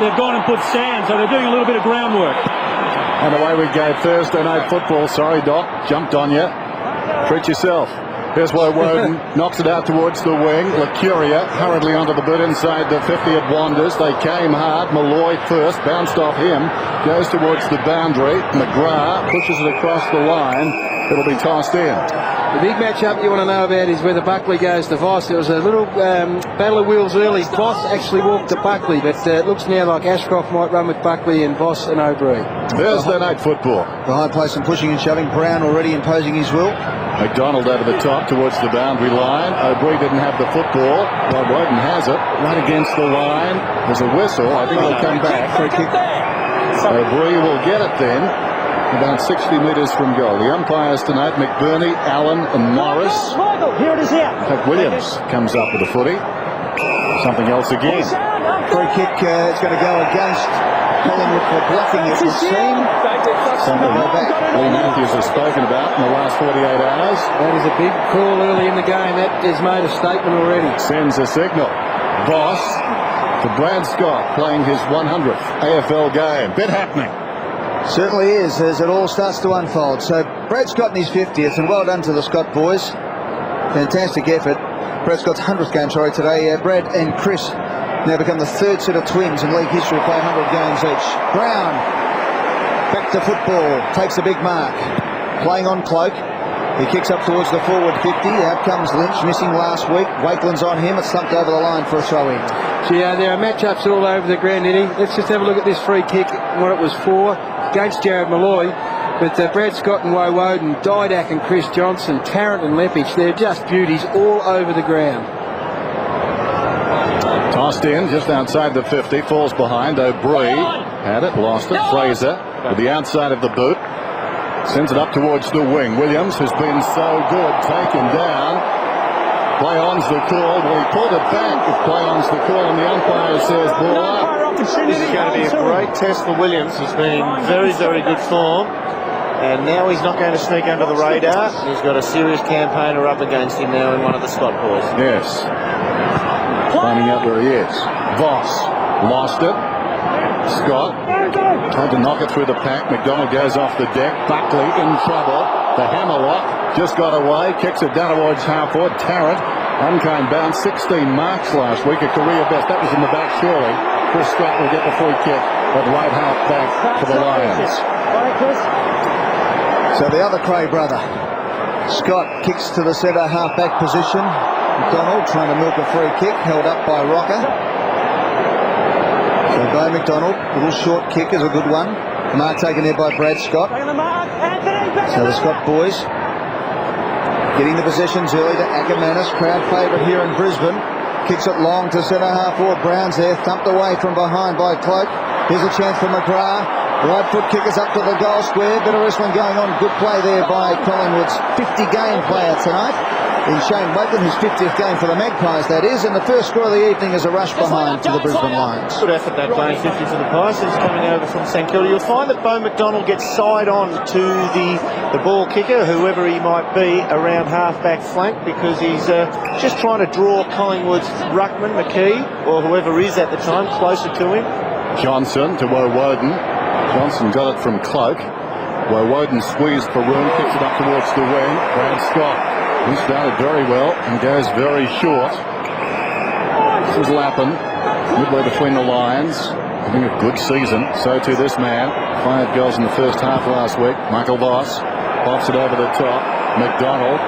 they've gone and put sand, so they're doing a little bit of groundwork. And away we go. Thursday night football. Sorry, Doc. Jumped on you. Treat yourself. Here's Woden knocks it out towards the wing. Lucuria hurriedly onto the boot inside the 50 at Wanders. They came hard. Malloy first, bounced off him, goes towards the boundary. McGrath pushes it across the line. It'll be tossed in. The big match-up you want to know about is whether Buckley goes to Voss. There was a little battle of wheels early. Voss actually walked to Buckley, but it looks now like Ashcroft might run with Buckley and Voss and O'Brien. Thursday night football. The high place and pushing and shoving. Brown already imposing his will. McDonald over the top towards the boundary line. O'Brien didn't have the football. Well, Woden has it right against the line. There's a whistle. I think he'll come back for a kick. O'Brien will get it then. About 60 metres from goal. The umpires tonight, McBurney, Allen and Morris. Here it is here. Williams comes up with a footy. Something else again. Free kick is going to go against Collingwood for blocking it would seem. Something Lee Matthews has spoken about in the last 48 hours. That is a big call early in the game. That has made a statement already. Sends a signal. Voss to Brad Scott playing his 100th AFL game. Bit happening. Certainly is, as it all starts to unfold. So Brad Scott in his 50th, and well done to the Scott boys. Fantastic effort. Brad Scott's 100th game, today. Brad and Chris now become the third set of twins in league history to play 100 games each. Brown, back to football, takes a big mark. Playing on Cloak. He kicks up towards the forward 50. Out comes Lynch, missing last week. Wakeland's on him. It's slumped over the line for a throw-in. Yeah, there are matchups all over the ground, Eddie. Let's just have a look at this free kick and what it was for. Against Jared Malloy, but Brad Scott and Woden, Didak and Chris Johnson, Tarrant and Lepich, they're just beauties all over the ground. Tossed in just outside the 50, falls behind. O'Brien had it, lost it. Fraser with the outside of the boot, sends it up towards the wing. Williams has been so good, taken down. Play on's the call. Well, he pulled it back. If play on's the call, and the umpire says ball up. This is going to be a great test for Williams. He's been in very, very good form. And now he's not going to sneak under the radar. He's got a serious campaigner up against him now in one of the Scott boys. Yes. Finding out where he is. Voss lost it. Scott tried to knock it through the pack. McDonald goes off the deck. Buckley in trouble. The hammerlock just got away. Kicks it down towards half forward. Tarrant, unkind bounce. 16 marks last week. A career best. That was in the back surely. Chris Scott will get the free kick at right half back for the Lions. So the other Cray brother, Scott, kicks to the centre half-back position. McDonald trying to milk a free kick, held up by Rocker. So by McDonald, little short kick is a good one. The mark taken there by Brad Scott. So the Scott boys getting the possessions early to Ackermanis, crowd favourite here in Brisbane. Kicks it long to centre half forward. Brown's there, thumped away from behind by Cloak. Here's a chance for McGrath. Right foot kick is up to the goal square. Bit of wrestling going on. Good play there by Collingwood's 50-game player tonight. In Shane Wakeland, his 50th game for the Magpies, that is. And the first score of the evening is a rush behind to the Brisbane Lions. Good effort that day, 50 for the Pies. He's coming over from St Kilda. You'll find that Bo McDonald gets side on to the ball kicker, whoever he might be, around half-back flank, because he's just trying to draw Collingwood's ruckman, McKee, or whoever is at the time, closer to him. Johnson to Woden. Johnson got it from Cloak. Woden squeezed for room, kicks it up towards the wing. Brad Scott, he started very well and goes very short. This is Lappin, midway between the Lions, having a good season. So too this man. 5 goals in the first half last week. Michael Voss pops it over the top. McDonald,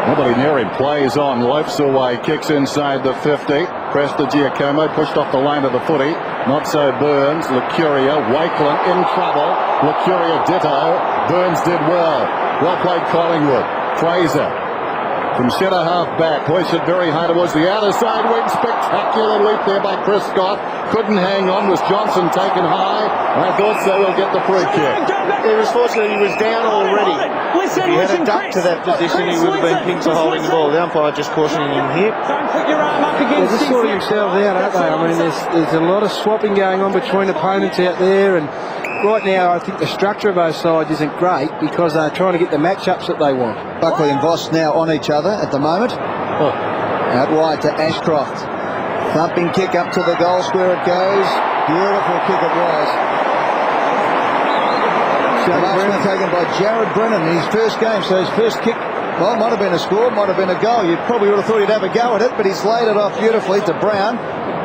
nobody near him, plays on, lopes away, kicks inside the 50. Presta Giacomo pushed off the line of the footy. Not so Burns. Lucuria, Wakeland in trouble. Lucuria ditto. Burns did well. Well played Collingwood. Fraser from centre half back, hoisted very high towards the outer side wing. Spectacular leap there by Chris Scott. Couldn't hang on. Was Johnson taken high? I thought so. He'll get the free kick. He was fortunate. He was down already. If he had a duck to that position, he would have been pinned for holding the ball. The umpire just cautioning him here. Don't put your arm up against. They're just sorting themselves out, aren't they? I mean, there's a lot of swapping going on between opponents out there, and right now I think the structure of both sides isn't great because they're trying to get the matchups that they want. Buckley and Voss now on each other at the moment. Out wide to Ashcroft. Thumping kick up to the goal square it goes. Beautiful kick it was. The last one taken by Jared Brennan in his first game. So his first kick, well, might have been a score, might have been a goal. You probably would have thought he'd have a go at it, but he's laid it off beautifully to Brown.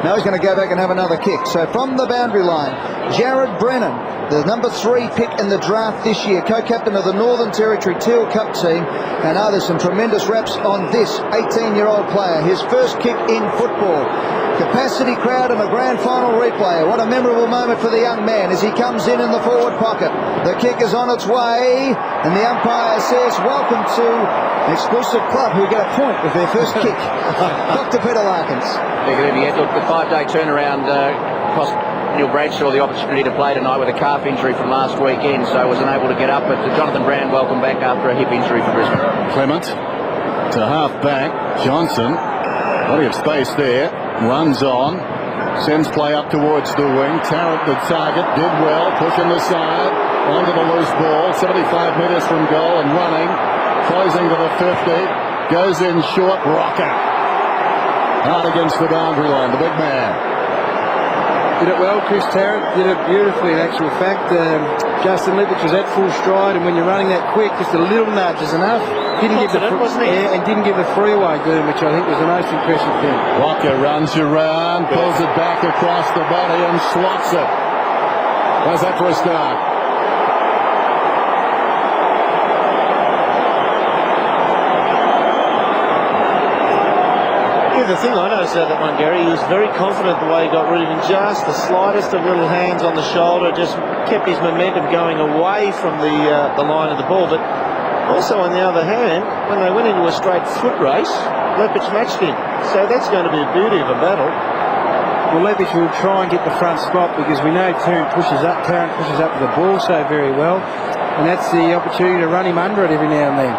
Now he's going to go back and have another kick. So from the boundary line, Jared Brennan, the number 3 pick in the draft this year, co-captain of the Northern Territory Teal Cup team. And there's some tremendous raps on this 18-year-old player. His first kick in football. Capacity crowd and a grand final replay. What a memorable moment for the young man as he comes in the forward pocket. The kick is on its way, and the umpire says, welcome to an exclusive club who get a point with their first kick. Dr. Peter Larkins. Yeah, look, the 5-day turnaround cost Neil Bradshaw the opportunity to play tonight with a calf injury from last weekend, so wasn't able to get up. But Jonathan Brown, welcome back after a hip injury for Brisbane. Clement to half back. Johnson, plenty of space there. Runs on, sends play up towards the wing. Tarrant, the target, did well, pushing the side, onto the loose ball, 75 metres from goal and running, closing to the 50, goes in short, rocker. Hard against the boundary line, the big man. Did it well, Chris Tarrant, did it beautifully in actual fact. Justin Lippich was at full stride, and when you're running that quick, just a little nudge is enough. Didn't give and didn't give the free away, Goon, which I think was the most impressive thing. Rocker runs around, pulls it back across the body and slots it. How's that for a start? The thing I noticed about that one, Gary, he was very confident the way he got rid of him. Just the slightest of little hands on the shoulder just kept his momentum going away from the line of the ball. But also, on the other hand, when they went into a straight foot race, Lepich matched him. So that's going to be a beauty of a battle. Well, Lepich will try and get the front spot because we know Tarrant pushes up the ball so very well, and that's the opportunity to run him under it every now and then.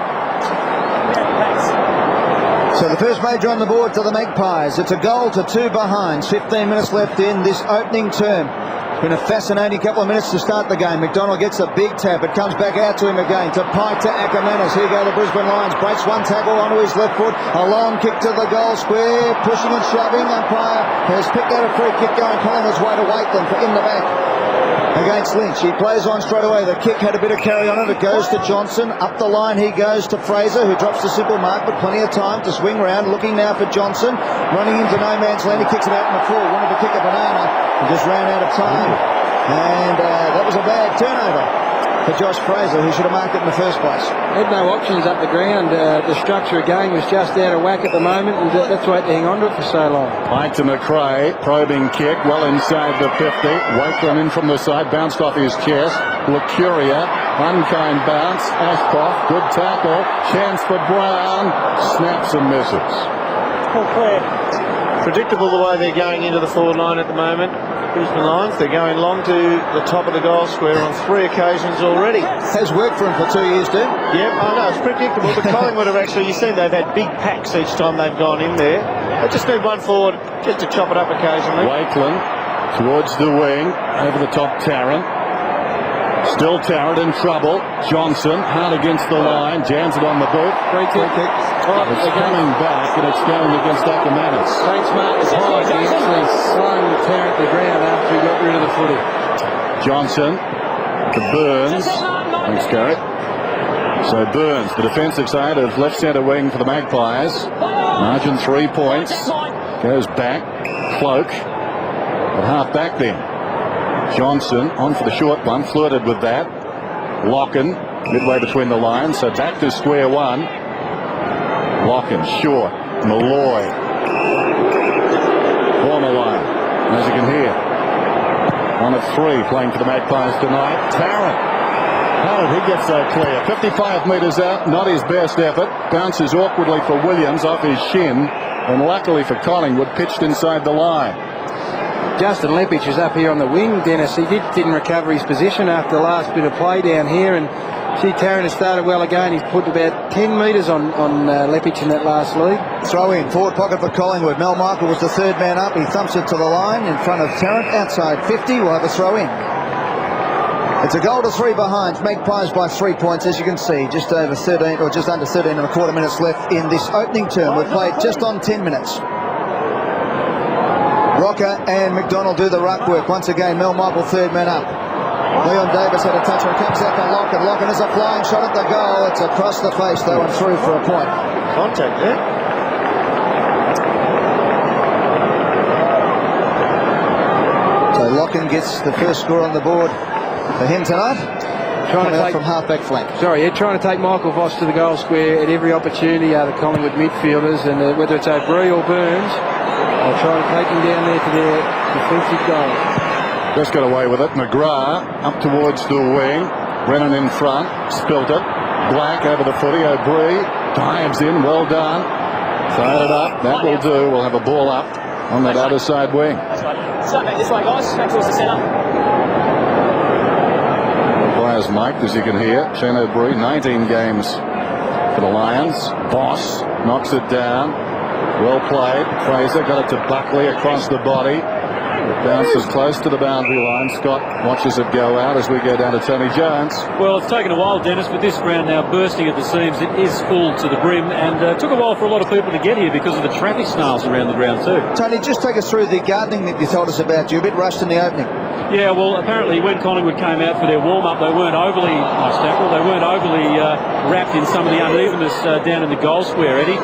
So the first major on the board to the Magpies. It's a goal to 2 behinds. 15 minutes left in this opening term. It's been a fascinating couple of minutes to start the game. McDonald gets a big tap. It comes back out to him again. To Pike to Ackermanis. Here go the Brisbane Lions. Breaks one tackle onto his left foot. A long kick to the goal square. Pushing and shoving. Umpire has picked out a free kick going Collingwood's way to Waitland for in the back against Lynch. He plays on straight away. The kick had a bit of carry on it. It goes to Johnson. Up the line he goes to Fraser, who drops the simple mark, but plenty of time to swing round. Looking now for Johnson. Running into no man's land. He kicks it out in the full. Wanted to kick a banana and just ran out of time. And that was a bad turnover for Josh Fraser, who should have marked it in the first place. Had no options up the ground. The structure again was just out of whack at the moment, and that's why they hang on to it for so long. Pike to McRae, probing kick, well inside the 50. Wakeland in from the side, bounced off his chest. Lucuria, unkind bounce. Ashcroft, good tackle. Chance for Brown, snaps and misses. Predictable the way they're going into the forward line at the moment. Brisbane Lions, they're going long to the top of the goal square on 3 occasions already. Has worked for him for 2 years, dude. Yep, I know, it's predictable, but Collingwood have actually, you've seen they've had big packs each time they've gone in there. They just need one forward just to chop it up occasionally. Wakeland towards the wing, over the top Tarrant. Still Tarrant in trouble. Johnson, hard against the line, jams it on the boot. Free kick. It's coming back and it's going against Ackermanis. Saints Mark is high. He actually slung Tarrant to the ground after he got rid of the footy. Johnson to Burns. Thanks, Gary. So Burns, the defensive side of left centre wing for the Magpies. Margin 3 points. Goes back. Cloak. At half back then. Johnson on for the short one. Flirted with that. Locken midway between the lines. So back to square one. Locken short. Malloy. Former line. As you can hear. 1 of 3 playing for the Magpies tonight. Tarrant. How did he get so clear? 55 metres out. Not his best effort. Bounces awkwardly for Williams off his shin. And luckily for Collingwood, pitched inside the line. Justin Lepich is up here on the wing, Dennis. He didn't recover his position after the last bit of play down here, and Tarrant has started well again. He's put about 10 metres on Lepich in that last lead. Throw in, forward pocket for Collingwood. Mel Michael was the 3rd man up. He thumps it to the line in front of Tarrant. Outside 50, we'll have a throw in. It's a goal to 3 behinds. Magpies by 3 points, as you can see. Just over 13, or just under 13 and a quarter minutes left in this opening term. We've played just on 10 minutes. Rocker and McDonald do the ruck work. Once again, Mel Michael, third man up. Leon Davis had a touch and comes out to Lockett. Lockett is a flying shot at the goal. It's across the face though and through for a point. Contact there. So Locken gets the first score on the board for him tonight. Trying to take from half-back flank. Sorry, trying to take Michael Voss to the goal square at every opportunity, the Collingwood midfielders, and whether it's O'Brien or Burns, they'll try to take him down there to their defensive goal. Just got away with it. McGrath up towards the wing. Brennan in front. Spilt it. Black over the footy. O'Brien dives in. Well done. Fired it up. That will do. We'll have a ball up on that other side wing. This way, guys. Back towards the centre. Players mic'd, as you can hear. Shane O'Brien, 19 games for the Lions. Boss knocks it down. Well played. Fraser got it to Buckley across the body. It bounces close to the boundary line. Scott watches it go out as we go down to Tony Jones. Well, it's taken a while, Dennis, but this ground now bursting at the seams. It is full to the brim, and it took a while for a lot of people to get here because of the traffic snails around the ground too. Tony, just take us through the gardening that you told us about. You're a bit rushed in the opening. Yeah, well, apparently when Collingwood came out for their warm-up, they weren't overly, wrapped in some of the unevenness down in the goal square, Eddie.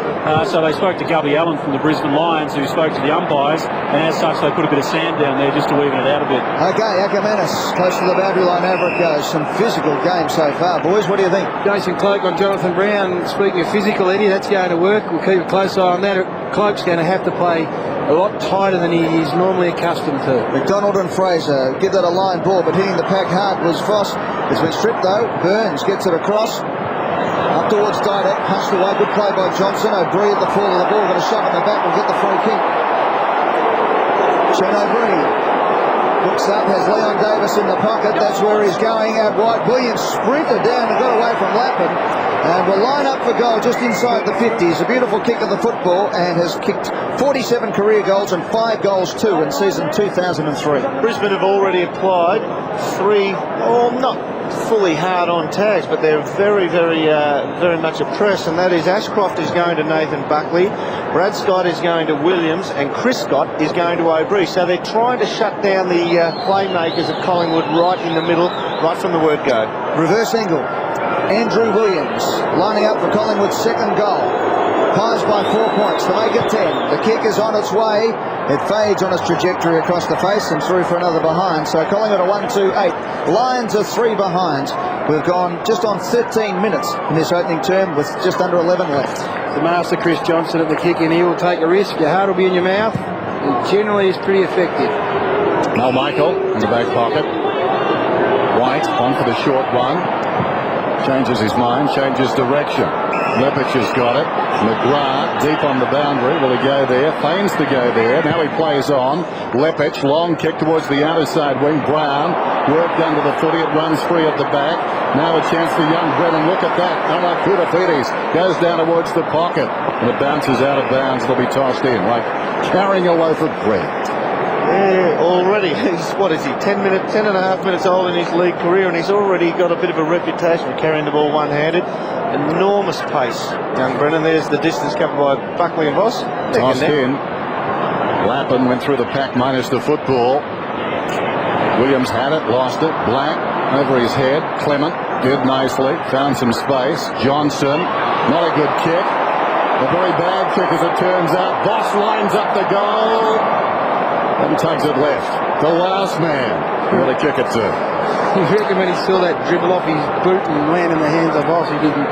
So they spoke to Gubby Allen from the Brisbane Lions, who spoke to the umpires, and as such they put a bit of sand down there just to even it out a bit. Okay, Ackermanis, close to the boundary line, over it goes. Some physical game so far, boys. What do you think? Jason Cloak on Jonathan Brown. Speaking of physical, Eddie, that's going to work. We'll keep a close eye on that. Cloak's going to have to play a lot tighter than he is normally accustomed to. McDonald and Fraser give that a line ball, but hitting the pack hard was Voss. It's been stripped though. Burns gets it across. Up towards Didak, punched away. Good play by Johnson. O'Brien at the fall of the ball. Got a shot in the back. Will get the free kick. Shane O'Brien looks up, has Leon Davis in the pocket. That's where he's going. Out wide. Williams sprinted down and got away from Lappin. And will line up for goal just inside the 50s. A beautiful kick of the football, and has kicked 47 career goals and 5 goals too in season 2003. Brisbane have already applied 3, not fully hard-on tags, but they're very much a press, and that is Ashcroft is going to Nathan Buckley, Brad Scott is going to Williams, and Chris Scott is going to O'Brien. So they're trying to shut down the playmakers at Collingwood right in the middle, right from the word go. Reverse angle. Andrew Williams lining up for Collingwood's second goal. Pies by 4 points to make it 10. The kick is on its way. It fades on its trajectory across the face and through for another behind. So Collingwood are 1-2-8. Lions are 3 behind. We've gone just on 13 minutes in this opening term with just under 11 left. The master Chris Johnson at the kick, and he will take a risk. Your heart will be in your mouth. It generally is pretty effective. Mel Michael in the back pocket. White on for the short one. Changes his mind, changes direction. Lepich has got it. McGrath deep on the boundary. Will he go there? Feigns to go there. Now he plays on. Lepich, long kick towards the outer side wing. Brown worked under the footy. It runs free at the back. Now a chance for young Brennan. Look at that. Kudafides goes down towards the pocket. And it bounces out of bounds. It'll be tossed in like carrying a loaf of bread. Yeah, already, what is he, 10 and a half minutes old in his league career, and he's already got a bit of a reputation for carrying the ball one-handed. Enormous pace, young Brennan. There's the distance covered by Buckley and Voss. Tossed in. Lappin went through the pack minus the football. Williams had it, lost it. Black over his head. Clement did nicely, found some space. Johnson, not a good kick. A very bad kick as it turns out. Voss lines up the goal. And tugs it left. The last man where to kick it to. You reckon when he saw that dribble off his boot and land in the hands of Voss, he didn't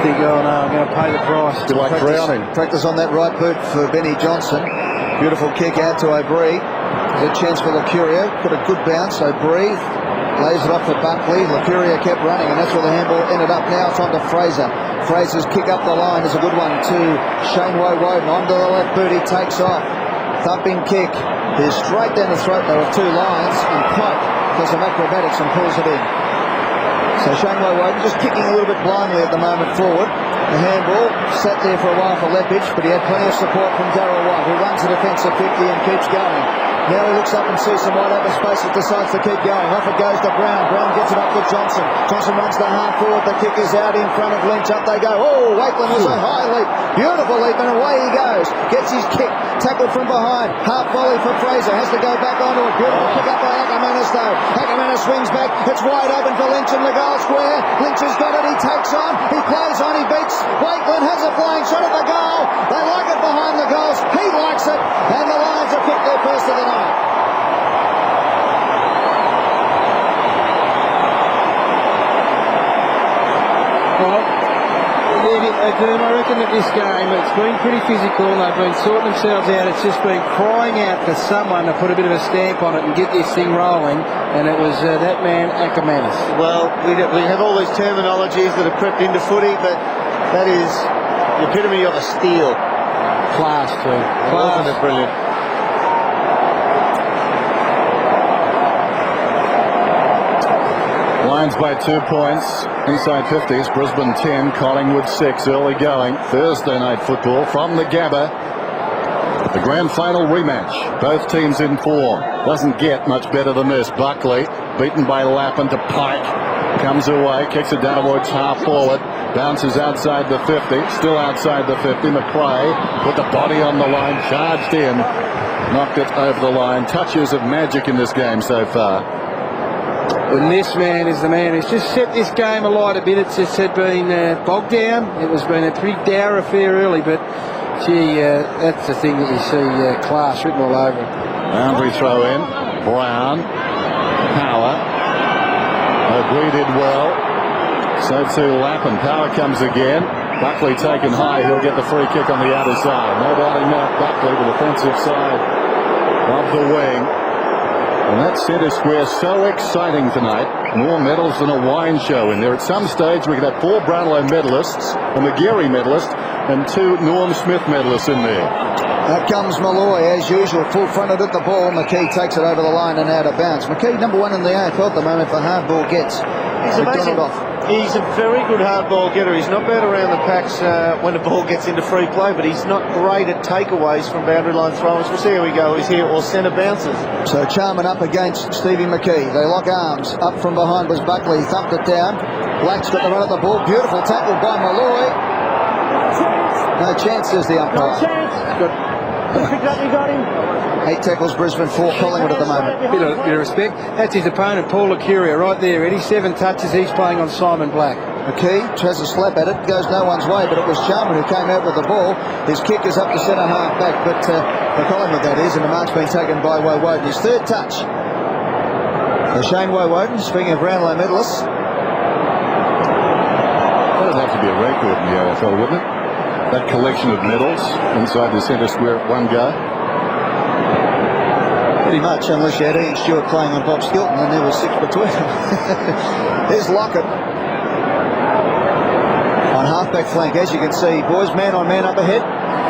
think, oh no, I'm going to pay the price. It's like drowning. Practice on that right boot for Benny Johnson. Beautiful kick out to O'Brien. Good chance for Lucurio. Got a good bounce. O'Brien lays it off for Buckley. Lucurio kept running, and that's where the handball ended up. Now it's on to Fraser. Fraser's kick up the line is a good one to Shane Woden. Onto the left boot, he takes off. Thumping kick is straight down the throat though of 2 Lions, and Pike does some acrobatics and pulls it in. So Shane Woden just kicking a little bit blindly at the moment forward. The handball sat there for a while for Lepich, but he had plenty of support from Darryl White, who runs the defensive 50 and keeps going. Now he looks up and sees some wide open spaces, decides to keep going. Off it goes to Brown. Brown gets it up to Johnson. Johnson runs the half forward. The kick is out in front of Lynch. Up they go. Oh, Wakeland was a high leap. Beautiful leap, and away he goes. Gets his kick. Tackled from behind. Half volley for Fraser. Has to go back onto it. Beautiful pick up by Ackermanis though. Ackermanis swings back. It's wide open for Lynch in the goal square. Lynch has got it. He takes on. He plays on. He beats. Wakeland has a flying shot at the goal. They like it behind the goals. He likes it. And the Lions have kicked their first of the night. I reckon that this game, it's been pretty physical and they've been sorting themselves out. It's just been crying out for someone to put a bit of a stamp on it and get this thing rolling, and it was that man Ackermanis. Well, we have all these terminologies that are crept into footy, but that is the epitome of a steal. Class too. Class. Wasn't it brilliant? Lions by 2 points. Inside 50s. Brisbane 10. Collingwood 6. Early going. Thursday night football from the Gabba. The grand final rematch. Both teams in form. Doesn't get much better than this. Buckley beaten by Lappin to Pike. Comes away. Kicks it down towards half forward. Bounces outside the 50. Still outside the 50. McRae put the body on the line. Charged in. Knocked it over the line. Touches of magic in this game so far. And this man is the man who's just set this game alight a bit. It's just had been bogged down. It was been a pretty dour affair early, but gee, that's the thing that you see class written all over it. Boundary throw in. Brown. Power. O'Gree did well. So too Lappin. Power comes again. Buckley taken high. He'll get the free kick on the outer side. No doubting that. Buckley, the defensive side of the wing. And that centre square so exciting tonight. More medals than a wine show in there. At some stage we could have 4 Brownlow medalists, a McGarry medalist, and 2 Norm Smith medalists in there. Out comes Malloy as usual, full fronted at the ball. McKee takes it over the line and out of bounds. McKee number 1 in the AFL at the moment for hard ball gets. He's amazing. He's a very good hard ball getter. He's not bad around the packs when the ball gets into free play, but he's not great at takeaways from boundary line throwers. We'll see how he goes here, or centre bounces. So Charman up against Stevie McKee. They lock arms. Up from behind was Buckley. Thumped it down. Black's got the run at the ball. Beautiful tackle by Malloy. No chance, says the umpire. No chance. You got him. 8 tackles, Brisbane 4, Collingwood at the moment. Bit of respect. That's his opponent, Paul Licuria, right there, Eddie. 7 touches. He's playing on Simon Black. McKee tries a slap at it, goes no one's way, but it was Charman who came out with the ball. His kick is up to centre half back, but for Collingwood that is, and the mark's been taken by Woden. His 3rd touch. For Shane Woden, speaking of Brownlow medalists. That would have to be a record in the AFL, wouldn't it? That collection of medals inside the centre square at one go. Pretty much, unless you had Ian Stewart playing on Bob Skilton, and there was 6 between them. Here's Lockett on halfback flank, as you can see, boys, man on man up ahead.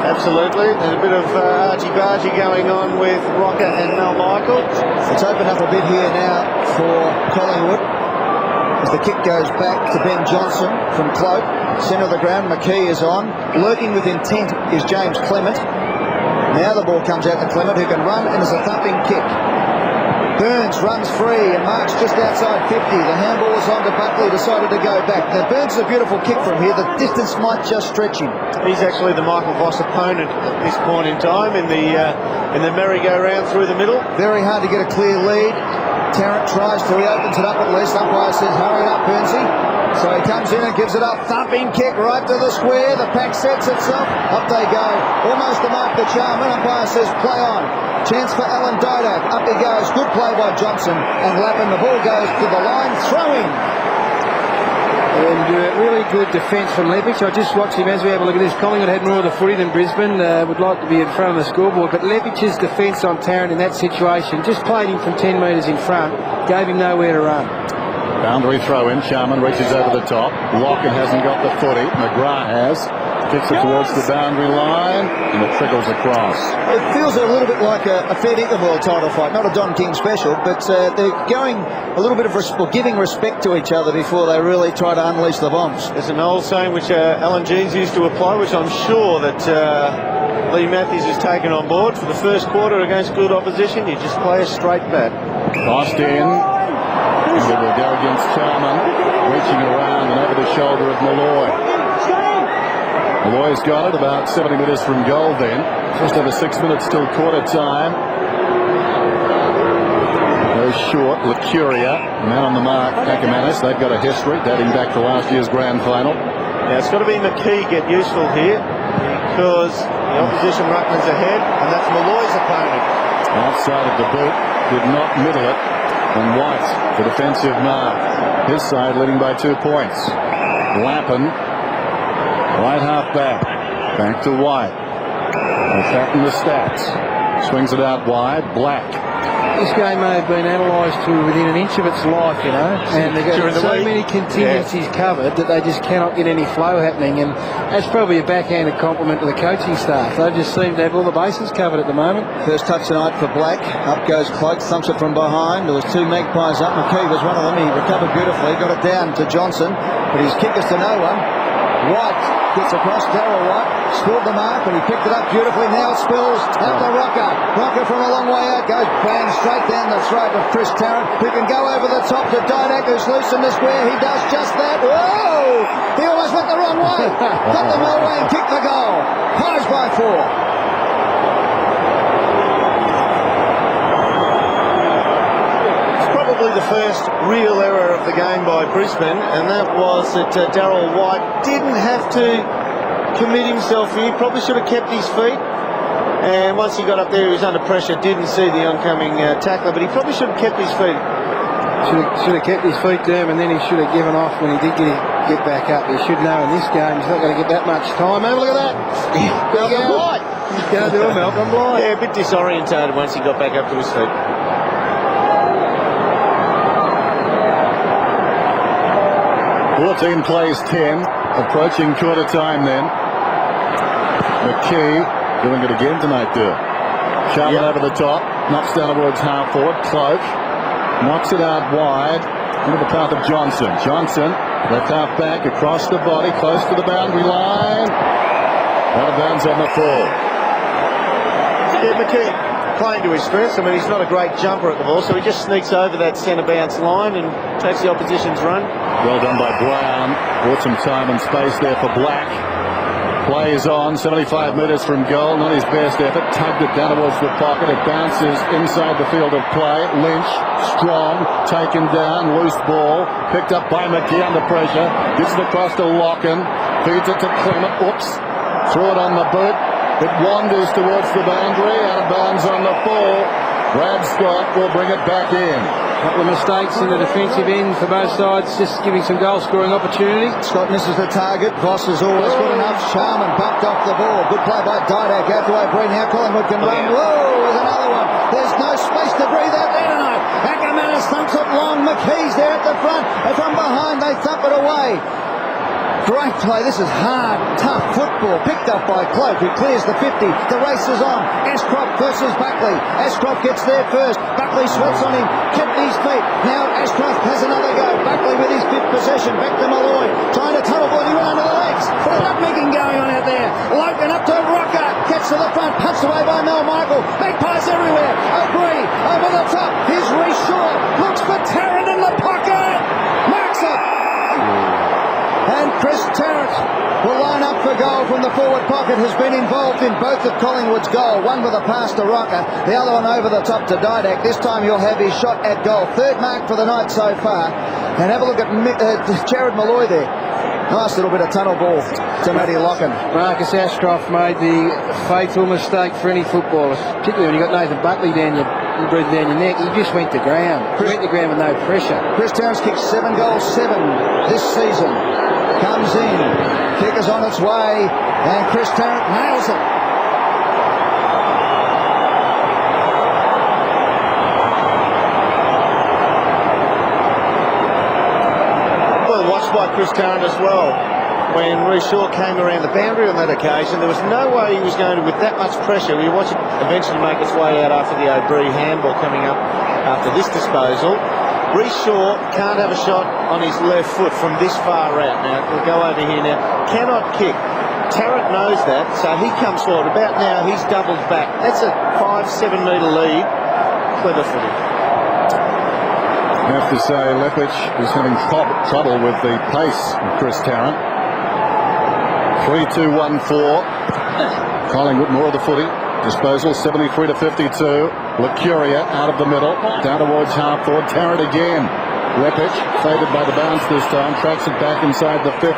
Absolutely, and a bit of argy-bargy going on with Rocker and Mel Michael. It's opened up a bit here now for Collingwood as the kick goes back to Ben Johnson from Cloak. Centre of the ground, McKee is on. Lurking with intent is James Clement. Now the ball comes out to Clement, who can run, and it's a thumping kick. Burns runs free and marks just outside 50. The handball is on to Buckley, decided to go back. Now Burns is a beautiful kick from here. The distance might just stretch him. He's actually the Michael Voss opponent at this point in time in the merry-go-round through the middle. Very hard to get a clear lead. Tarrant tries to, he opens it up at least. Umpire says, hurry up, Burnsy. So he comes in and gives it up. Thumping kick right to the square. The pack sets itself. Up they go. Almost the mark to Charman. Umpire says, play on. Chance for Alan Didak. Up he goes. Good play by Johnson. And Lappin. The ball goes to the line. Throwing. And really good defence from Leppich. I just watched him as we have a look at this. Collingwood had more of the footy than Brisbane. Would like to be in front of the scoreboard. But Leppich's defence on Tarrant in that situation just played him from 10 metres in front. Gave him nowhere to run. Boundary throw in. Charman reaches over the top. Lockett hasn't got the footy. McGrath has. Kicks it towards the boundary line, and it trickles across. It feels a little bit like a fair dinkum world title fight. Not a Don King special, but they're going a little bit of giving respect to each other before they really try to unleash the bombs. There's an old saying which Alan Jeans used to apply, which I'm sure that Lee Matthews is taken on board for the first quarter against good opposition. You just play a straight bat. Crossed in. And it will go against Charman, reaching around and over the shoulder of Malloy. Malloy's got it about 70 metres from goal then. Just over 6 minutes till quarter time. Goes short, Lacuria, man on the mark, Akamanis. They've got a history dating back to last year's grand final. Now it's got to be McKee get useful here because the opposition ruckman's ahead and that's Malloy's opponent. Outside of the boot, did not middle it. And White, the defensive mark. His side leading by 2 points. Lappin, right half back. Back to White. They fatten the stats. Swings it out wide. Black. This game may have been analysed to within an inch of its life, you know, and they've got so many contingencies covered that they just cannot get any flow happening, and that's probably a backhanded compliment to the coaching staff. They just seem to have all the bases covered at the moment. First touch tonight for Black. Up goes Cloak, thumps it from behind. There was 2 Magpies up. McKee was one of them. He recovered beautifully, got it down to Johnson, but his kick is to no one. White gets across, Darryl White scored the mark, and he picked it up beautifully. Now it spills out to Rocker. Rocker from a long way out goes bang straight down the throat of Chris Tarrant, who can go over the top to Didak, who's loose in the square. He does just that. Whoa! He almost went the wrong way. Got the wrong way and kicked the goal. Pies by 4. The first real error of the game by Brisbane, and that was that Darryl White didn't have to commit himself here. He probably should have kept his feet, and once he got up there he was under pressure, didn't see the oncoming tackler, but he probably should have kept his feet. Should have kept his feet down, and then he should have given off when he did get back up. He should know in this game he's not going to get that much time. Have a look at that. Malcolm Blight. Go to him, Malcolm Blight. Yeah, a bit disorientated once he got back up to his feet. 14 plays 10, approaching quarter time then. McKee doing it again tonight, there. Charman over the top, knocks down towards half forward. Cloak knocks it out wide into the path of Johnson. Johnson, left half back, across the body, close to the boundary line. Out of bounds on the full. Yeah, McKee playing to his strengths. I mean, he's not a great jumper at the ball, so he just sneaks over that centre bounce line and takes the opposition's run. Well done by Brown. Bought some time and space there for Black. Plays on, 75 metres from goal. Not his best effort. Tugged it down towards the pocket. It bounces inside the field of play. Lynch, strong, taken down, loose ball. Picked up by McKee under pressure. Gets it across to Locken. Feeds it to Clement. Oops. Threw it on the boot. It wanders towards the boundary. Out of bounds on the full. Brad Scott will bring it back in. Couple of mistakes in the defensive end for both sides, just giving some goal scoring opportunity. Scott misses the target. Voss is always good enough. Charman bumped off the ball. Good play by Didak. Out to O'Brien. Now Collingwood can run. Whoa, there's another one. There's no space to breathe out there tonight. Akamanis thumps it long. McKee's there at the front. And from behind they thump it away. Great play. This is hard, tough football. Picked up by Cloak, who clears the 50. The race is on. Ashcroft versus Buckley. Ashcroft gets there first. Buckley sweats on him. Kept his feet. Now Ashcroft has another go. Buckley with his fifth possession. Back to Malloy. Trying to tunnel ball. He went under the legs. But a nutmegging going on out there. Logan up to Rocker. Gets to the front. Punched away by Mel Michael. Magpies everywhere. O'Brien over the top. Here's Reece Shaw. Looks for Tarrant in the pocket. Marks it. And Chris Tarrant will line up for goal from the forward pocket. Has been involved in both of Collingwood's goal. One with a pass to Rocker, the other one over the top to Didak. This time he'll have his shot at goal. Third mark for the night so far. And have a look at Jared Malloy there. Nice little bit of tunnel ball to Matty Locken. Marcus Ashcroft made the fatal mistake for any footballer, particularly when you got Nathan Buckley down your breathing down your neck. He just went to ground. Went to ground with no pressure. Chris Tarrant's kicked 7 goals, 7 this season. Comes in, kick is on its way, and Chris Tarrant nails it. Well, watched by Chris Tarrant as well. When Reece Shaw came around the boundary on that occasion, there was no way he was going to, with that much pressure, we watch it eventually make its way out after the O'Brien handball coming up after this disposal. Reece Shaw can't have a shot on his left foot from this far out. Now, we'll go over here now. Cannot kick Tarrant knows that, so he comes forward. About now, he's doubled back. That's a 5-7 metre lead. Clever for him. I have to say, Lepic is having trouble with the pace of Chris Tarrant. 3-2-1-4. Collingwood more of the footy. Disposal 73 to 52. Lacuria out of the middle, down towards half forward. Tarrant again. Lepic faded by the bounce this time. Tracks it back inside the 50.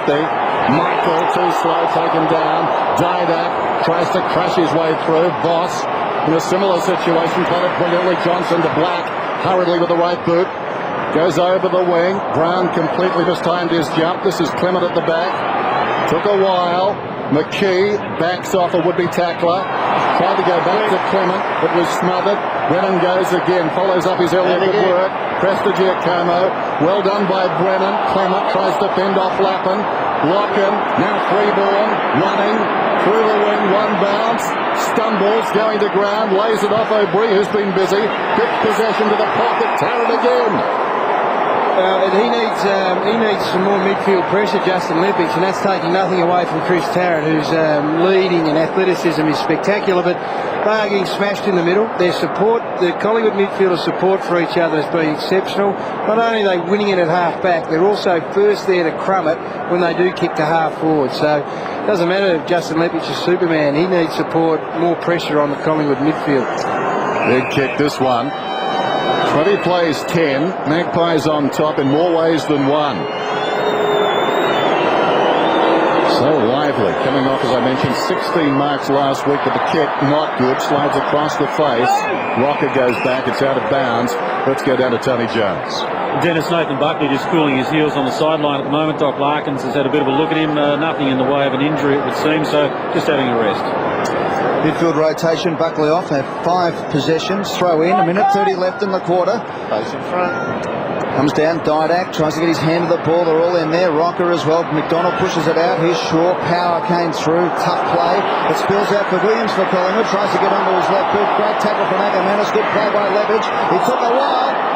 Michael too slow, taken down. Didak tries to crash his way through. Boss in a similar situation, played it brilliantly. Johnson to Black, hurriedly with the right boot. Goes over the wing. Brown completely mistimed his jump. This is Clement at the back. Took a while. McKee backs off a would-be tackler. Tried to go back to Clement, but was smothered. Brennan goes again, follows up his earlier good work. Prestigiacomo, well done by Brennan. Clement tries to fend off Lappin. Locken, now Freeborn, running through the wing, one bounce. Stumbles, going to ground, lays it off O'Brien, who's been busy. Gets possession to the pocket, Tarrant again. He needs some more midfield pressure, Justin Lepic, and that's taking nothing away from Chris Tarrant, whose leading and athleticism is spectacular, but they are getting smashed in the middle. Their support, the Collingwood midfielders' support for each other has been exceptional. Not only are they winning it at half back, they're also first there to crumb it when they do kick to half forward. So it doesn't matter if Justin Lepic is Superman, he needs support, more pressure on the Collingwood midfield. Big kick this one. 20 plays 10. Magpies on top in more ways than one. So lively. Coming off, as I mentioned, 16 marks last week, but the kick not good. Slides across the face. Rocker goes back. It's out of bounds. Let's go down to Tony Jones. Dennis Nathan Buckley just cooling his heels on the sideline at the moment. Doc Larkins has had a bit of a look at him. Nothing in the way of an injury, it would seem, so just having a rest. Midfield rotation, Buckley off, have 5 possessions, throw in, a minute 30 left in the quarter. Face in front. Comes down, Didak, tries to get his hand to the ball, they're all in there, Rocker as well, McDonald pushes it out, here's Shaw, power came through, tough play, it spills out for Williams for Collingwood, tries to get onto his left foot, great tackle from Agamanis, good play by Levitt, he took a while.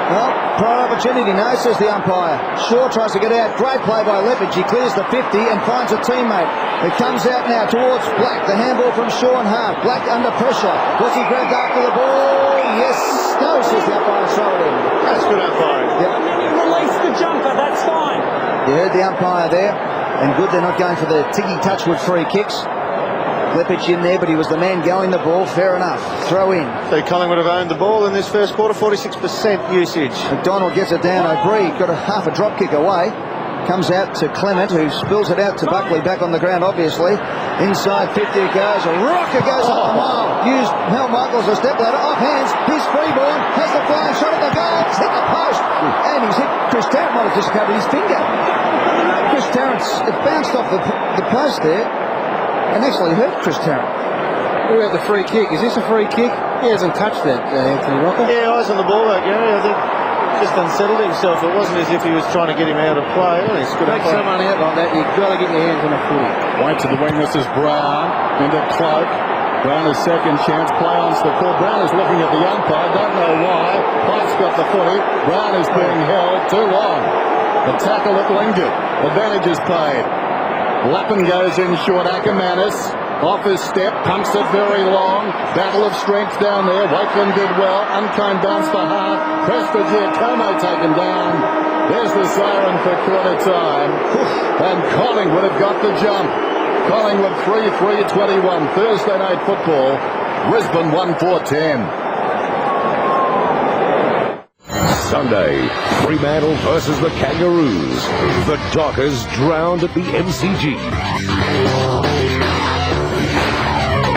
Well, prior opportunity, no, says the umpire. Shaw tries to get out. Great play by Leppich. He clears the 50 and finds a teammate. It comes out now towards Black. The handball from Shaw and Hart. Black under pressure. Was he grabbed after the ball? Yes. No, says the umpire. Throw it in. That's good umpiring. Yep. Release the jumper, that's fine. You heard the umpire there. And good, they're not going for the Tiggy Touchwood free kicks. Leppich in there, but he was the man going the ball. Fair enough. Throw in. So Collingwood have owned the ball in this first quarter, 46% usage. McDonald gets it down. O'Brien got a half a drop kick away. Comes out to Clement, who spills it out to Buckley, back on the ground, obviously. Inside 50 it goes. A rocker goes up the mile. Used Mel Michaels a step ladder. Off hands. He's Freeborn. Has the flying shot at the goal. It's hit the post. And he's hit. Chris Tarrant might have just covered his finger. Chris Tarrant's, it bounced off the post there. And actually hurt Chris Tarrant. What about the free kick? Is this a free kick? He hasn't touched that, Anthony Rocker. Yeah, eyes on the ball, that Gary. I think just unsettled himself. It wasn't as if he was trying to get him out of play. He's good Take someone out like that, you've got to get your hands on a footy. White to the wing. This is Brown into Cloak. Brown is second chance. Play on the court. Brown is looking at the umpire. Don't know why. Pike's got the footy. Brown is being held too long. The tackle that lingered. Advantage is paid. Lappin goes in short. Ackermanis off his step, pumps it very long. Battle of strength down there. Wakeland did well. Unkind bounce for Hart. Prestigiacomo taken down. There's the siren for quarter time. And Collingwood have got the jump. Collingwood 3-3-21. Thursday night football. Brisbane 1-4-10. Sunday, Fremantle versus the Kangaroos. The Dockers drowned at the MCG.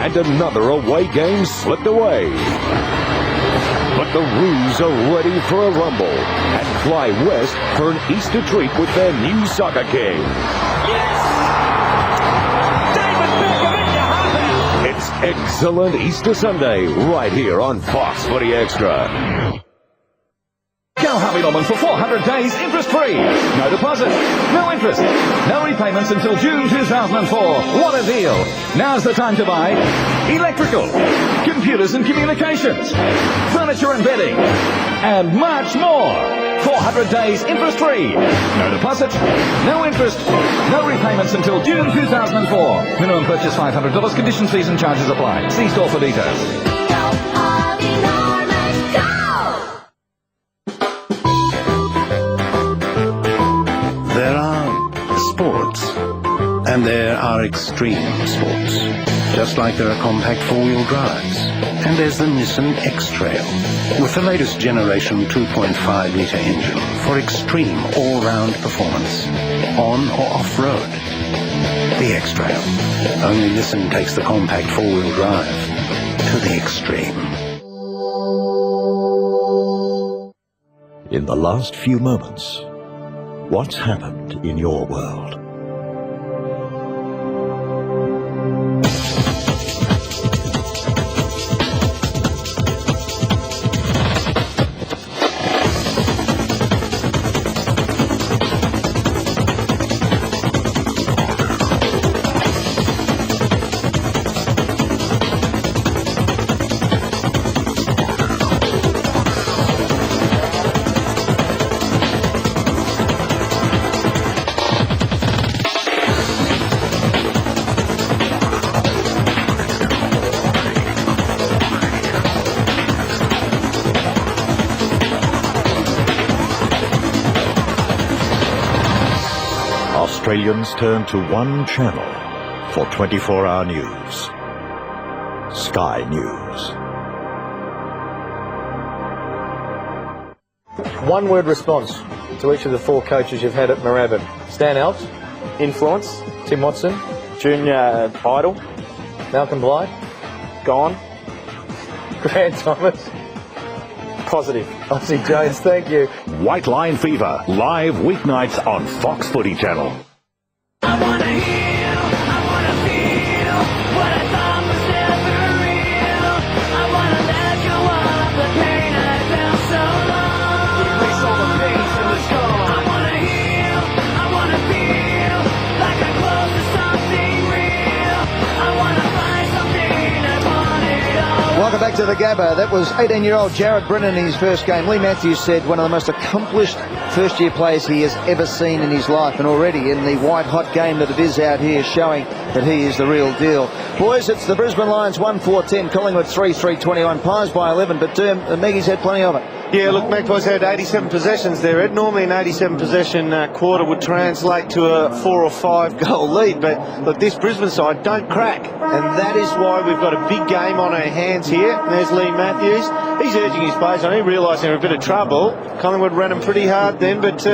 And another away game slipped away. But the Roos are ready for a rumble and fly west for an Easter treat with their new soccer king. Yes! David Beckham into half. It's excellent Easter Sunday right here on Fox Footy Extra. Go Harvey Norman for 400 days interest-free. No deposit, no interest, no repayments until June 2004. What a deal. Now's the time to buy electrical, computers and communications, furniture and bedding, and much more. 400 days interest-free. No deposit, no interest, no repayments until June 2004. Minimum purchase $500. Conditions, fees and charges apply. See store for details. There are sports, and there are extreme sports. Just like there are compact four-wheel drives. And there's the Nissan X-Trail, with the latest generation 2.5-litre engine for extreme all-round performance, on or off-road. The X-Trail. Only Nissan takes the compact four-wheel drive to the extreme. In the last few moments, what's happened in your world? Australians turn to one channel for 24-hour news. Sky News. One-word response to each of the four coaches you've had at Moorabbin. Standout, influence, Tim Watson, Junior Idol, Malcolm Blythe, gone. Grant Thomas, positive. Aussie Jones, thank you. White Line Fever, live weeknights on Fox Footy Channel. I wanna heal, I wanna feel what I thought was never real. I wanna let go of the pain I felt so long. Erase all the pain till it's gone. I wanna heal, I wanna feel like I'm close to something real. I wanna find something I want it all. Welcome back to the Gabba. That was 18-year-old Jared Brennan in his first game. Lee Matthews said one of the most accomplished first-year players he has ever seen in his life, and already in the white-hot game that it is out here, showing that he is the real deal. Boys, it's the Brisbane Lions 1-4-10, Collingwood 3-3-21, Pies by 11, but Maggie's had plenty of it. Yeah, look, Magpies had 87 possessions there, Ed. Normally an 87 possession quarter would translate to a 4 or 5 goal lead, but look, this Brisbane side don't crack, and that is why we've got a big game on our hands here. There's Lee Matthews. He's urging his players on. He realised they're in a bit of trouble. Collingwood ran him pretty hard then, but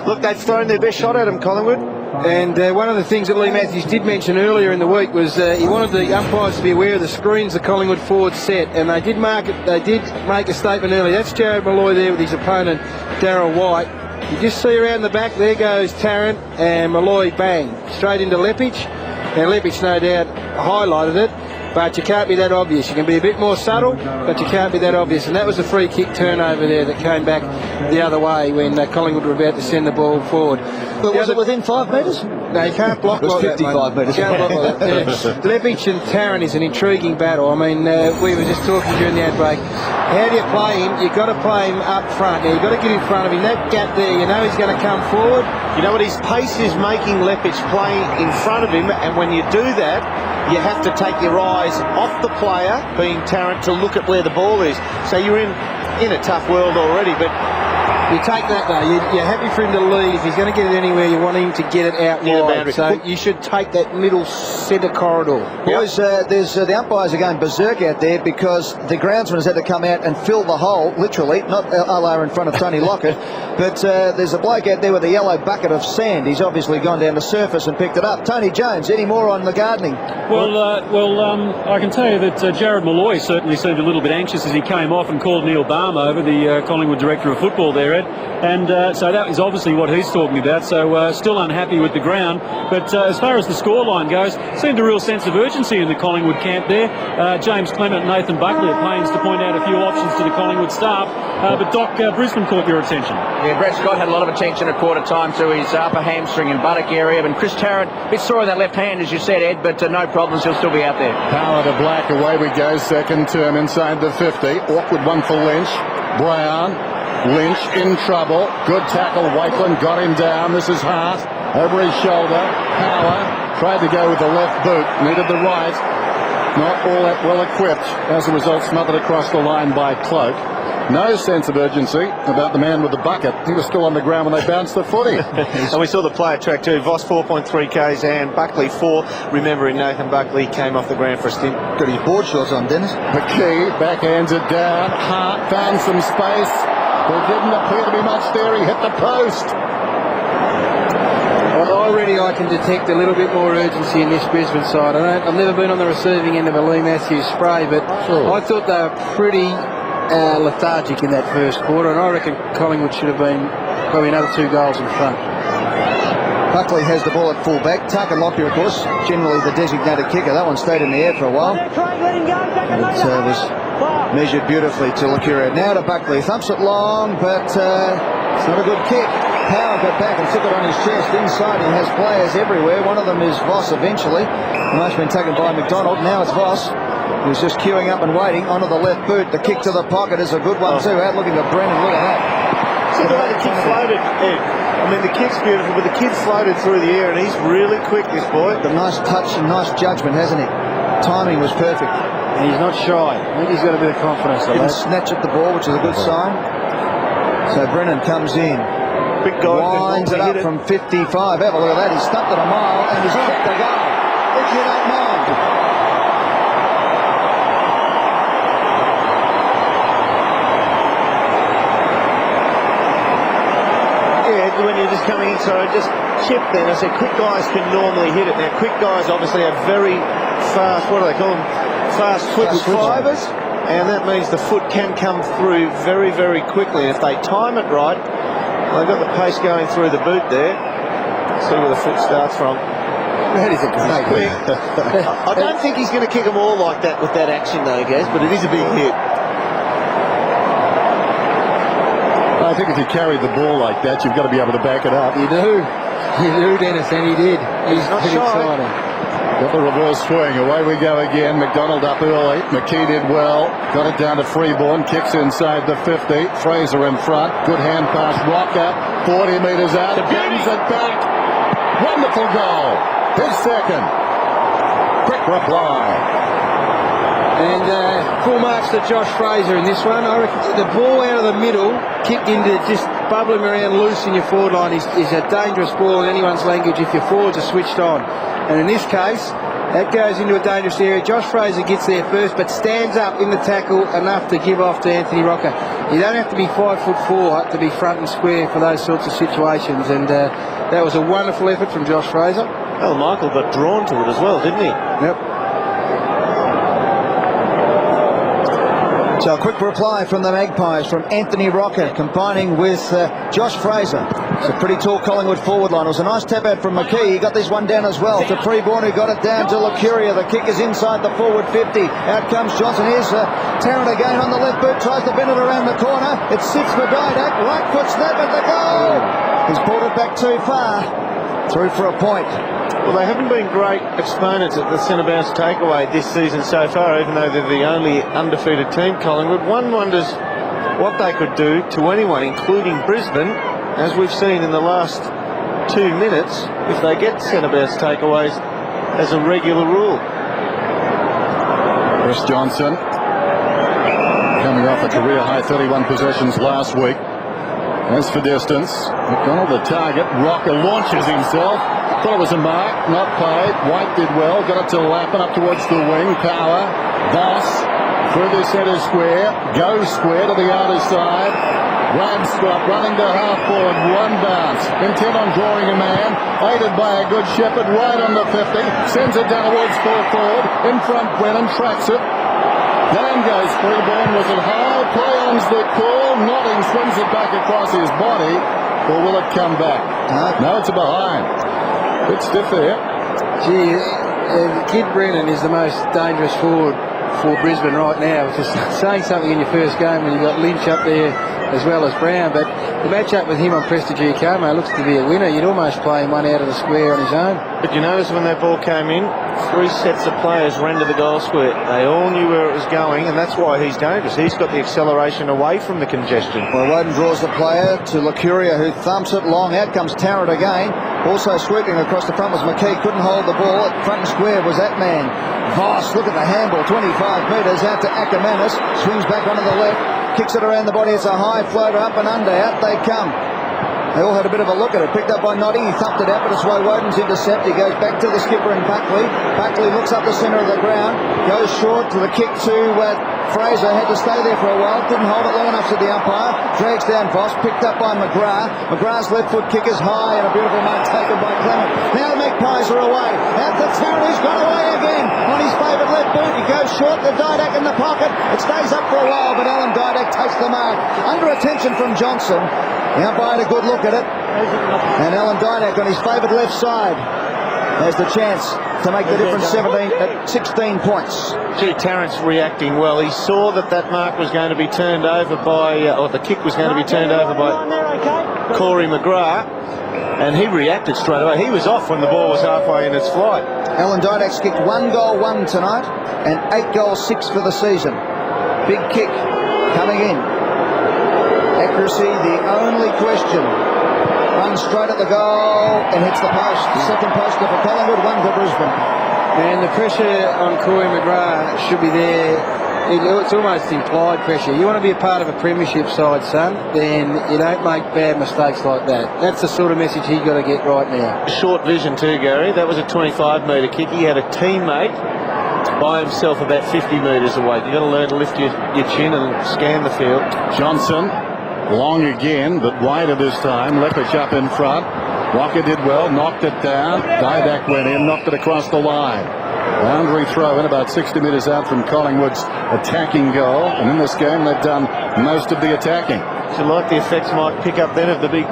look, they've thrown their best shot at him, Collingwood. And one of the things that Lee Matthews did mention earlier in the week was he wanted the umpires to be aware of the screens the Collingwood forwards set, and they did make a statement earlier. That's Jared Malloy there with his opponent, Darryl White. You just see around the back, there goes Tarrant, and Malloy, bang, straight into Lepich. Now Lepich no doubt highlighted it, but you can't be that obvious. You can be a bit more subtle, but you can't be that obvious. And that was a free kick turnover there that came back the other way when Collingwood were about to send the ball forward. But was it within 5 metres? No, you can't block it was like 55 metres. You can't block like that. Yeah. Lepich and Tarrant is an intriguing battle. I mean, we were just talking during the ad break. How do you play him? You've got to play him up front. Now, you've got to get in front of him. That gap there, you know he's going to come forward. You know what? His pace is making Lepich play in front of him, and when you do that, you have to take your eyes off the player, being Tarrant, to look at where the ball is. So you're in a tough world already, but you take that though. You're happy for him to lead. If he's going to get it anywhere, you want him to get it out wide. So you should take that middle centre corridor. Boys, the umpires are going berserk out there because the groundsman has had to come out and fill the hole, literally, not a la in front of Tony Lockett, but there's a bloke out there with a yellow bucket of sand. He's obviously gone down the surface and picked it up. Tony Jones, any more on the gardening? Well, I can tell you that Jared Malloy certainly seemed a little bit anxious as he came off and called Neil Balm over, the Collingwood director of football there, Ed. And so that is obviously what he's talking about. So still unhappy with the ground. But as far as the scoreline goes, seemed a real sense of urgency in the Collingwood camp there. James Clement and Nathan Buckley at pains to point out a few options to the Collingwood staff. But Doc, Brisbane caught your attention. Yeah, Brad Scott had a lot of attention at quarter time to his upper hamstring and buttock area. And Chris Tarrant, a bit sore in that left hand, as you said, Ed, but no problems. He'll still be out there. Power to Black. Away we go. Second term inside the 50. Awkward one for Lynch. Brown. Lynch in trouble. Good tackle. Wakeland got him down. This is Hart. Over his shoulder. Power. Tried to go with the left boot. Needed the right. Not all that well equipped. As a result, smothered across the line by Cloak. No sense of urgency about the man with the bucket. He was still on the ground when they bounced the footy. And we saw the play at track too. Voss 4.3 Ks and Buckley 4. Remembering Nathan Buckley came off the ground for a stint. Got his board shorts on, Dennis. McKee backhands it down. Hart found some space. There didn't appear to be much there. He hit the post. Already I can detect a little bit more urgency in this Brisbane side. I've never been on the receiving end of a Lee Matthews spray, but I thought they were pretty lethargic in that first quarter, and I reckon Collingwood should have been probably another 2 goals in front. Buckley has the ball at full back. Tarkin Lockyer, of course, generally the designated kicker. That one stayed in the air for a while. It was measured beautifully to Lockyer. Now to Buckley. Thumps it long, but it's not a good kick. Power got back and took it on his chest. Inside he has players everywhere. One of them is Voss eventually. The most been taken by McDonald. Now it's Voss, who's just queuing up and waiting onto the left boot. The kick to the pocket is a good one too. Out looking at Brennan. Look at that. See the way the kick floated. I mean, the kick's beautiful, but the kid floated through the air, and he's really quick, this boy. The nice touch and nice judgment, hasn't he? Timing was perfect. And he's not shy. I think he's got a bit of confidence. Didn't snatch at the ball, which is a good sign. So Brennan comes in. Big guy. Winds it up from 55. Have a look at that. He's stumped it a mile and he's kicked the goal. If you don't mind. Yeah, when you're just coming in, so I just chipped then. I said quick guys can normally hit it. Now, quick guys obviously have very fast, what do they call them? Fast twitch fibres. And that means the foot can come through very, very quickly. And if they time it right, they've got the pace going through the boot there. See where the foot starts from. That is a great hit. I don't think he's going to kick them all like that with that action though, Gaz, but it is a big hit. I think if you carry the ball like that, you've got to be able to back it up. You do. You do, Dennis, and he did. He's not pretty shy. exciting. Got the reverse swing. Away we go again. McDonald up early. McKee did well. Got it down to Freeborn. Kicks inside the 50. Fraser in front. Good hand pass. Rocker. 40 metres out. Bends it back. Wonderful goal. His second. Quick reply. And full marks to Josh Fraser in this one. I reckon the ball out of the middle, kicked into just bubbling around loose in your forward line is a dangerous ball in anyone's language if your forwards are switched on. And in this case, that goes into a dangerous area. Josh Fraser gets there first, but stands up in the tackle enough to give off to Anthony Rocker. You don't have to be 5'4" to be front and square for those sorts of situations. And that was a wonderful effort from Josh Fraser. Well, Michael got drawn to it as well, didn't he? Yep. So a quick reply from the Magpies from Anthony Rocker combining with Josh Fraser. It's a pretty tall Collingwood forward line. It was a nice tap out from McKee. He got this one down as well to Freeborn, who got it down to Locuria. The kick is inside the forward 50. Out comes Johnson. Here's Tarrant again on the left boot. Tries to bend it around the corner. It sits for Didak. Right foot snap at the goal. He's brought it back too far. Through for a point. Well, they haven't been great exponents at the centre bounce takeaway this season so far, even though they're the only undefeated team, Collingwood. One wonders what they could do to anyone, including Brisbane, as we've seen in the last 2 minutes, if they get centre bounce takeaways as a regular rule. Chris Johnson coming off a career high 31 possessions last week. As for distance, McDonald the target. Rocker launches himself. Thought it was a mark, not paid. White did well, got it to Lappin up towards the wing. Power, Voss through the centre square, goes square to the outer side. Scott running to half forward, one bounce, intent on drawing a man, aided by a good Shepherd right on the 50, sends it down towards full forward, in front Brennan, tracks it. Down goes Freeborn, was it high? Play on's the call, Notting swings it back across his body, or will it come back? No, it's a behind. Bit stiff there. Gee, Kid Brennan is the most dangerous forward for Brisbane right now, which is saying something in your first game when you've got Lynch up there as well as Brown, but the matchup with him on Prestigiacomo looks to be a winner. You'd almost play him one out of the square on his own. But you notice when that ball came in, 3 sets of players ran to the goal square. They all knew where it was going, and that's why he's dangerous. He's got the acceleration away from the congestion. Well, Woden draws the player to Lucuria, who thumps it long. Out comes Tarrant again. Also sweeping across the front was McKee. Couldn't hold the ball. At front and square was that man. Voss, look at the handball. 25 metres out to Ackermanis. Swings back onto the left. Kicks it around the body. It's a high floater up and under. Out they come. They all had a bit of a look at it. Picked up by Notting. He thumped it out, but it's Woden's intercept. He goes back to the skipper in Buckley. Buckley looks up the centre of the ground. Goes short to the kick to Fraser. Had to stay there for a while. Didn't hold it long enough to the umpire. Drags down Voss. Picked up by McGrath. McGrath's left foot kick is high and a beautiful mark taken by Clement. Now the Magpies are away. Out to Tarrant. He's got away again on his favourite left boot. He goes short. The Didak in the pocket. It stays up for a while, but Alan Didak takes the mark. Under attention from Johnson. The umpire had a good look at it. And Alan Didak on his favourite left side has the chance to make the difference 16 points. Gee, Tarrant's reacting well. He saw that that mark was going to be turned over by, or the kick was going to be turned over by Corey McGrath, and he reacted straight away. He was off when the ball was halfway in its flight. Alan Didak's kicked 1 goal 1 tonight and 8 goals 6 for the season. Big kick coming in. Accuracy, the only question. Runs straight at the goal and hits the post. The second poster for Collingwood, 1 for Brisbane. And the pressure on Corey McGrath should be there. It's almost implied pressure. You want to be a part of a premiership side, son, then you don't make bad mistakes like that. That's the sort of message he's got to get right now. Short vision too, Gary. That was a 25-metre kick. He had a teammate by himself about 50 metres away. You've got to learn to lift your chin and scan the field. Johnson, long again, but wider this time. Lepich up in front. Walker did well, knocked it down. Didak went in, knocked it across the line. Boundary throw in about 60 metres out from Collingwood's attacking goal. And in this game, they've done most of the attacking. So like the effects might pick up then of the big,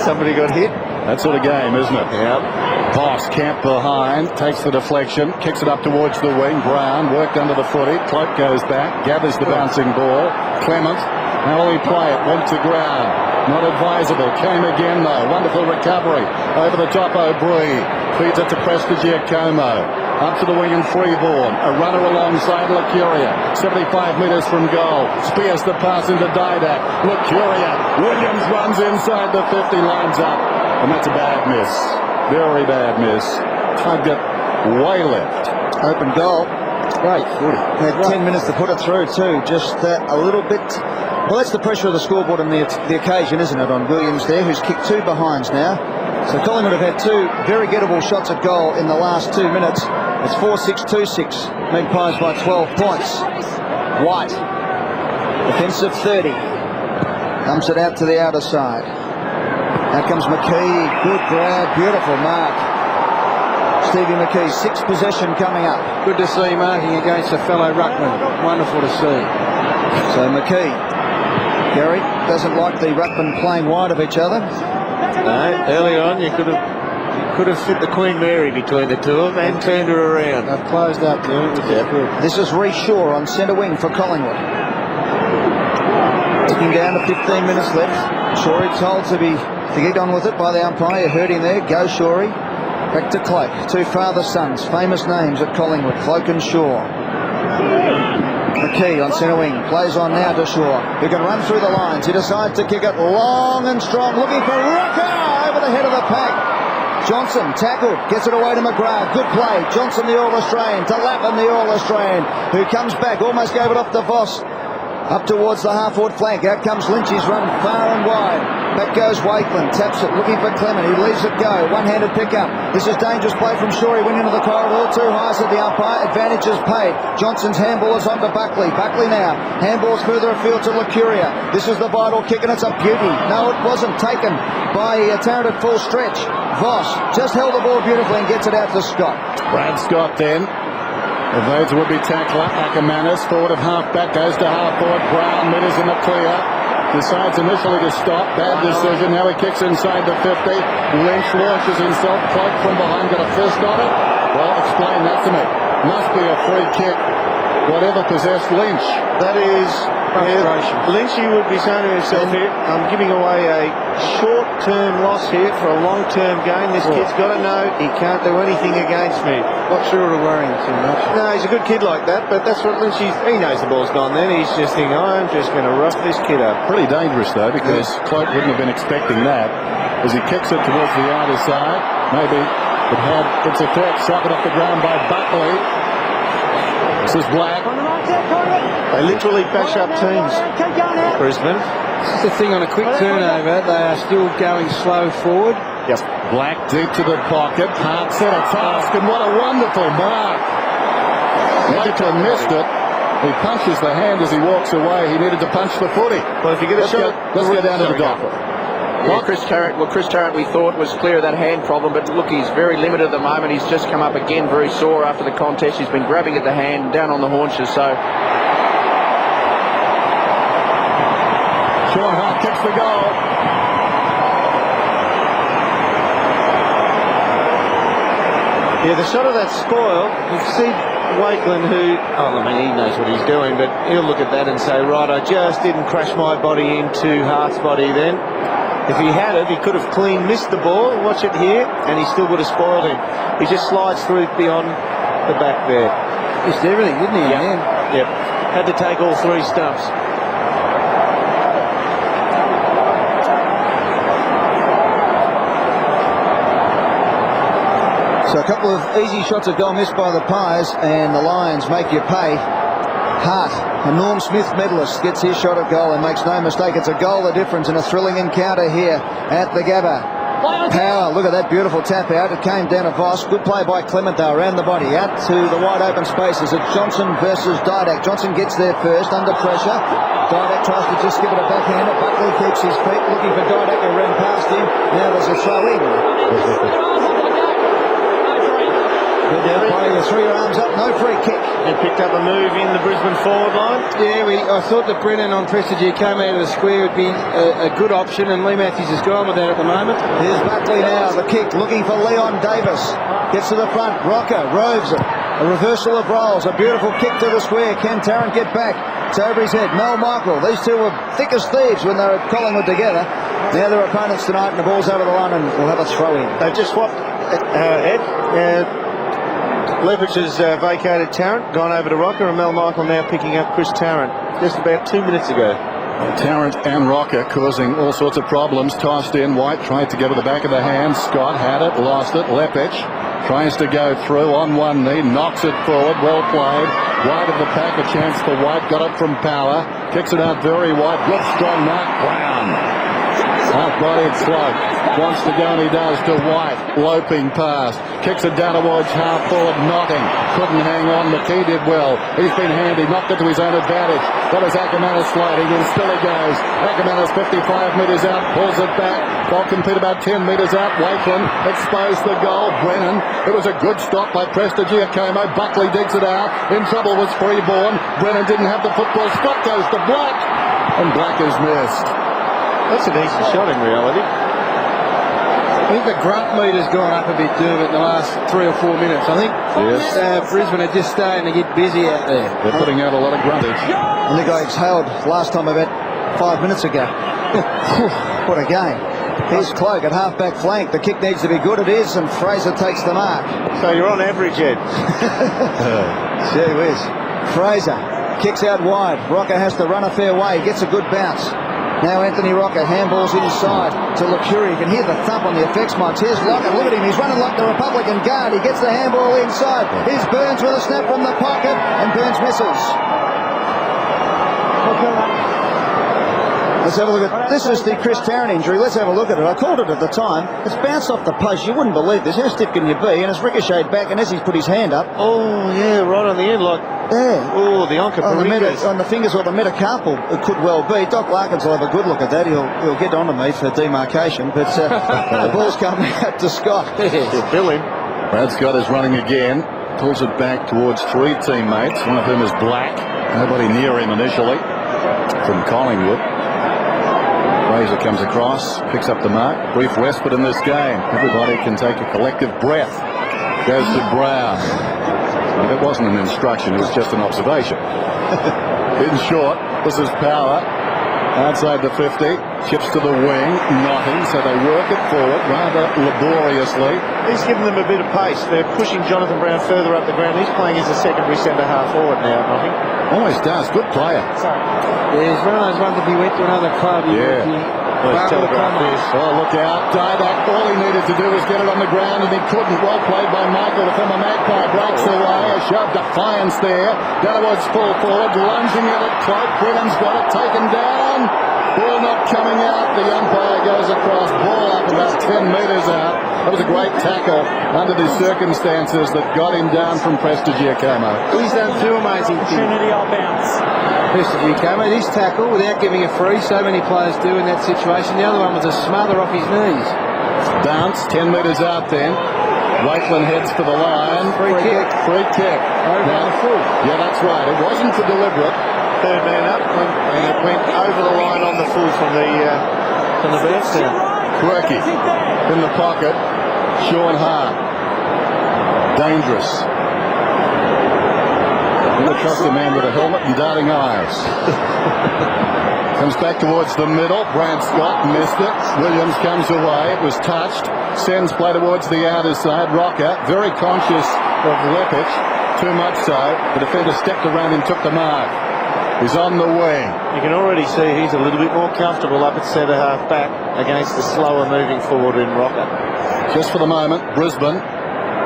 somebody got hit. That sort of game, isn't it? Yep. Voss camped behind, takes the deflection, kicks it up towards the wing. Brown worked under the footy. Cloak goes back, gathers the bouncing ball. Clement, how will he play it? Went to ground. Not advisable. Came again though. Wonderful recovery. Over the top, O'Brien. Feeds it to Prestigiacomo. Up to the wing and Freeborn. A runner alongside Lucuria. 75 metres from goal. Spears the pass into Didak. Lucuria. Williams runs inside the 50, lines up. And that's a bad miss. Very bad miss. Tugged it way left. Open goal. Great footy. Had 10 minutes to put it through too. Just a little bit. Well, that's the pressure of the scoreboard and the occasion, isn't it, on Williams there, who's kicked 2 behinds now. So Collingwood have had 2 very gettable shots at goal in the last 2 minutes. It's 4-6, 2-6. Magpies by 12 points. White. Defensive 30. Dumps it out to the outer side. Out comes McKee. Good grab. Beautiful mark. Stevie McKee, 6th possession coming up. Good to see marking against a fellow ruckman. Wonderful to see. So McKee. Gary doesn't like the ruckman playing wide of each other. No, early on you could have fit the Queen Mary between the two of them and turned her around. They've closed up there, which is good. This is Reece Shaw on centre wing for Collingwood. Ticking down to 15 minutes left. Shorey told to get on with it by the umpire. Heard him there. Go Shorey. Back to Cloak. 2 father sons. Famous names at Collingwood. Cloak and Shaw. McKee on centre wing. Plays on now to Shaw, who can run through the lines. He decides to kick it long and strong. Looking for Rucker over the head of the pack. Johnson tackled. Gets it away to McGrath. Good play. Johnson, the All-Australian, to Lappin, the All-Australian, who comes back. Almost gave it off to Voss. Up towards the half-forward flank. Out comes Lynch. He's run far and wide. Back goes Wakeland. Taps it. Looking for Clement. He leaves it go. One-handed pick-up. This is dangerous play from Shaw. He went into the corridor. Too high, said the umpire. Advantage is paid. Johnson's handball is on to Buckley. Buckley now. Handball's further afield to Lucuria. This is the vital kick and it's a beauty. No, it wasn't taken by Tarrant at full stretch. Voss just held the ball beautifully and gets it out to Scott. Brad Scott then. Evades a would-be tackler. Ackermanis, forward of half-back, goes to half-forward. Brown, middles in the clear. Decides initially to stop. Bad decision. Now he kicks inside the 50. Lynch launches himself. Cloak from behind. Got a fist on it. Well, explain that to me. Must be a free kick. whatever possessed Lynch. That is Frustration. Lynch, you would be saying to himself here, I'm giving away a short-term loss here for a long-term gain. This kid's got to know he can't do anything against me. Not sure it'll worry him too much. No, he's a good kid like that, but that's what Lynch, he knows the ball's gone then. He's just thinking, I'm just going to rough this kid up. Pretty dangerous, though, because Cloak wouldn't have been expecting that. As he kicks it towards the outer side, maybe it had its effect. Suckered off the ground by Buckley. This is Black. They literally bash up teams, Brisbane. This is the thing on a quick turnover. They are still going slow forward. Yep. Black deep to the pocket. Hart set a task, and what a wonderful mark. Edgerton missed it. He punches the hand as he walks away. He needed to punch the footy. Well, if you get a shot, let's go down to the dock. Well, Chris Tarrant we thought was clear of that hand problem, but look, he's very limited at the moment. He's just come up again very sore after the contest. He's been grabbing at the hand, down on the haunches, so... Sean Hart kicks the goal. Yeah, the shot of that spoil, you see Wakeland who, he knows what he's doing, but he'll look at that and say, right, I just didn't crash my body into Hart's body then. If he had it, he could have clean missed the ball. Watch it here, and he still would have spoiled him. He just slides through beyond the back there. Missed everything, didn't he? Yep. Had to take all three stumps. So a couple of easy shots of goal missed by the Pies, and the Lions make you pay. Hart, a Norm Smith medalist, gets his shot at goal and makes no mistake. It's a goal the difference in a thrilling encounter here at the Gabba. Power, look at that beautiful tap out. It came down to Voss. Good play by Clement though, around the body, out to the wide open spaces. It's Johnson versus Didak. Johnson gets there first, under pressure. Didak tries to just give it a backhand. Buckley keeps his feet, looking for Didak to run past him. Now there's a throw in. Good there, playing with 3 arms up, no free kick. They picked up a move in the Brisbane forward line. Yeah, I thought that Brennan on Prestige came out of the square would be a good option, and Lee Matthews has gone with that at the moment. Here's Buckley now, the kick, looking for Leon Davis. Gets to the front, Rocker roves it. A reversal of roles, a beautiful kick to the square. Can Tarrant get back? It's over his head. Mel Michael, these two were thick as thieves when they were at Collingwood together. Now they're opponents tonight, and the ball's over the line, and we'll have a throw in. They've just swapped Ed. Lepage has vacated Tarrant, gone over to Rocker, and Mel Michael now picking up Chris Tarrant just about 2 minutes ago. Tarrant and Rocker causing all sorts of problems. Tossed in, White tried to go to the back of the hand. Scott had it, lost it. Lepage tries to go through on one knee, knocks it forward, well played. Wide of the pack, a chance for White, got it from Power, kicks it out very wide, good strong mark, Brown. Half-bodied Slope, wants to go and he does to White, loping past, kicks it down towards half forward, knocking, couldn't hang on, McKee did well, he's been handy, knocked it to his own advantage, that was Ackermanis sliding in, still he goes, Ackermanis 55 metres out, pulls it back, Falcon Pete about 10 metres out, Wakeland exposed the goal, Brennan, it was a good stop by Prestigiacomo, Buckley digs it out, in trouble was Freeborn, Brennan didn't have the football, Scott goes to Black, and Black is missed. That's a decent shot in reality. I think the grunt meter's gone up a bit, Dermot, in the last 3 or 4 minutes. I think Brisbane are just starting to get busy out there. They're putting out a lot of gruntage. I think I exhaled last time about 5 minutes ago. What a game. Here's Cloak at half-back flank. The kick needs to be good. It is, and Fraser takes the mark. So you're on average, Ed. Gee whiz. Fraser kicks out wide. Rocker has to run a fair way. Gets a good bounce. Now Anthony Rocker handballs inside to LeCurie. You can hear the thump on the effects mics. Here's Rocker. Look at him. He's running like the Republican Guard. He gets the handball inside. Here's Burns with a snap from the pocket, and Burns misses. Let's have a look at this. Is the Chris Tarrant injury. Let's have a look at it. I called it at the time. It's bounced off the post. You wouldn't believe this. How stiff can you be? And it's ricocheted back, and as he's put his hand up. Oh, yeah, right on the end, like. Yeah. Oh, the Onca on the fingers or the metacarpal, it could well be. Doc Larkins will have a good look at that. He'll get onto me for demarcation, but the ball's coming out to Scott. Bill him. Brad Scott is running again. Pulls it back towards 3 teammates, one of whom is Black. Nobody near him initially from Collingwood. Fraser comes across, picks up the mark. Brief respite in this game. Everybody can take a collective breath. Goes to Brown. It wasn't an instruction, it was just an observation. In short, this is Power. Outside the 50, chips to the wing, nothing, so they work it forward rather laboriously. He's given them a bit of pace. They're pushing Jonathan Brown further up the ground. He's playing as a secondary centre-half forward now, Notting. Always does, good player. Yeah, he's one of those ones, if he went to another club, Oh, look out. Didak, all he needed to do was get it on the ground, and he couldn't. Well played by Michael. The former Magpie breaks away. A shove defiance there. Downwards full forward, lunging at it. Cloak Williams got it taken down. Ball not coming out. The umpire goes across. Ball up about 10 metres out. That was a great tackle under the circumstances that got him down from Prestigiacomo. He's done two amazing things. Trinity all bounce. Prestigiacomo, his tackle without giving a free, so many players do in that situation. The other one was a smother off his knees. Bounce, 10 metres out then. Wakeland heads for the line. Free kick. Free kick. Over the full. Yeah, that's right. It wasn't a deliberate. Third man up, and it went over the line on the full from the bounce down. Quirky in the pocket. Sean Hart. Dangerous. Look across the man with a helmet and darting eyes. Comes back towards the middle. Brad Scott missed it. Williams comes away. It was touched. Sends play towards the outer side. Rocker, very conscious of Lepich. Too much so. The defender stepped around and took the mark. He's on the wing. You can already see he's a little bit more comfortable up at centre-half back against the slower moving forward in Rocker. Just for the moment, Brisbane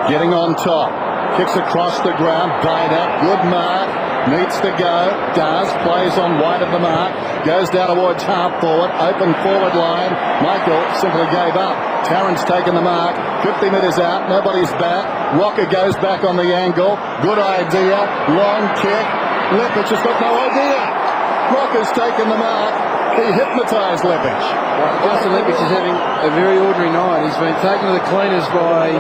getting on top. Kicks across the ground. Didak, good mark. Needs to go. Does. Plays on wide of the mark. Goes down towards half forward. Open forward line. Michael simply gave up. Tarrant's taken the mark. 50 metres out. Nobody's back. Rocker goes back on the angle. Good idea. Long kick. Lepich has got no idea. Rocker's taken the mark. He hypnotised Lepich. Justin Lepich is having a very ordinary night. He's been taken to the cleaners by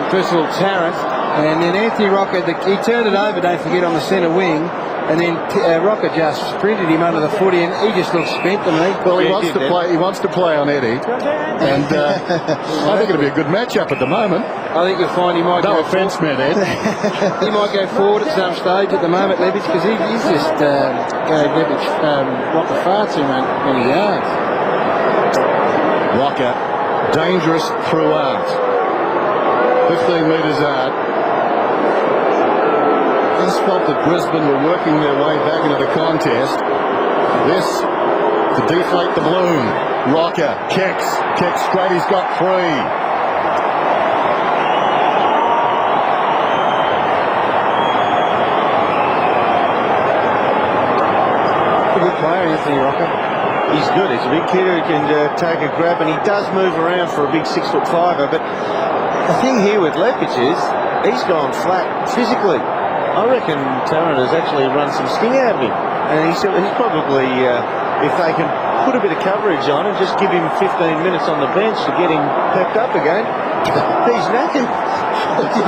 first of all Tarrant, and then Anthony Rocker. He turned it over, don't forget, on the centre wing, and then Rocker just sprinted him under the footy, and he just looks spent to me. Well, he wants to play. He wants to play on Eddie, and I think it'll be a good matchup at the moment. I think you'll find he might. No offence, man, Ed. He might go forward at some stage at the moment, Lepich, because he's just gave Lepich Rocker far too many yards. Rocker, dangerous throughout. 15 metres out. Just felt that Brisbane were working their way back into the contest. This to deflate the balloon. Rocker kicks straight. He's got three. A good player, Anthony Rocker. He's good. He's a big kid who can take a grab, and he does move around for a big 6'5". But the thing here with Lepich is he's gone flat physically. I reckon Tarrant has actually run some sting out of him, and he's probably, if they can put a bit of coverage on and just give him 15 minutes on the bench to get him pepped up again, he's knackered.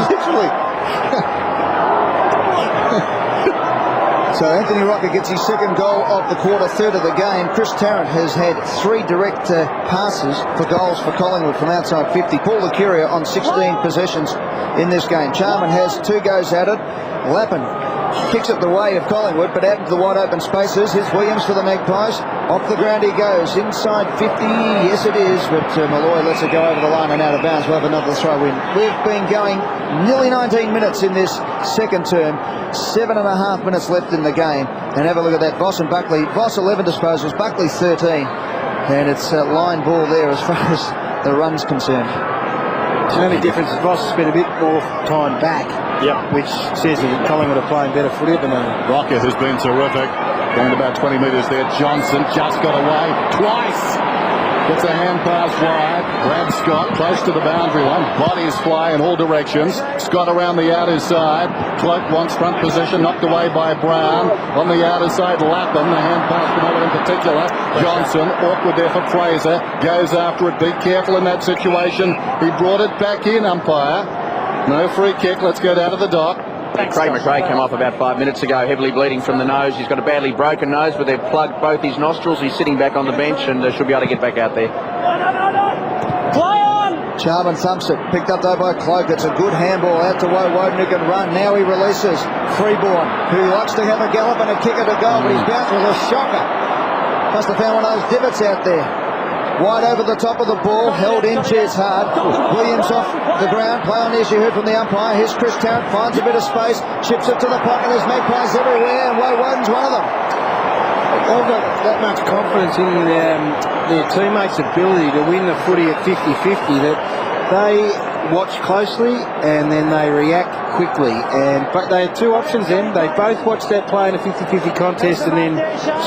Literally. So Anthony Rocker gets his second goal of the quarter, third of the game. Chris Tarrant has had 3 direct passes for goals for Collingwood from outside 50. Paul Licuria on 16 possessions in this game. Charman has 2 goes at it. Lappin kicks it the way of Collingwood, but out into the wide open spaces. Here's Williams for the Magpies. Off the ground he goes. Inside 50. Yes, it is. But Malloy lets it go over the line and out of bounds. We'll have another throw in. We've been going nearly 19 minutes in this second term. 7.5 minutes left in the game. And have a look at that. Voss and Buckley. Voss 11 disposals. Buckley 13. And it's a line ball there as far as the run's concerned. The only difference is Voss has spent a bit more time back, which says that Collingwood are playing better footy at the moment. Rocker has been terrific. Going about 20 metres there. Johnson just got away twice. Gets a hand pass wide. Brad Scott close to the boundary line. Bodies fly in all directions. Scott around the outer side. Cloak wants front position. Knocked away by Brown. On the outer side, Lappin. The hand pass from over in particular. Johnson, awkward there for Fraser. Goes after it. Be careful in that situation. He brought it back in, umpire. No free kick. Let's go down to the dock. Craig McRae came off about 5 minutes ago, heavily bleeding from the nose. He's got a badly broken nose, but they've plugged both his nostrils. He's sitting back on the bench and should be able to get back out there. Play on! Charman thumps it. Picked up though by Cloak. It's a good handball out to Woden who can run. Now he releases Freeborn, who likes to have a gallop and a kicker to goal, but he's bounced with a shocker. Must have found one of those divots out there. Wide over the top of the ball, held in, cheers hard. Williams off the ground, play on the issue, heard from the umpire. Here's Chris Tarrant, finds a bit of space, chips it to the pocket. There's magpies everywhere, and Woden's one of them. They've got that much confidence in their teammates' ability to win the footy at 50-50 that they watch closely and then they react quickly. But they had two options then. They both watched that play in a 50-50 contest and then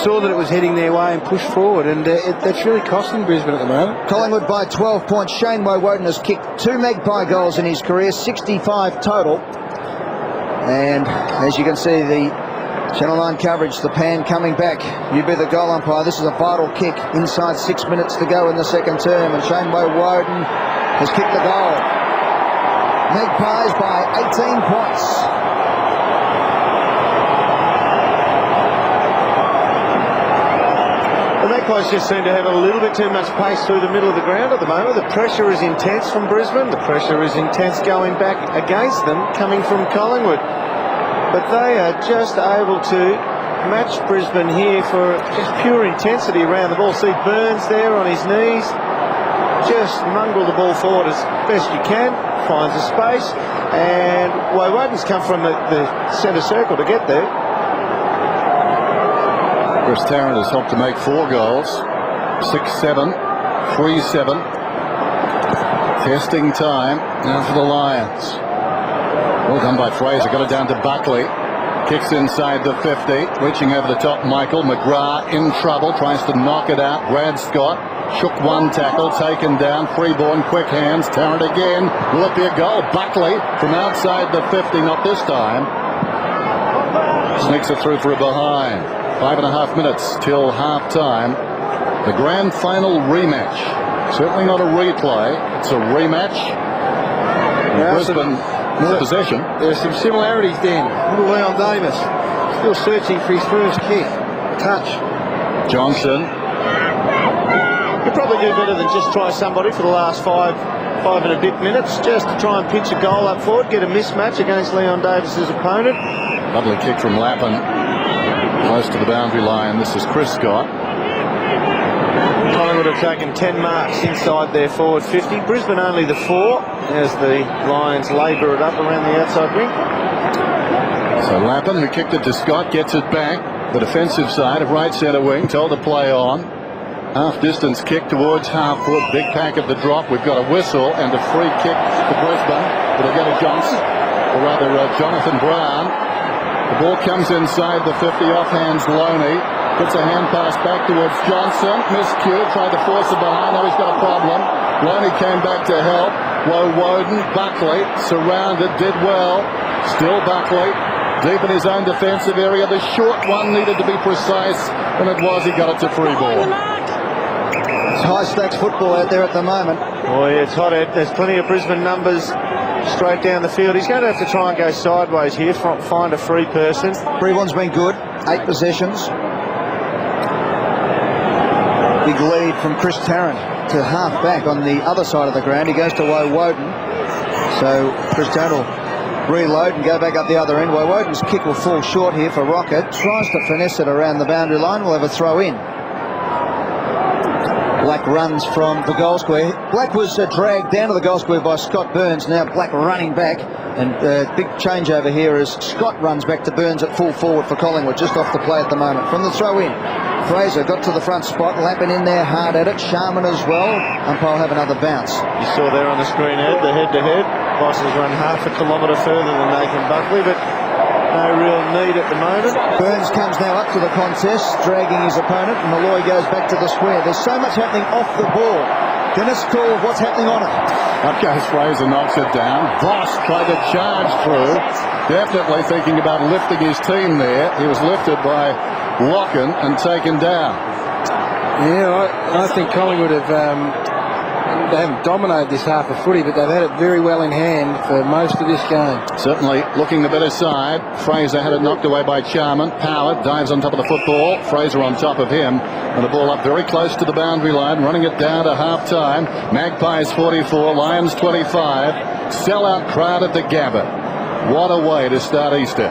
saw that it was heading their way and pushed forward, and that's really costing Brisbane at the moment. Collingwood by 12 points. Shane Woden has kicked 2 Magpie goals in his career, 65 total. And as you can see, the Channel 9 coverage, the pan coming back. You be the goal umpire. This is a vital kick inside 6 minutes to go in the second term, and Shane Woden has kicked the goal. Magpies by 18 points. The Magpies just seem to have a little bit too much pace through the middle of the ground at the moment. The pressure is intense from Brisbane. The pressure is intense going back against them, coming from Collingwood. But they are just able to match Brisbane here for just pure intensity around the ball. See Burns there on his knees. Just mongrel the ball forward as best you can. Finds a space. And Woden's come from the centre circle to get there. Chris Tarrant has helped to make 4 goals. 6-7, 3-7. Testing time now for the Lions. Well done by Fraser. Got it down to Buckley. Kicks inside the 50. Reaching over the top, Michael. McGrath in trouble. Tries to knock it out. Brad Scott shook one tackle. Taken down. Freeborn, quick hands. Tarrant again. Will it be a goal? Buckley from outside the 50. Not this time. Sneaks it through for a behind. 5.5 minutes till half time. The grand final rematch. Certainly not a replay. It's a rematch. Brisbane more possession. There's some similarities then. Little Leon Davis still searching for his first kick. Touch. Johnson. You probably do better than just try somebody for the last five and a bit minutes, just to try and pinch a goal up forward, get a mismatch against Leon Davis's opponent. Lovely kick from Lappin. Close to the boundary line. This is Chris Scott. Collingwood have taken 10 marks inside their forward 50. Brisbane only the 4 as the Lions labour it up around the outside wing. So Lappin, who kicked it to Scott, gets it back. The defensive side of right centre wing, told to play on. Half distance kick towards half foot. Big pack at the drop. We've got a whistle and a free kick for Brisbane. It'll go to Johnson, or rather Jonathan Brown. The ball comes inside the 50, off hands Loney. Gets a hand pass back towards Johnson. Miscued, tried to force it behind. Now he's got a problem. Loney came back to help. Woden, Buckley, surrounded, did well. Still Buckley, deep in his own defensive area. The short one needed to be precise, and it was. He got it to Freeborn. It's high-stakes football out there at the moment. Oh, yeah, it's hot. There's plenty of Brisbane numbers straight down the field. He's going to have to try and go sideways here, find a free person. Freeborn's been good. 8 possessions. Big lead from Chris Tarrant to half back on the other side of the ground. He goes to Woden. So Chris Tarrant will reload and go back up the other end. Woden's kick will fall short here for Rocket. Tries to finesse it around the boundary line. We'll have a throw in. Black runs from the goal square. Black was dragged down to the goal square by Scott Burns. Now Black running back. And big changeover here as Scott runs back to Burns at full forward for Collingwood. Just off the play at the moment. From the throw in. Fraser got to the front spot, Lappin in there hard at it, Sharman as well. Umpire will have another bounce. You saw there on the screen, Ed, the head-to-head. Bosses run half a kilometre further than Nathan Buckley, but no real need at the moment. Burns comes now up to the contest, dragging his opponent, and Malloy goes back to the square. There's so much happening off the ball. Dennis call what's happening on it. Up goes Fraser, knocks it down. Voss tried to charge through. Definitely thinking about lifting his team there. He was lifted by Locken and taken down. Yeah, I think Collingwood have They haven't dominated this half of footy, but they've had it very well in hand for most of this game. Certainly looking the better side. Fraser had it knocked away by Charman. Power dives on top of the football. Fraser on top of him. And the ball up very close to the boundary line, running it down to half-time. Magpies 44, Lions 25. Sellout crowd at the Gabba. What a way to start Easter.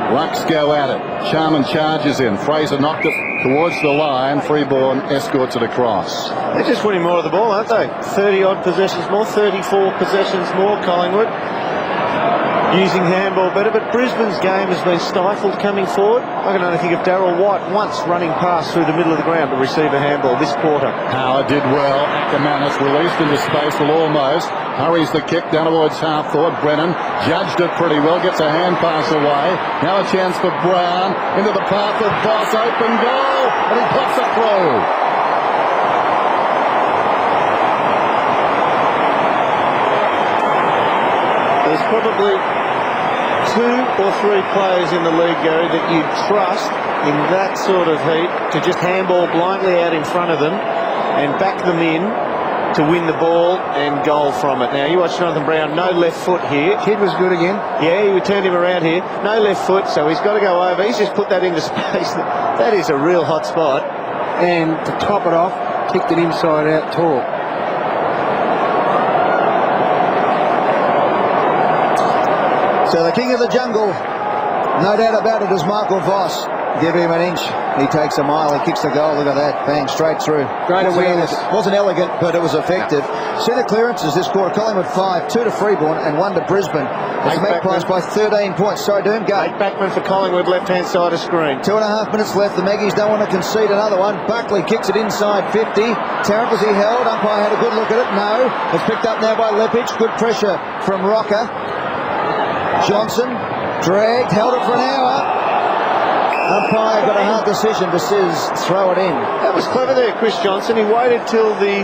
Rucks go at it. Charman charges in. Fraser knocked it towards the line. Freeborn escorts it across. They're just winning more of the ball, aren't they? 30-odd possessions more, 34 possessions more, Collingwood. Using handball better, but Brisbane's game has been stifled coming forward. I can only think of Darryl White once running past through the middle of the ground to receive a handball this quarter. Howard did well. Ackermanis released into space, will almost. Hurries the kick down towards half forward. Brennan judged it pretty well, gets a hand pass away. Now a chance for Brown into the path of Boss. Open goal, and he pops it through. There's probably 2 or 3 players in the league, Gary, that you'd trust in that sort of heat to just handball blindly out in front of them and back them in to win the ball and goal from it. Now, you watch Jonathan Brown, no left foot here. Kid was good again. Yeah, he turned him around here. No left foot, so he's got to go over. He's just put that into space. That is a real hot spot. And to top it off, kicked it inside out tall. So the king of the jungle, no doubt about it, is Michael Voss. Give him an inch, he takes a mile, he kicks the goal. Look at that, bang, straight through. Great awareness. Wasn't elegant, but it was effective. Centre clearances this quarter, Collingwood 5, 2 to Freeborn and 1 to Brisbane. It's Magpies by 13 points. Sorry, Doom, go. Nate Backman for Collingwood, left-hand side of screen. 2.5 minutes left. The Maggies don't want to concede another one. Buckley kicks it inside 50. Tarrant, was he held? Umpire had a good look at it. No. It's picked up now by Lepich. Good pressure from Rocker. Johnson dragged, held it for an hour. Umpire got a hard decision to throw it in. That was clever there, Chris Johnson. He waited till the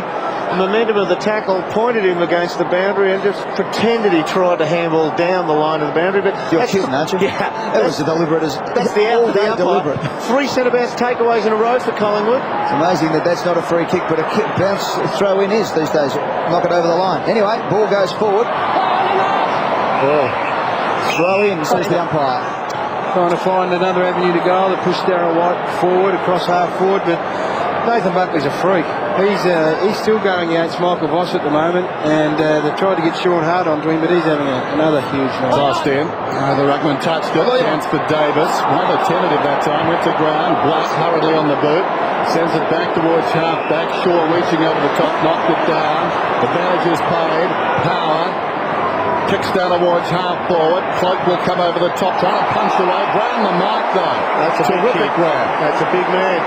momentum of the tackle pointed him against the boundary and just pretended he tried to handball down the line of the boundary. But you're kidding, aren't you? Yeah, that was deliberate. That's the out of the umpire. 3 centre-bounce takeaways in a row for Collingwood. It's amazing that that's not a free kick, but a kick bounce throw in is these days. Knock it over the line. Anyway, ball goes forward. Throw in, says the umpire. Trying to find another avenue to go to push Darryl White forward, across half forward, but Nathan Buckley's a freak. He's still going against Michael Voss at the moment, and they've tried to get Sean Hart onto him, but he's having another huge night. Lost in. The ruckman touched it. Chance for Davis. Rather tentative that time. Went to ground. Black hurriedly on the boot. Sends it back towards half back. Shaw reaching over the top. Knocked it down. Advantage is paid. Power. Kicks down towards half forward. Cloak will come over the top, trying to punch away. Brown the mark though. That's a terrific grab. That's a big man.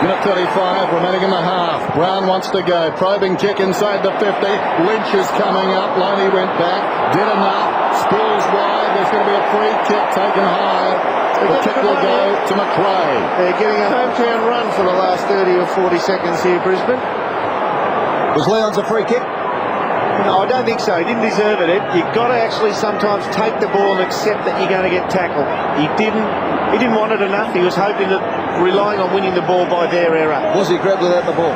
Minute 35 remaining in the half. Brown wants to go. Probing kick inside the 50. Lynch is coming up. Loney went back. Did enough. Spills wide. There's going to be a free kick taken high. The kick will go to McRae. They're getting a hometown run for the last 30 or 40 seconds here, Brisbane. Was Leon's a free kick? No, I don't think so. He didn't deserve it. You've got to actually sometimes take the ball and accept that you're going to get tackled. He didn't want it enough. He was hoping that, relying on winning the ball by their error. Was he grabbed without the ball?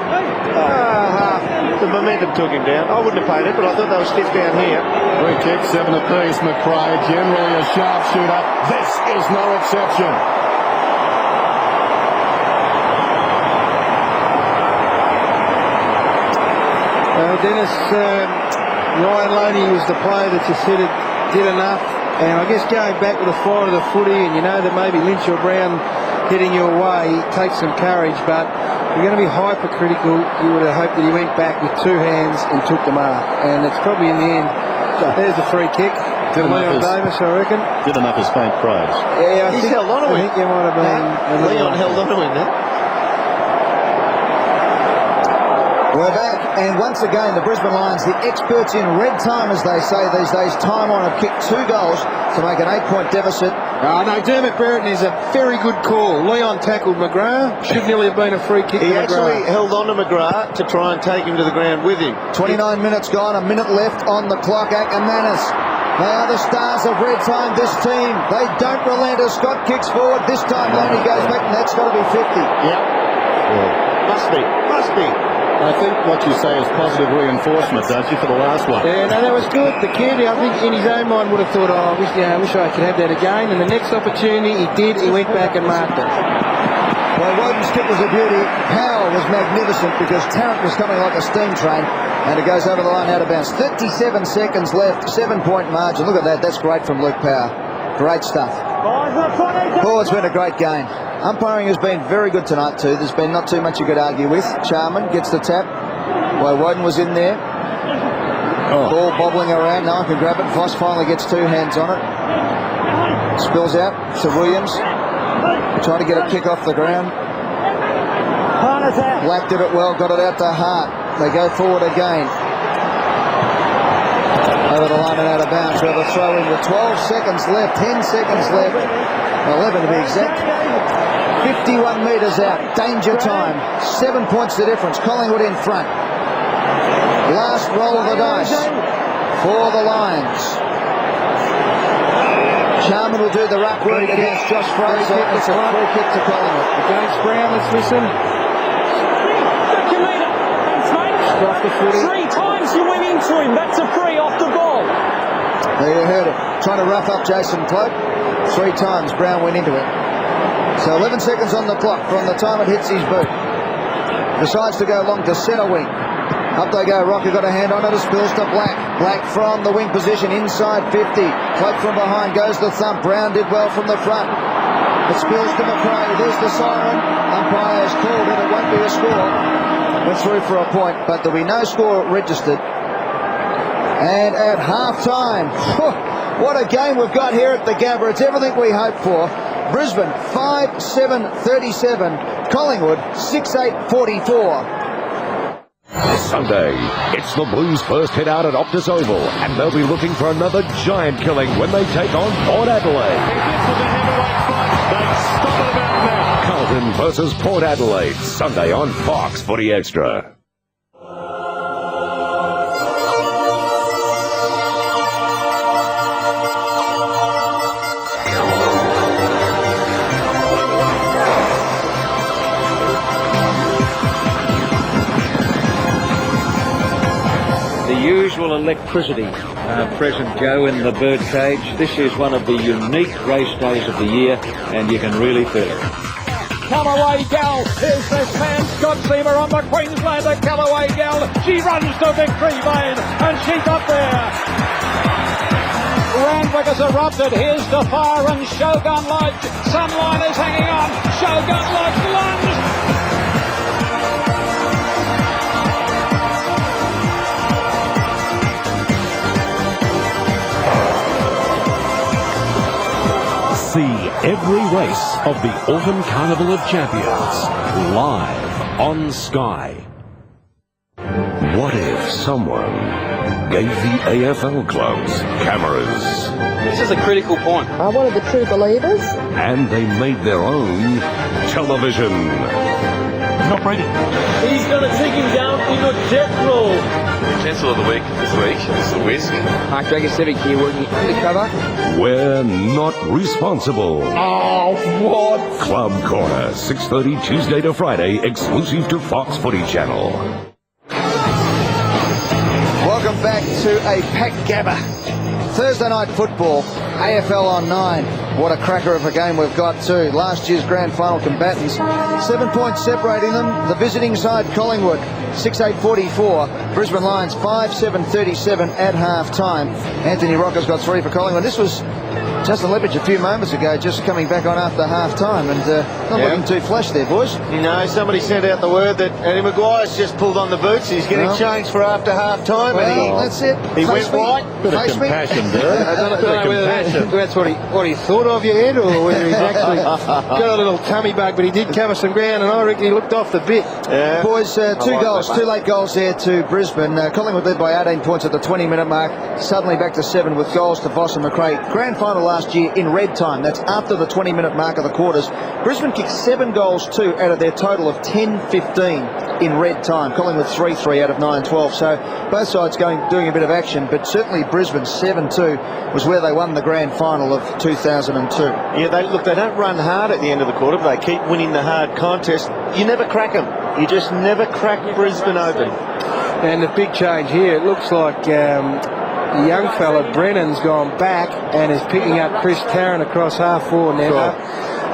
The momentum took him down. I wouldn't have played it, but I thought they were stiff down here. Free kick, 7 apiece. McRae, generally a sharpshooter. This is no exception. Dennis, Ryan Loney was the player that you said it did enough, and I guess going back with the fire of the footy, and you know that maybe Lynch or Brown heading your way takes some courage, but you're going to be hypercritical. You would have hoped that he went back with 2 hands and took the mark, and it's probably in the end. There's the free kick. Leon Davis, I reckon. Did enough as faint praise. Yeah, He's held on to him. I think there might have been. Leon held on to him there. We're back, and once again, the Brisbane Lions, the experts in red time, as they say these days, time on, have kicked 2 goals to make an 8-point deficit. Oh, no, Dermot Brereton is a very good call. Leon tackled McGrath. Should nearly have been a free kick. He actually held on to McGrath to try and take him to the ground with him. 29 minutes gone, a minute left on the clock. Ackermanis. They are the stars of red time, this team. They don't relent as Scott kicks forward. This time Loney goes back, and that's got to be 50. Yep. Must be. I think what you say is positive reinforcement, don't you, for the last one? Yeah, no, that was good. The kid, I think in his own mind would have thought, oh, I wish I could have that again. And the next opportunity he did, he went back and marked it. Well, Woden's kick was a beauty. Power was magnificent because Tarrant was coming like a steam train, and it goes over the line out of bounds. 37 seconds left, 7-point margin. Look at that. That's great from Luke Power. Great stuff. Oh, it's been a great game. Umpiring has been very good tonight too. There's been not too much you could argue with. Charman gets the tap. Well, Woden was in there. Ball bobbling around. No one can grab it. Voss finally gets 2 hands on it. Spills out to Williams. Trying to get a kick off the ground. Black did it well. Got it out to Hart. They go forward again. Over the line and out of bounds. We have a throw in with 12 seconds left. 10 seconds left. 11 to be exact. 51 metres out. Danger time. 7 points the difference. Collingwood in front. Last roll of the dice for the Lions. Charman will do the ruck work against Josh Fraser. It's a free kick to Collingwood. Against Brown, let's listen. Off the footy. 3 times you went into him. That's a free off the ball. There you heard it. Trying to rough up Jason Cloak. 3 times Brown went into it. So 11 seconds on the clock from the time it hits his boot. Decides to go long to centre wing. Up they go. Rocker got a hand on it. It spills to Black. Black from the wing position inside 50. Cloak from behind goes the thump. Brown did well from the front. It spills to McRae. There's the siren. Umpire has called it. It won't be a score. Went through for a point, but there'll be no score registered. And at half-time, what a game we've got here at the Gabba. It's everything we hoped for. Brisbane 5-7-37, Collingwood 6-8-44. Sunday, it's the Blues' first hit out at Optus Oval, and they'll be looking for another giant killing when they take on Port Adelaide. Carlton versus Port Adelaide, Sunday on Fox Footy Extra. The usual electricity present, Joe, in the birdcage. This is one of the unique race days of the year, and you can really feel it. Callaway Gal, here's this man, Scott Seamer on the Queenslander Callaway Gal. She runs to victory lane, and she's up there. Randwick has erupted, here's the fire and Shogun Lodge. Sunline is hanging on, Shogun Lodge lunge. See every race of the Autumn Carnival of Champions live on Sky. What if someone gave the AFL clubs cameras? This is a critical point. What are the true believers? And they made their own television. Not ready. He's going to take him down in a death roll. Chancellor of the week this week is the Whisk. Mark Dragosevic here working undercover. We're not responsible. Oh, what? Club Corner, 6:30 Tuesday to Friday, exclusive to Fox Footy Channel. Welcome back to a packed Gabba. Thursday night football, AFL on 9. What a cracker of a game we've got too. Last year's grand final combatants. 7 points separating them. The visiting side, Collingwood, 6-8-44. Brisbane Lions, 5-7-37 at half-time. Anthony Rocker's got 3 for Collingwood. This was Justin Lepage a few moments ago, just coming back on after half-time, and not looking too flash there, boys. You know, somebody sent out the word that Eddie Maguire's just pulled on the boots. He's getting changed for after half-time. Well, that's it. He went white. Bit of compassion there. I don't know whether that's what he thought of your head, or whether he's actually got a little tummy bug, but he did cover some ground, and I reckon he looked off the bit. Yeah. Boys, 2 goals, 2 late goals there to Brisbane. Collingwood led by 18 points at the 20-minute mark, suddenly back to 7 with goals to Voss and McRae. Grand final last year in red time. That's after the 20-minute mark of the quarters. Brisbane kicked 7 goals too out of their total of 10-15 in red time. Collingwood 3-3 out of 9-12. So both sides doing a bit of action, but certainly Brisbane 7-2 was where they won the grand final of 2002. Yeah, they don't run hard at the end of the quarter, but they keep winning the hard contest. You never crack them. You just never crack Brisbane open. And the big change here, it looks like the young fella Brennan's gone back and is picking up Chris Tarrant across half forward now.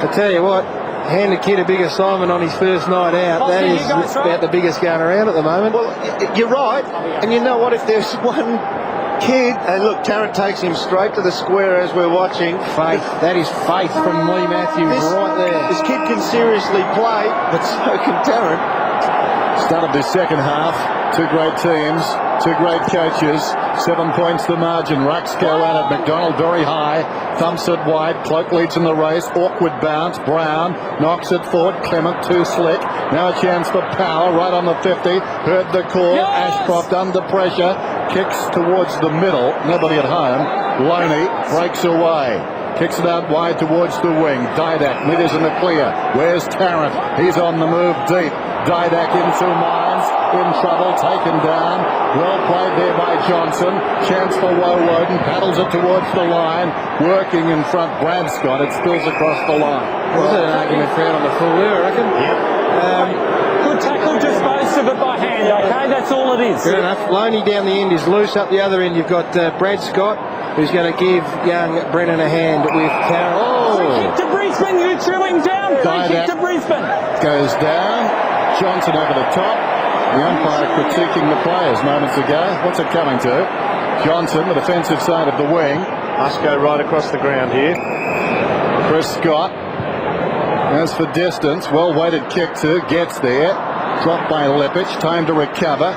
I tell you what, hand the kid a big assignment on his first night out. That is about the biggest going around at the moment. Well, you're right. And you know what? If there's one kid, and look, Tarrant takes him straight to the square as we're watching. Faith. That is faith from Lee Matthews right there. This kid can seriously play, but so can Tarrant. Start of the second half. Two great teams, two great coaches. 7 points the margin. Rucks go at it. McDonald very high. Thumps it wide. Cloak leads in the race. Awkward bounce. Brown knocks it forward. Clement too slick. Now a chance for Powell right on the 50. Heard the call. Yes! Ashcroft under pressure. Kicks towards the middle. Nobody at home. Loney breaks away. Kicks it out wide towards the wing. Didak meters in the clear. Where's Tarrant? He's on the move deep. Didak into Mines. In trouble. Taken down. Well played there by Johnson. Chance for Woden. Paddles it towards the line. Working in front. Brad Scott. It spills across the line. Was it an argument for out on the full there, I reckon? Good tackle, disposed of it by hand, okay? That's all it is. Good enough. Loney down the end is loose. Up the other end you've got Brad Scott, who's going to give young Brennan a hand with Tarrant. Free kick to Brisbane, you threw him down. Free kick to Brisbane. Goes down. Johnson over the top. The umpire critiquing the players moments ago. What's it coming to? Johnson, the defensive side of the wing. Must go right across the ground here. Chris Scott. As for distance, well-weighted kick too. Gets there. Dropped by Lepich. Time to recover.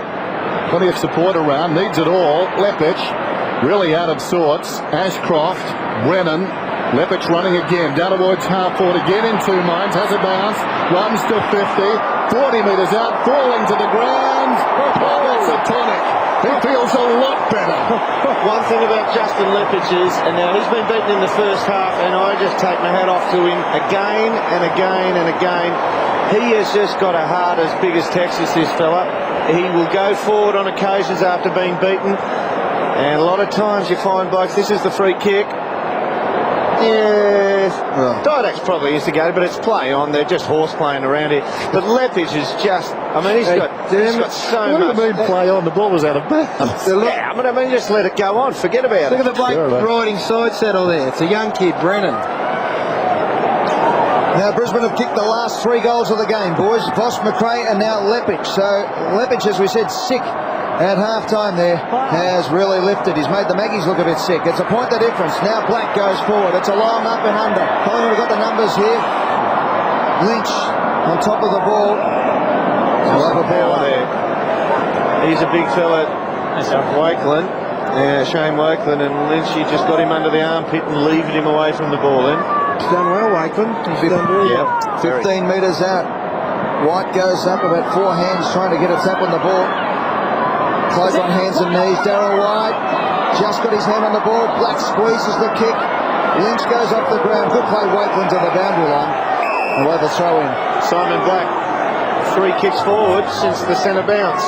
Plenty of support around. Needs it all. Lepich really out of sorts. Ashcroft. Brennan. Lepich running again. Down towards half forward again in 2 minds. Has a bounce. Runs to 50. 40 metres out, falling to the ground. Oh, that's a tonic. He feels a lot better. One thing about Justin Lepich is, and now he's been beaten in the first half, and I just take my hat off to him again and again and again. He has just got a heart as big as Texas, this fella. He will go forward on occasions after being beaten, and a lot of times you find blokes, this is the free kick. Yes. Didak's probably instigated, but it's play on. They're just horse playing around here. But Lepich is just, I mean, he's got so much. What do you mean play on? The ball was out of bounds. Yeah, I mean, just let it go on. Forget about it. Look at the bloke riding side saddle there. It's a young kid, Brennan. Now Brisbane have kicked the last 3 goals of the game, boys. Voss, McRae and now Lepich. So Lepich, as we said, sick at half-time there, has really lifted. He's made the Maggies look a bit sick. It's a point the difference. Now Black goes forward. It's a long up and under. Collingwood have got the numbers here. Lynch on top of the ball. He'll have a ball there. He's a big fella, Wakeland. Shane Wakeland, and Lynch, he just got him under the armpit and levered him away from the ball then. He's done well, Wakeland. He's done very well. 15 metres out. White goes up, about 4 hands trying to get a tap on the ball. Close on hands and knees. Darryl White just got his hand on the ball. Black squeezes the kick. Lynch goes off the ground. Good play, Wakeland to the boundary line. Away the throw in. Simon Black, 3 kicks forward since the centre bounce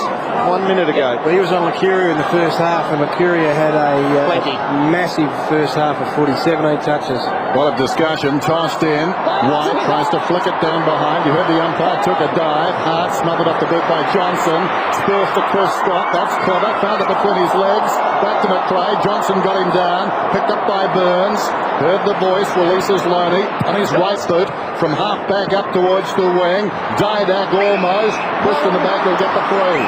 1 minute ago. Well, he was on Mercuria in the first half, and Mercuria had a massive first half of footy, 17 touches. A lot of discussion. Tossed in. White tries to flick it down behind. You heard the umpire took a dive. Hart smothered off the boot by Johnson. Spills to Chris Scott. That's clever. Found it between his legs. Back to McRae. Johnson got him down. Picked up by Burns. Heard the voice. Releases Loney on his right foot from half back up towards the wing. Didak almost. Pushed in the back. He'll get the free.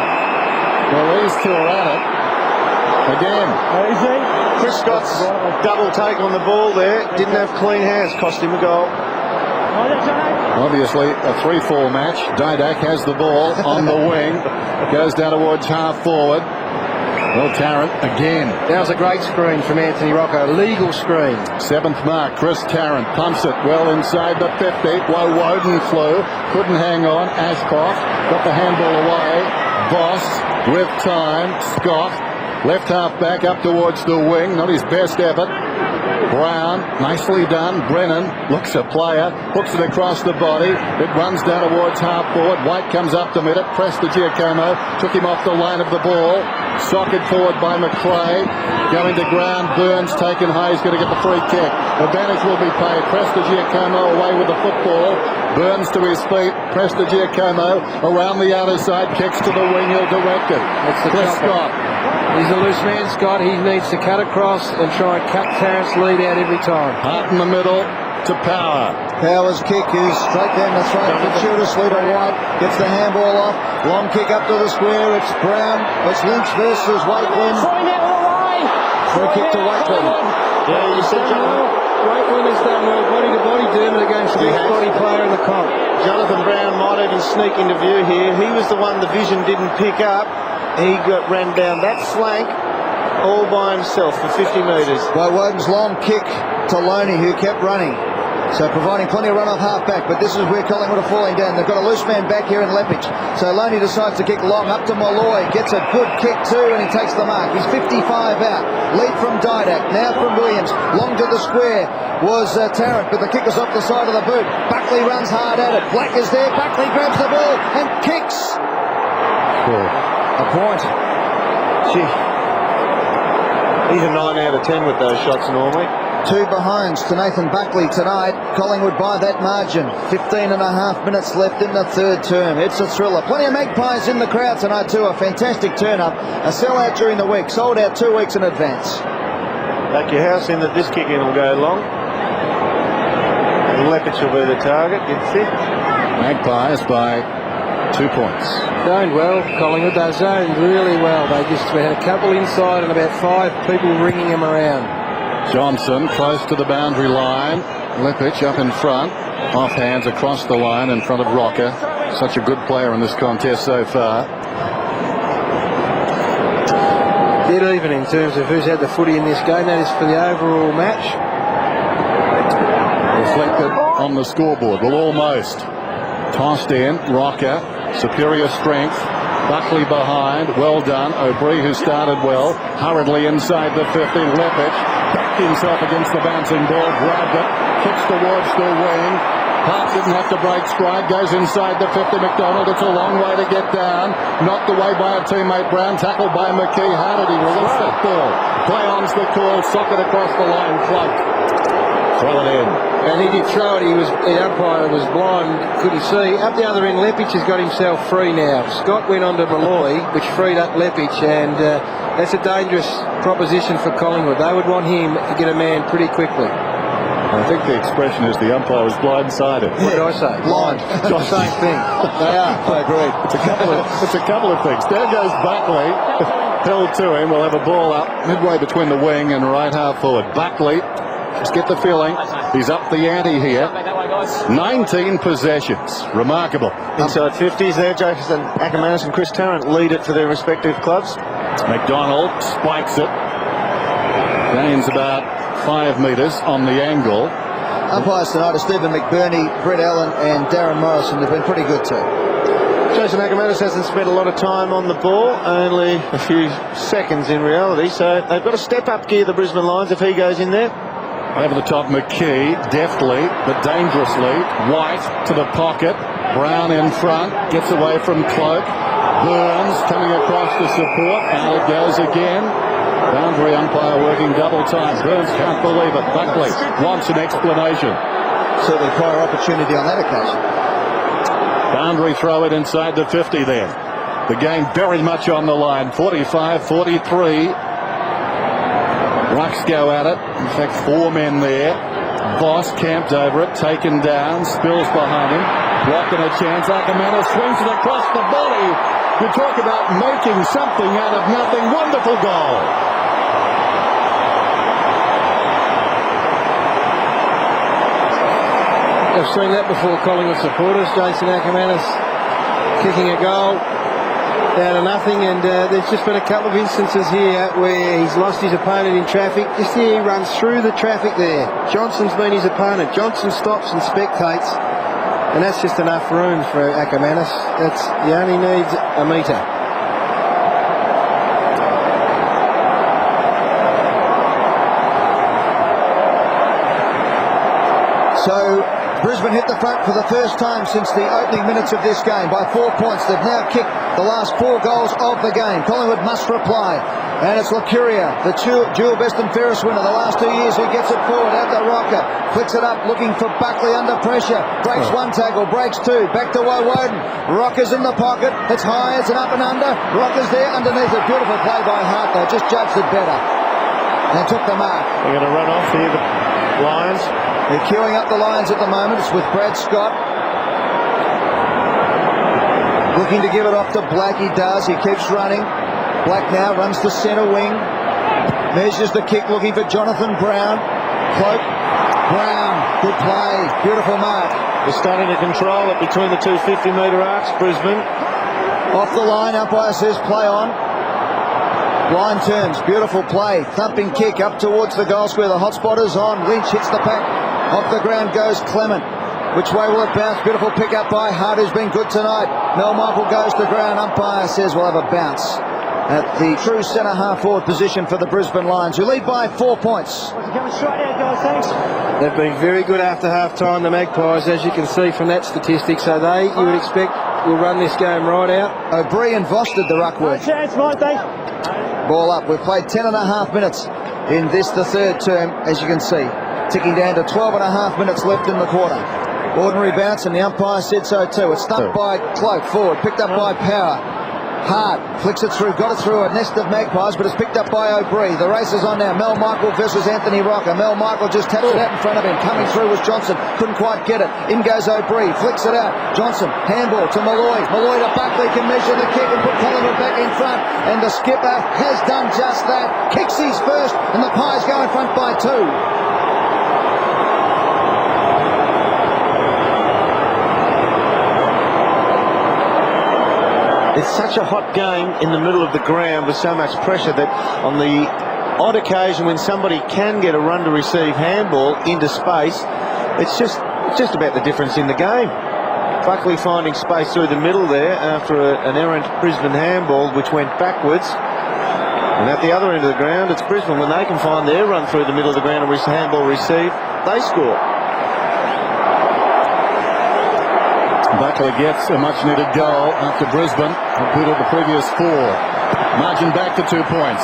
Well, these two are at it. Again. Chris Scott's double take on the ball there. Didn't have clean hands. Cost him a goal. Obviously a 3-4 match. Didak has the ball on the wing. Goes down towards half forward. Well, Tarrant again. That was a great screen from Anthony Rocco. Legal screen. 7th mark. Chris Tarrant pumps it well inside the 50. Woden flew. Couldn't hang on. Ashcroft got the handball away. Voss with time. Scott. Left half back up towards the wing. Not his best effort. Brown, nicely done. Brennan looks a player, hooks it across the body. It runs down towards half forward. White comes up to meet it. Pressed to Giacomo. Took him off the line of the ball. Socket forward by McRae. Going to ground. Burns taken high. He's going to get the free kick. Advantage will be paid. Prestigiacomo away with the football. Burns to his feet. Prestigiacomo around the outer side. Kicks to the wing. He'll direct it. That's the Chris chopper. Scott. He's a loose man, Scott. He needs to cut across and try and cut Tarrant's lead out every time. Hart in the middle to Power. Power's kick is straight down the throat, fortuitously to White. Gets the handball off. Long kick up to the square. It's Brown. It's Lynch versus Wakelin. Free kick to Wakelin. Yeah, you said Wakelin has done well body to body, Dermot, against the best body player in the comp. Jonathan Brown might even sneak into view here. He was the one the vision didn't pick up. He ran down that flank all by himself for 50 metres. Woden's long kick to Loney, who kept running. So providing plenty of run off half back, but this is where Collingwood are falling down. They've got a loose man back here in Lepage. So Loney decides to kick long up to Malloy. Gets a good kick too, and he takes the mark. He's 55 out. Lead from Didak, now from Williams. Long to the square was Tarrant, but the kick was off the side of the boot. Buckley runs hard at it. Black is there. Buckley grabs the ball and kicks. A point. Gee. He's a 9 out of 10 with those shots normally. 2 behinds to Nathan Buckley tonight. Collingwood by that margin. 15 and a half minutes left in the third term. It's a thriller. Plenty of Magpies in the crowd tonight too. A fantastic turn up. A sellout during the week. Sold out 2 weeks in advance. Back your house in that this kick in will go long. And Lepage will be the target. Gets it. Magpies by 2 points. Zoned well, Collingwood. They zoned really well. They just had a couple inside and about 5 people ringing them around. Johnson close to the boundary line. Lepage up in front. Off hands across the line in front of Rocker. Such a good player in this contest so far. Dead even in terms of who's had the footy in this game. That is for the overall match. Reflected on the scoreboard. Well, almost. Tossed in. Rocker. Superior strength. Buckley behind. Well done. O'Brien, who started well. Hurriedly inside the 50. Lepage backed himself against the bouncing ball. Grabbed it. Kicks towards the wing. Hart didn't have to break stride. Goes inside the 50. McDonald. It's a long way to get down. Knocked away by a teammate. Brown. Tackled by McKee. How did he release that ball? Play on's the call. Socket across the line. Cloak. Throw it in. And he did throw it. The umpire was blind, couldn't see. Up the other end, Lepage has got himself free now. Scott went on to Malloy, which freed up Lepage, and that's a dangerous proposition for Collingwood. They would want him to get a man pretty quickly. I think the expression is the umpire was blindsided. What did I say? Blind. Same thing. They are. I agree. It's a couple of things. There goes Buckley. Held to him. We'll have a ball up midway between the wing and right half forward. Buckley. Just get the feeling he's up the ante here. 19 possessions. Remarkable. Inside 50s there. Jason Ackermanis and Chris Tarrant lead it for their respective clubs. McDonald spikes it. Gains about 5 metres on the angle. Umpires tonight are Stephen McBurney, Brett Allen and Darren Morrison. They've been pretty good too. Jason Ackermanis hasn't spent a lot of time on the ball, only a few seconds in reality, so they've got to step up gear the Brisbane Lions if he goes in there. Over the top, McKee, deftly but dangerously. White to the pocket. Brown in front, gets away from Cloak. Burns coming across to support. Out it goes again. Boundary umpire working double time. Burns can't believe it. Buckley wants an explanation. Certainly prior opportunity on that occasion. Boundary throw it inside the 50 there. The game very much on the line. 45-43. Rucks go at it. In fact, 4 men there. Voss camped over it, taken down, spills behind him. Blocking a chance. Ackermanis swings it across the body. You talk about making something out of nothing. Wonderful goal. I've seen that before, Collingwood supporters. Jason Ackermanis kicking a goal down to nothing, and there's just been a couple of instances here where he's lost his opponent in traffic. Just here, he runs through the traffic there. Johnson's been his opponent. Johnson stops and spectates, and that's just enough room for Ackermanis. He only needs a metre. So Brisbane hit the front for the first time since the opening minutes of this game by 4 points. They've now kicked the last 4 goals of the game. Collingwood must reply. And it's Lacuria, the dual best and fairest winner the last 2 years, who gets it forward out to Rocker. Flicks it up, looking for Buckley under pressure. Breaks one tackle, breaks two. Back to Woden. Rocker's in the pocket. It's high, it's an up and under. Rocker's there underneath. A beautiful play by Hart, though. Just judged it better. And took the mark. They're going to run off here, the Lions. They're queuing up the Lions at the moment. It's with Brad Scott. Looking to give it off to Black. He does. He keeps running. Black now runs to centre wing. Measures the kick, looking for Jonathan Brown. Cloak. Brown. Good play. Beautiful mark. They're starting to control it between the two 50-metre arcs, Brisbane. Off the line, umpire says play on. Line turns, beautiful play. Thumping kick up towards the goal square. The hot spot is on. Lynch hits the pack. Off the ground goes Clement. Which way will it bounce? Beautiful pick up by Hart, who's been good tonight. Mel Michael goes to ground. Umpire says we'll have a bounce at the true centre half forward position for the Brisbane Lions, who lead by 4 points. Coming straight out, guys, thanks. They've been very good after half time, the Magpies, as you can see from that statistic. So they, you would expect, will run this game right out. O'Brien and Voss did the ruck work. No chance, mate, they. Ball up. We've played 10.5 minutes in this, the third term, as you can see. Ticking down to 12.5 minutes left in the quarter. Ordinary bounce, and the umpire said so too. It's stumped by Cloak forward, picked up by Power. Hart flicks it through, got it through a nest of Magpies, but it's picked up by O'Brien. The race is on now. Mel Michael versus Anthony Rocker. Mel Michael just taps it out in front of him. Coming through was Johnson. Couldn't quite get it. In goes O'Brien. Flicks it out. Johnson. Handball to Malloy. Malloy to Buckley. Can measure the kick and put Collingwood back in front. And the skipper has done just that. Kicks his first, and the Pies go in front by 2. It's such a hot game in the middle of the ground with so much pressure that on the odd occasion when somebody can get a run to receive handball into space, it's just about the difference in the game. Buckley finding space through the middle there after an errant Brisbane handball which went backwards. And at the other end of the ground, it's Brisbane. When they can find their run through the middle of the ground and handball received, they score. Buckley gets a much-needed goal after Brisbane completed the previous 4. Margin back to 2 points.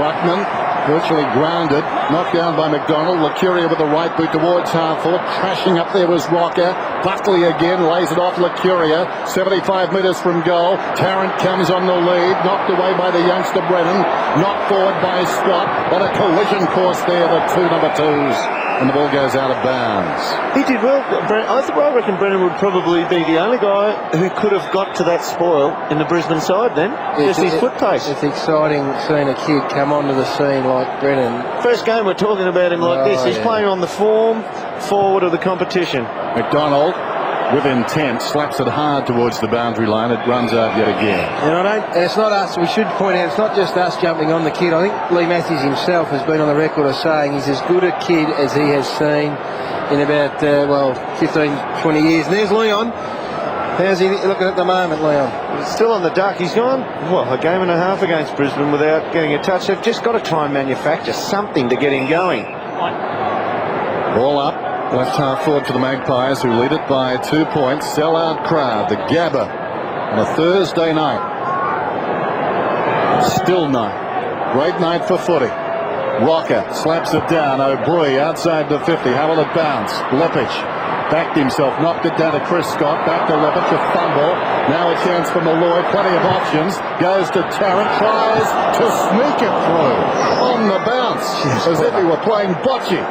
Ruckman virtually grounded, knocked down by McDonald. Lacuria with the right boot towards half-forward. Crashing up there was Rocker. Buckley again lays it off Lacuria. 75 metres from goal. Tarrant comes on the lead. Knocked away by the youngster Brennan. Knocked forward by Scott. What a collision course there, the two number 2s. And the ball goes out of bounds. He did well. I reckon Brennan would probably be the only guy who could have got to that spoil in the Brisbane side then. Just his foot pace. It's exciting seeing a kid come onto the scene like Brennan. First game we're talking about him like this. He's playing on the form forward of the competition. McDonald, with intent, slaps it hard towards the boundary line. It runs out yet again. And it's not us. We should point out it's not just us jumping on the kid. I think Lee Matthews himself has been on the record of saying he's as good a kid as he has seen in about 15, 20 years. And there's Leon. How's he looking at the moment, Leon? He's still on the duck. He's gone, a game and a half against Brisbane without getting a touch. They've just got to try and manufacture something to get him going. Ball up. Left half forward for the Magpies, who lead it by 2 points. Sell-out crowd, the Gabba, on a Thursday night. Still night. Great night for footy. Rocker slaps it down. O'Brien outside the 50. How will it bounce? Lepich backed himself, knocked it down to Chris Scott. Back to Lepich, a fumble. Now a chance for Malloy. Plenty of options. Goes to Tarrant. Tries to sneak it through on the bounce, as if he were playing bocce.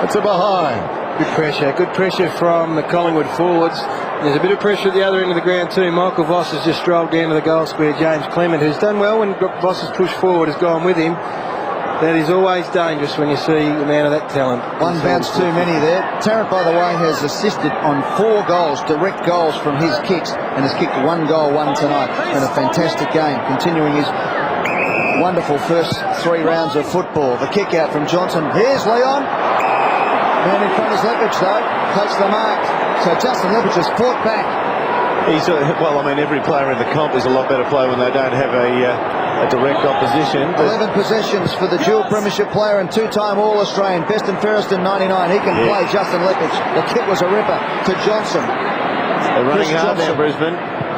It's a behind. Good pressure from the Collingwood forwards. There's a bit of pressure at the other end of the ground too. Michael Voss has just strolled down to the goal square. James Clement, who's done well when Voss has pushed forward, has gone with him. That is always dangerous when you see a man of that talent. One bounce too many there. Tarrant, by the way, has assisted on 4 goals, direct goals from his kicks, and has kicked 1 goal, 1 tonight. It's been a fantastic game, continuing his wonderful first 3 rounds of football. The kick out from Johnson. Here's Leon. Man in front is Lepich, though. Takes the mark. So Justin Lepich has fought back. He's every player in the comp is a lot better player when they don't have a a direct opposition. 11 possessions for the dual premiership player and two-time All-Australian, best and fairest in 99. He can play, Justin Lepage. The kick was a ripper to Johnson. They're running hard now, Brisbane.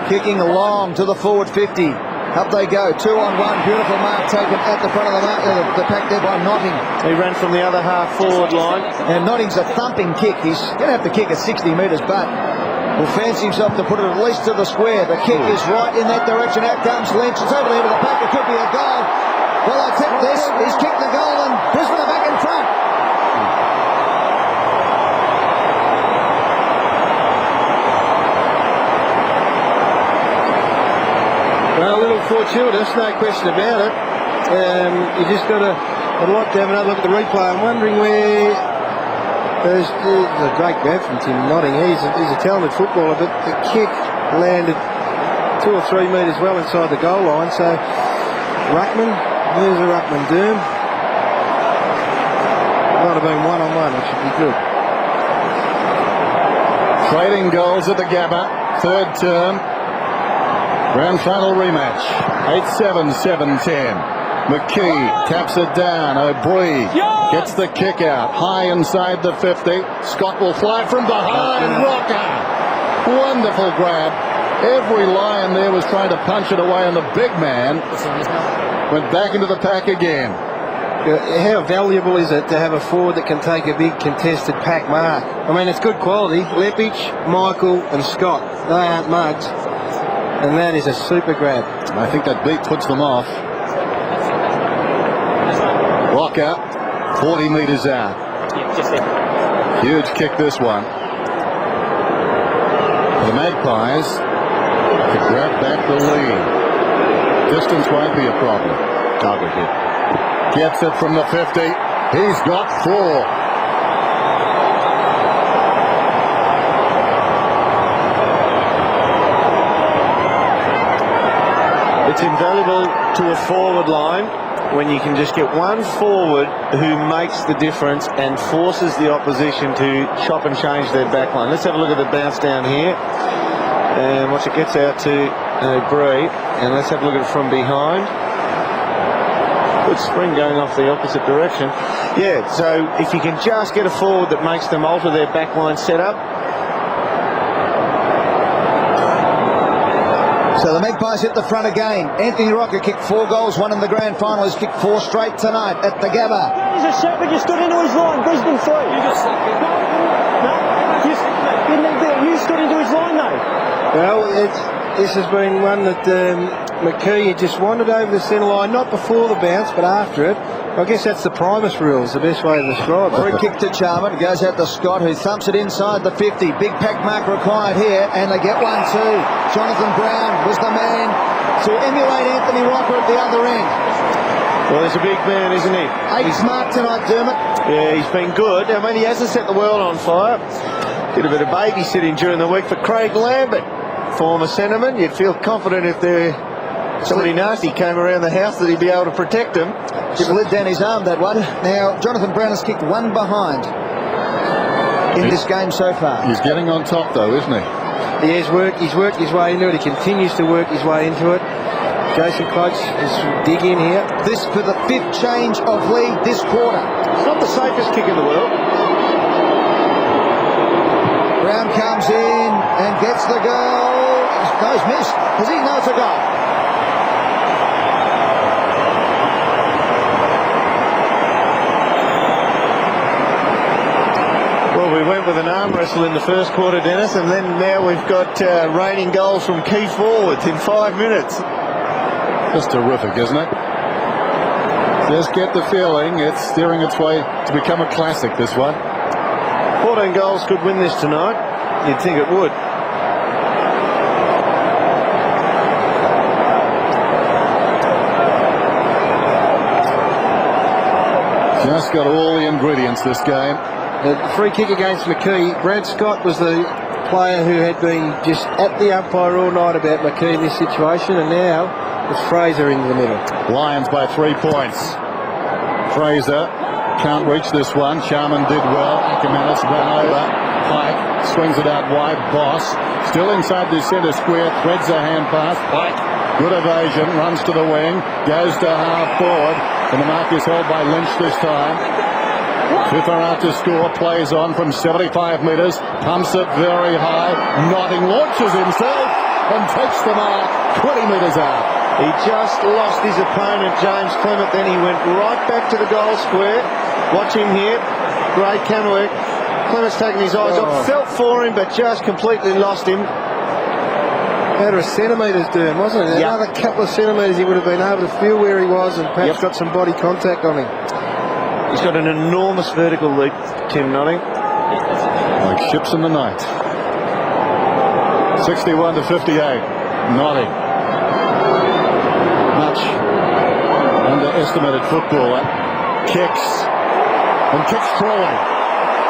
Kicking along to the forward 50. Up they go, 2-on-1, beautiful mark taken at the front of the pack there by Notting. He ran from the other half forward line. And Notting's a thumping kick. He's going to have to kick at 60 metres, but will fancy himself to put it at least to the square. The kick is right in that direction. Out comes Lynch. It's over the end of the pack. It could be a goal. Well, I tip this. He's kicked the goal and Brisbane are back in front. Well, a little fortuitous, no question about it. You just got to, I'd like to have another look at the replay. I'm wondering where, there's a great grab from Tim Notting. He's a talented footballer, but the kick landed 2 or 3 metres well inside the goal line. So, Ruckman, there's a Ruckman doom. Might have been 1-on-1, which should be good. Trading goals at the Gabba, third term. Grand final rematch, 8-7, 7-10. McKee taps it down. O'Brien gets the kick out. High inside the 50. Scott will fly from behind. Rocker. Wonderful grab. Every Lion there was trying to punch it away, and the big man went back into the pack again. How valuable is it to have a forward that can take a big contested pack mark? I mean, it's good quality. Lepage, Michael and Scott, they aren't mugs. And that is a super grab. I think that beat puts them off. Rocker, 40 metres out. Huge kick this one. The Magpies to grab back the lead. Distance won't be a problem. Target hit. Gets it from the 50. He's got 4. It's invaluable to a forward line when you can just get one forward who makes the difference and forces the opposition to chop and change their back line. Let's have a look at the bounce down here. And watch it gets out to Bree. And let's have a look at it from behind. Good spring going off the opposite direction. Yeah, so if you can just get a forward that makes them alter their back line setup. So the Magpies hit the front again. Anthony Rocker kicked 4 goals, 1 in the grand final. He's kicked 4 straight tonight at the Gabba. He's a shot, but you stood into his line. Brisbane 3. You stood into his line, though. Well, this has been one that McKee just wandered over the centre line, not before the bounce, but after it. I guess that's the Primus rule, is the best way to describe it. Free kick to Charman, goes out to Scott, who thumps it inside the 50. Big pack mark required here, and they get 1-2. Jonathan Brown was the man to emulate Anthony Rocker at the other end. Well, he's a big man, isn't he? 8 mark tonight, Dermot. Yeah, he's been good. I mean, he hasn't set the world on fire. Did a bit of babysitting during the week for Craig Lambert, former centreman. You'd feel confident if somebody nasty came around the house that he'd be able to protect him. Slid down his arm, that one. Now, Jonathan Brown has kicked 1 behind in this game so far. He's getting on top, though, isn't he? He has worked. He's worked his way into it. He continues to work his way into it. Jason Coates is dig in here. This for the 5th change of lead this quarter. It's not the safest kick in the world. Brown comes in and gets the goal. Goes missed. Does he know it's a goal? Well, we went with an arm wrestle in the first quarter, Dennis, and then now we've got raining goals from key forwards in 5 minutes. Just terrific, isn't it? Just get the feeling it's steering its way to become a classic, this one. 14 goals could win this tonight. You'd think it would. Just got all the ingredients this game. The free kick against McKee. Brad Scott was the player who had been just at the umpire all night about McKee in this situation, and now it's Fraser in the middle. Lions by 3 points. Fraser can't reach this one. Charman did well. Jimenez ran over. Pike swings it out wide. Boss still inside the centre square. Threads a hand pass. Pike Good evasion, runs to the wing, goes to half forward, and the mark is held by Lynch this time. Fifth out to score, plays on from 75 metres, pumps it very high. Notting launches himself and takes the mark 20 metres out. He just lost his opponent, James Clement, then he went right back to the goal square. Watch him here. Great camera work. Clement's taking his eyes off. Felt for him, but just completely lost him. Matter of centimetres, doing, wasn't it? Another couple of centimetres he would have been able to feel where he was and perhaps got some body contact on him. He's got an enormous vertical leap, Tim Notting. Like ships in the night. 61 to 58. Notting. Much underestimated footballer. Kicks. And kicks Trolley.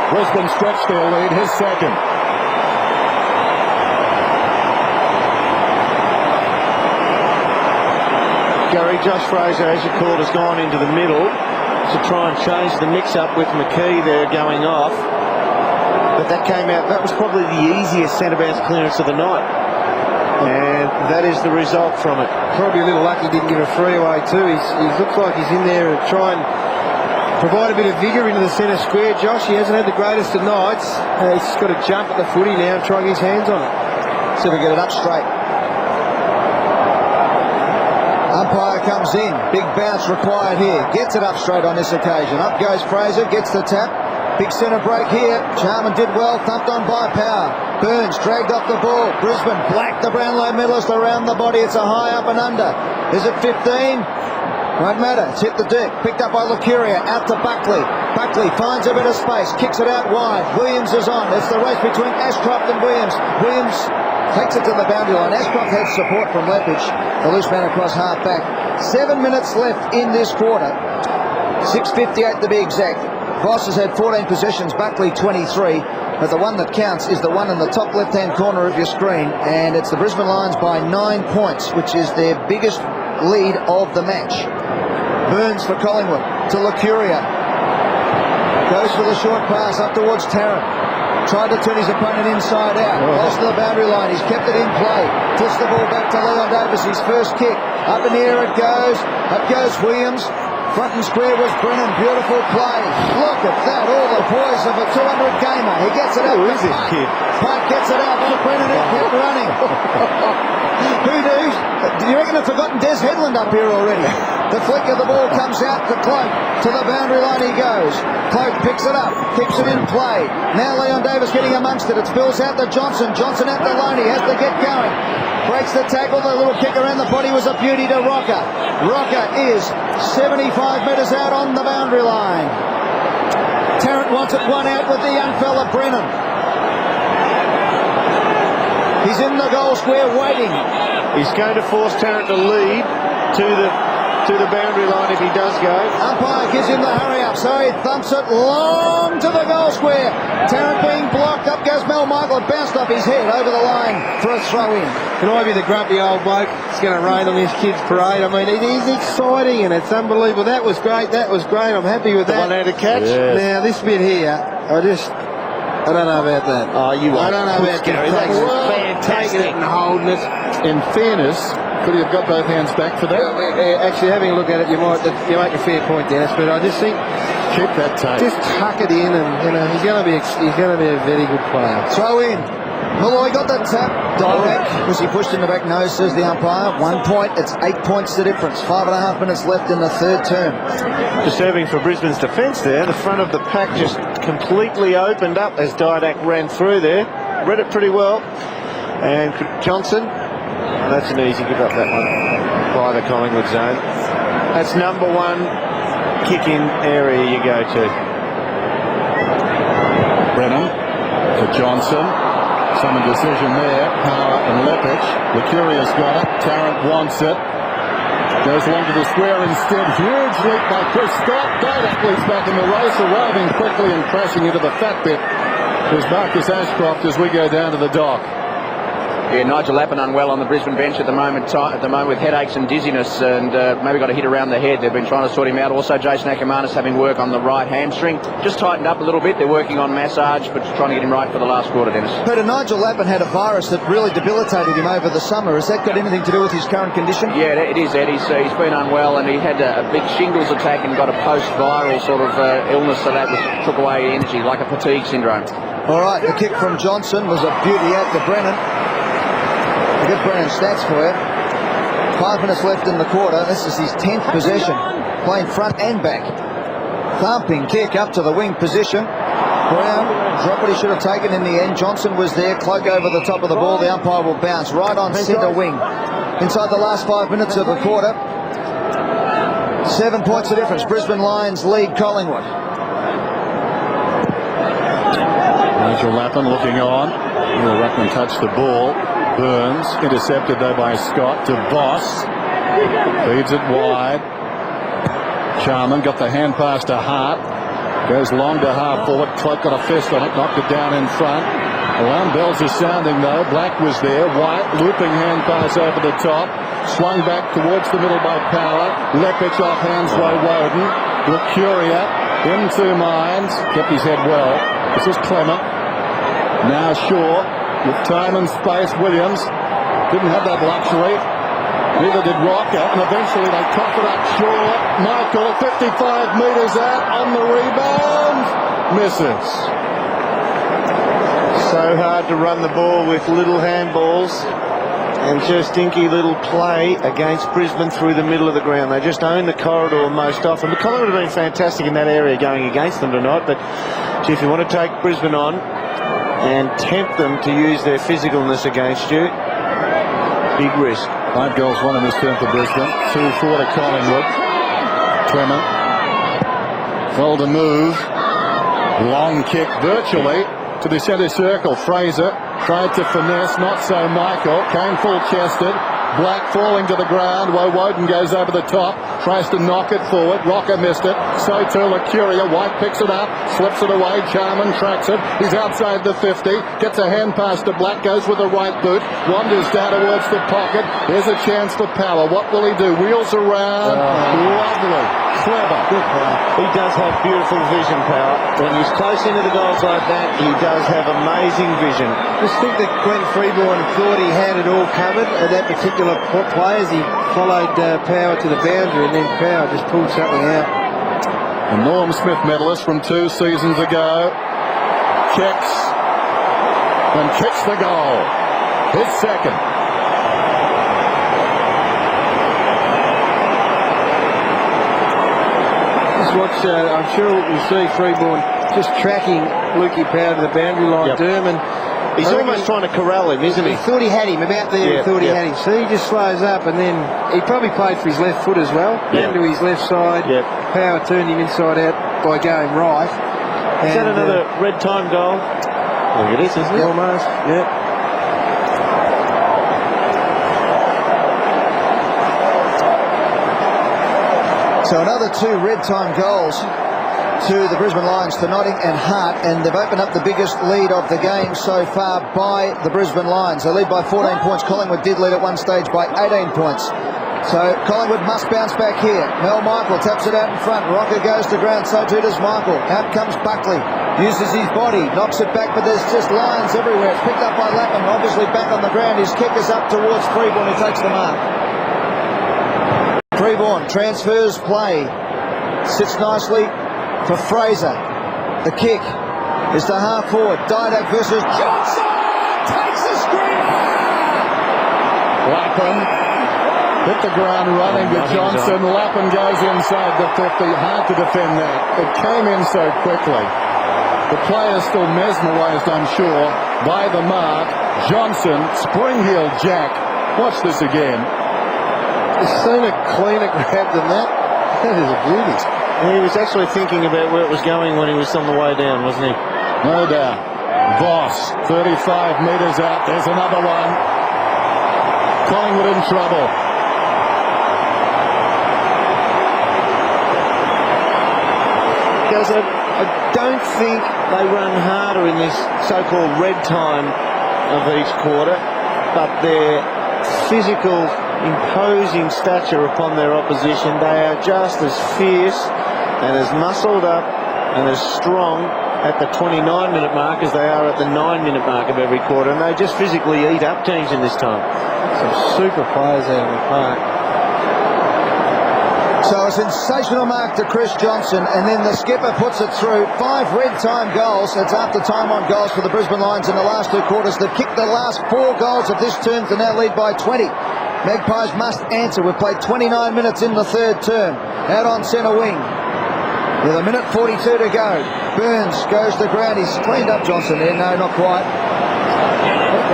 Brisbane stretched their lead, his second. Gary, Josh Fraser, as you called, has gone into the middle to try and change the mix-up with McKee there going off. But that came out, that was probably the easiest centre-bounce clearance of the night. And that is the result from it. Probably a little lucky he didn't give a free away too. He looks like he's in there and try and provide a bit of vigour into the centre square. Josh, he hasn't had the greatest of nights. He's just got to jump at the footy now and try and get his hands on it. See if we get it up straight. Umpire comes in. Big bounce required here. Gets it up straight on this occasion. Up goes Fraser. Gets the tap. Big centre break here. Charman did well. Thumped on by Power. Burns dragged off the ball. Brisbane black the Brownlow medalist around the body. It's a high up and under. Is it 15? Won't matter. It's hit the deck. Picked up by Lucuria. Out to Buckley. Buckley finds a bit of space. Kicks it out wide. Williams is on. It's the race between Ashcroft and Williams. Williams takes it to the boundary line. Ashcroft had support from Lepage. The loose man across half back. 7 minutes left in this quarter. 6:58 to be exact. Voss has had 14 possessions, Buckley 23. But the one that counts is the one in the top left-hand corner of your screen. And it's the Brisbane Lions by 9 points, which is their biggest lead of the match. Burns for Collingwood to Lucuria. Goes for the short pass up towards Tarrant. Tried to turn his opponent inside out. Close to the boundary line. He's kept it in play. Flips the ball back to Leon Davis. His first kick. Up in the air it goes. Up goes Williams. Front and square was Brennan. Beautiful play. Look at that. All the poise of a 200 gamer. He gets it out. Who is this kid? Pike gets it out. But Brennan kept running. Who knew? Do you reckon I've forgotten Des Headland up here already? The flick of the ball comes out to Cloak. To the boundary line he goes. Cloak picks it up. Keeps it in play. Now Leon Davis getting amongst it. It spills out to Johnson. Johnson out to Loney. Has to get going. Breaks the tackle. The little kick around the body was a beauty to Rocker. Rocker is 75 metres out on the boundary line. Tarrant wants it one out with the young fella Brennan. He's in the goal square waiting. He's going to force Tarrant to lead to the boundary line if he does go. Umpire gives him the hurry up, so he thumps it long to the goal square. Tarrant being blocked. Up goes Mel Michael. It bounced off his head over the line for a throw in. Can I be the grumpy old bloke? It's going to rain on this kid's parade. I mean, it is exciting and it's unbelievable. That was great. That was great. I'm happy with that. The one-handed catch? Yes. Now, this bit here, I don't know about that. Oh, you are. I don't know about Gary. that. That's Taking it and holding it. In fairness, could he have got both hands back for that? Actually, having a look at it, you make a fair point, Dennis. But I just think Keep that tape. just tuck it in, and he's going to be a very good player. Throw in. Malloy got that tap. Direct. Was he pushed in the back? No, says the umpire. 1 point. It's 8 points the difference. 5.5 minutes left in the third term. Disturbing for Brisbane's defence there. The front of the pack just completely opened up as Didak ran through there. Read it pretty well. And Johnson, that's an easy give up, that one, by the Collingwood zone. That's number one kick-in area you go to. Brennan to Johnson. Some indecision there. Power and Lepage. Lucuria's got it. Tarrant wants it. Goes along to the square instead. Huge leap by Chris Scott. Didak leaps back in the race, arriving quickly and crashing into the fat bit. There's Marcus Ashcroft as we go down to the dock. Yeah, Nigel Lappin unwell on the Brisbane bench at the moment with headaches and dizziness, and maybe got a hit around the head. They've been trying to sort him out. Also, Jason Ackermanis having work on the right hamstring. Just tightened up a little bit. They're working on massage, but trying to get him right for the last quarter, Dennis. Peter, Nigel Lappin had a virus that really debilitated him over the summer. Has that got anything to do with his current condition? Yeah, it is, Ed. He's been unwell, and he had a big shingles attack and got a post-viral sort of illness, so that took away energy, like a fatigue syndrome. All right, the kick from Johnson was a beauty out to Brennan. A good Brennan stats for you. 5 minutes left in the quarter. This is his 10th possession, playing front and back. Thumping kick up to the wing position. Brown dropped what he should have taken in the end. Johnson was there. Cloak over the top of the ball. The umpire will bounce right on centre wing. Inside the last 5 minutes of the quarter. 7 points of difference. Brisbane Lions lead Collingwood. Nigel Lappin looking on. The ruckman touched the ball. Burns, intercepted though by Scott to Boss. Feeds it wide. Charman got the hand pass to Hart. Goes long to half forward. Cloak got a fist on it, knocked it down in front. Alarm bells are sounding though. Black was there. White looping hand pass over the top. Swung back towards the middle by Power. Lepich off hands by Woden. Lucuria into Mines. Kept his head well. This is Clement. Now Shaw. With time and space, Williams didn't have that luxury. Neither did Rocker, and eventually they cough it up short. Michael, 55 metres out on the rebound. Misses. So hard to run the ball with little handballs, and just dinky little play against Brisbane through the middle of the ground. They just own the corridor most often. But Collingwood have been fantastic in that area going against them tonight. But gee, if you want to take Brisbane on and tempt them to use their physicalness against you, big risk. 5 goals, 1 in this term for Brisbane. 2-4 to Collingwood. Clement. Well to move. Long kick virtually to the centre circle. Fraser tried to finesse, not so Michael. Came full-chested. Black falling to the ground. Woden goes over the top. Tries to knock it forward. Rocker missed it. So too Lucuria. White picks it up. Slips it away. Charman tracks it. He's outside the 50. Gets a hand pass to Black. Goes with the right boot. Wanders down towards the pocket. There's a chance for Power. What will he do? Wheels around. Lovely. Clever. Good play. He does have beautiful vision, Power. When he's close into the goals like that, he does have amazing vision. Just think that Glenn Freeborn thought he had it all covered at that particular play as he followed Power to the boundary, and then Power just pulled something out. The Norm Smith medalist from 2 seasons ago kicks and kicks the goal. His second. Watch, I'm sure we'll see Freeborn just tracking Lukey Power to the boundary line. Yep. Derman, he's almost trying to corral him, isn't he? He thought he had him about there. He thought he had him. So he just slows up, and then he probably played for his left foot as well. Down to his left side. Power turned him inside out by going right. Is that another red time goal? I think it is, isn't it? Almost. Yeah. So another 2 red time goals to the Brisbane Lions to Notting and Hart, and they've opened up the biggest lead of the game so far by the Brisbane Lions. They lead by 14 points. Collingwood did lead at one stage by 18 points. So Collingwood must bounce back here. Mel Michael taps it out in front. Rocker goes to ground, so too does Michael. Out comes Buckley. Uses his body, knocks it back, but there's just lines everywhere. It's picked up by Lappin, obviously back on the ground. His kick is up towards Freeborn, who takes the mark. Freeborn transfers play. Sits nicely for Fraser. The kick is to half forward. Didak versus Johnson. Takes the screener. Lappin hit the ground running to Johnson. Lappin goes inside the 50. Hard to defend that. It came in so quickly. The player still mesmerised, I'm sure, by the mark. Johnson, spring-heeled jack. Watch this again. You've seen a cleaner grab than that. That is a beauty. He was actually thinking about where it was going when he was on the way down, wasn't he? No doubt. Voss, 35 metres out. There's another one. Collingwood in trouble. Guys, I don't think they run harder in this so-called red time of each quarter. but their physical, imposing stature upon their opposition. They are just as fierce and as muscled up and as strong at the 29-minute mark as they are at the 9-minute mark of every quarter, and they just physically eat up teams in this time. Some super players out in the park. So a sensational mark to Chris Johnson, and then the skipper puts it through. 5 red time goals. It's after time on goals for the Brisbane Lions in the last 2 quarters. They've kicked the last 4 goals of this term to now lead by 20. Magpies must answer. We've played 29 minutes in the 3rd term. Out on centre wing with 1:42 to go. Burns goes to ground. He's cleaned up Johnson there. No, not quite.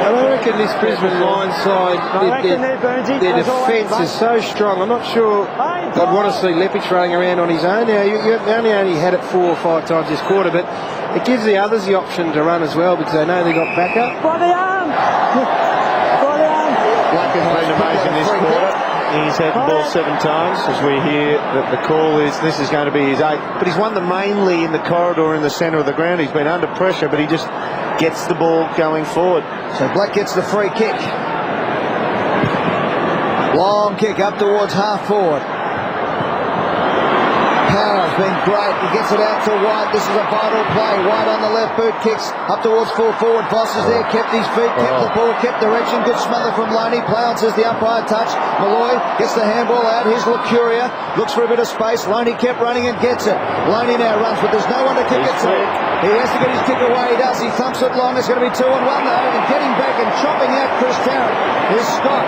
I reckon this Brisbane Lions side, their defence is so strong. I'm not sure I'd want to see Lepich running around on his own. Now, you only had it 4 or 5 times this quarter, but it gives the others the option to run as well because they know they got backup. Black has been amazing this quarter. He's had the ball 7 times, as we hear that the call is this is going to be his 8th. But he's won them mainly in the corridor in the centre of the ground. He's been under pressure, but he just gets the ball going forward. So Black gets the free kick. Long kick up towards half forward. Power's been great. He gets it out to White. This is a vital play. White on the left boot, kicks up towards full forward. Voss is there, kept his feet, kept the ball, kept direction. Good smother from Loney. Pounces the umpire touch. Malloy gets the handball out. Here's Lucuria. Looks for a bit of space. Loney kept running and gets it. Loney now runs, but there's no one to kick it to. He has to get his kick away. He does. He thumps it long. It's going to be 2-1 though. And getting back and chopping out Chris Tarrant is Scott.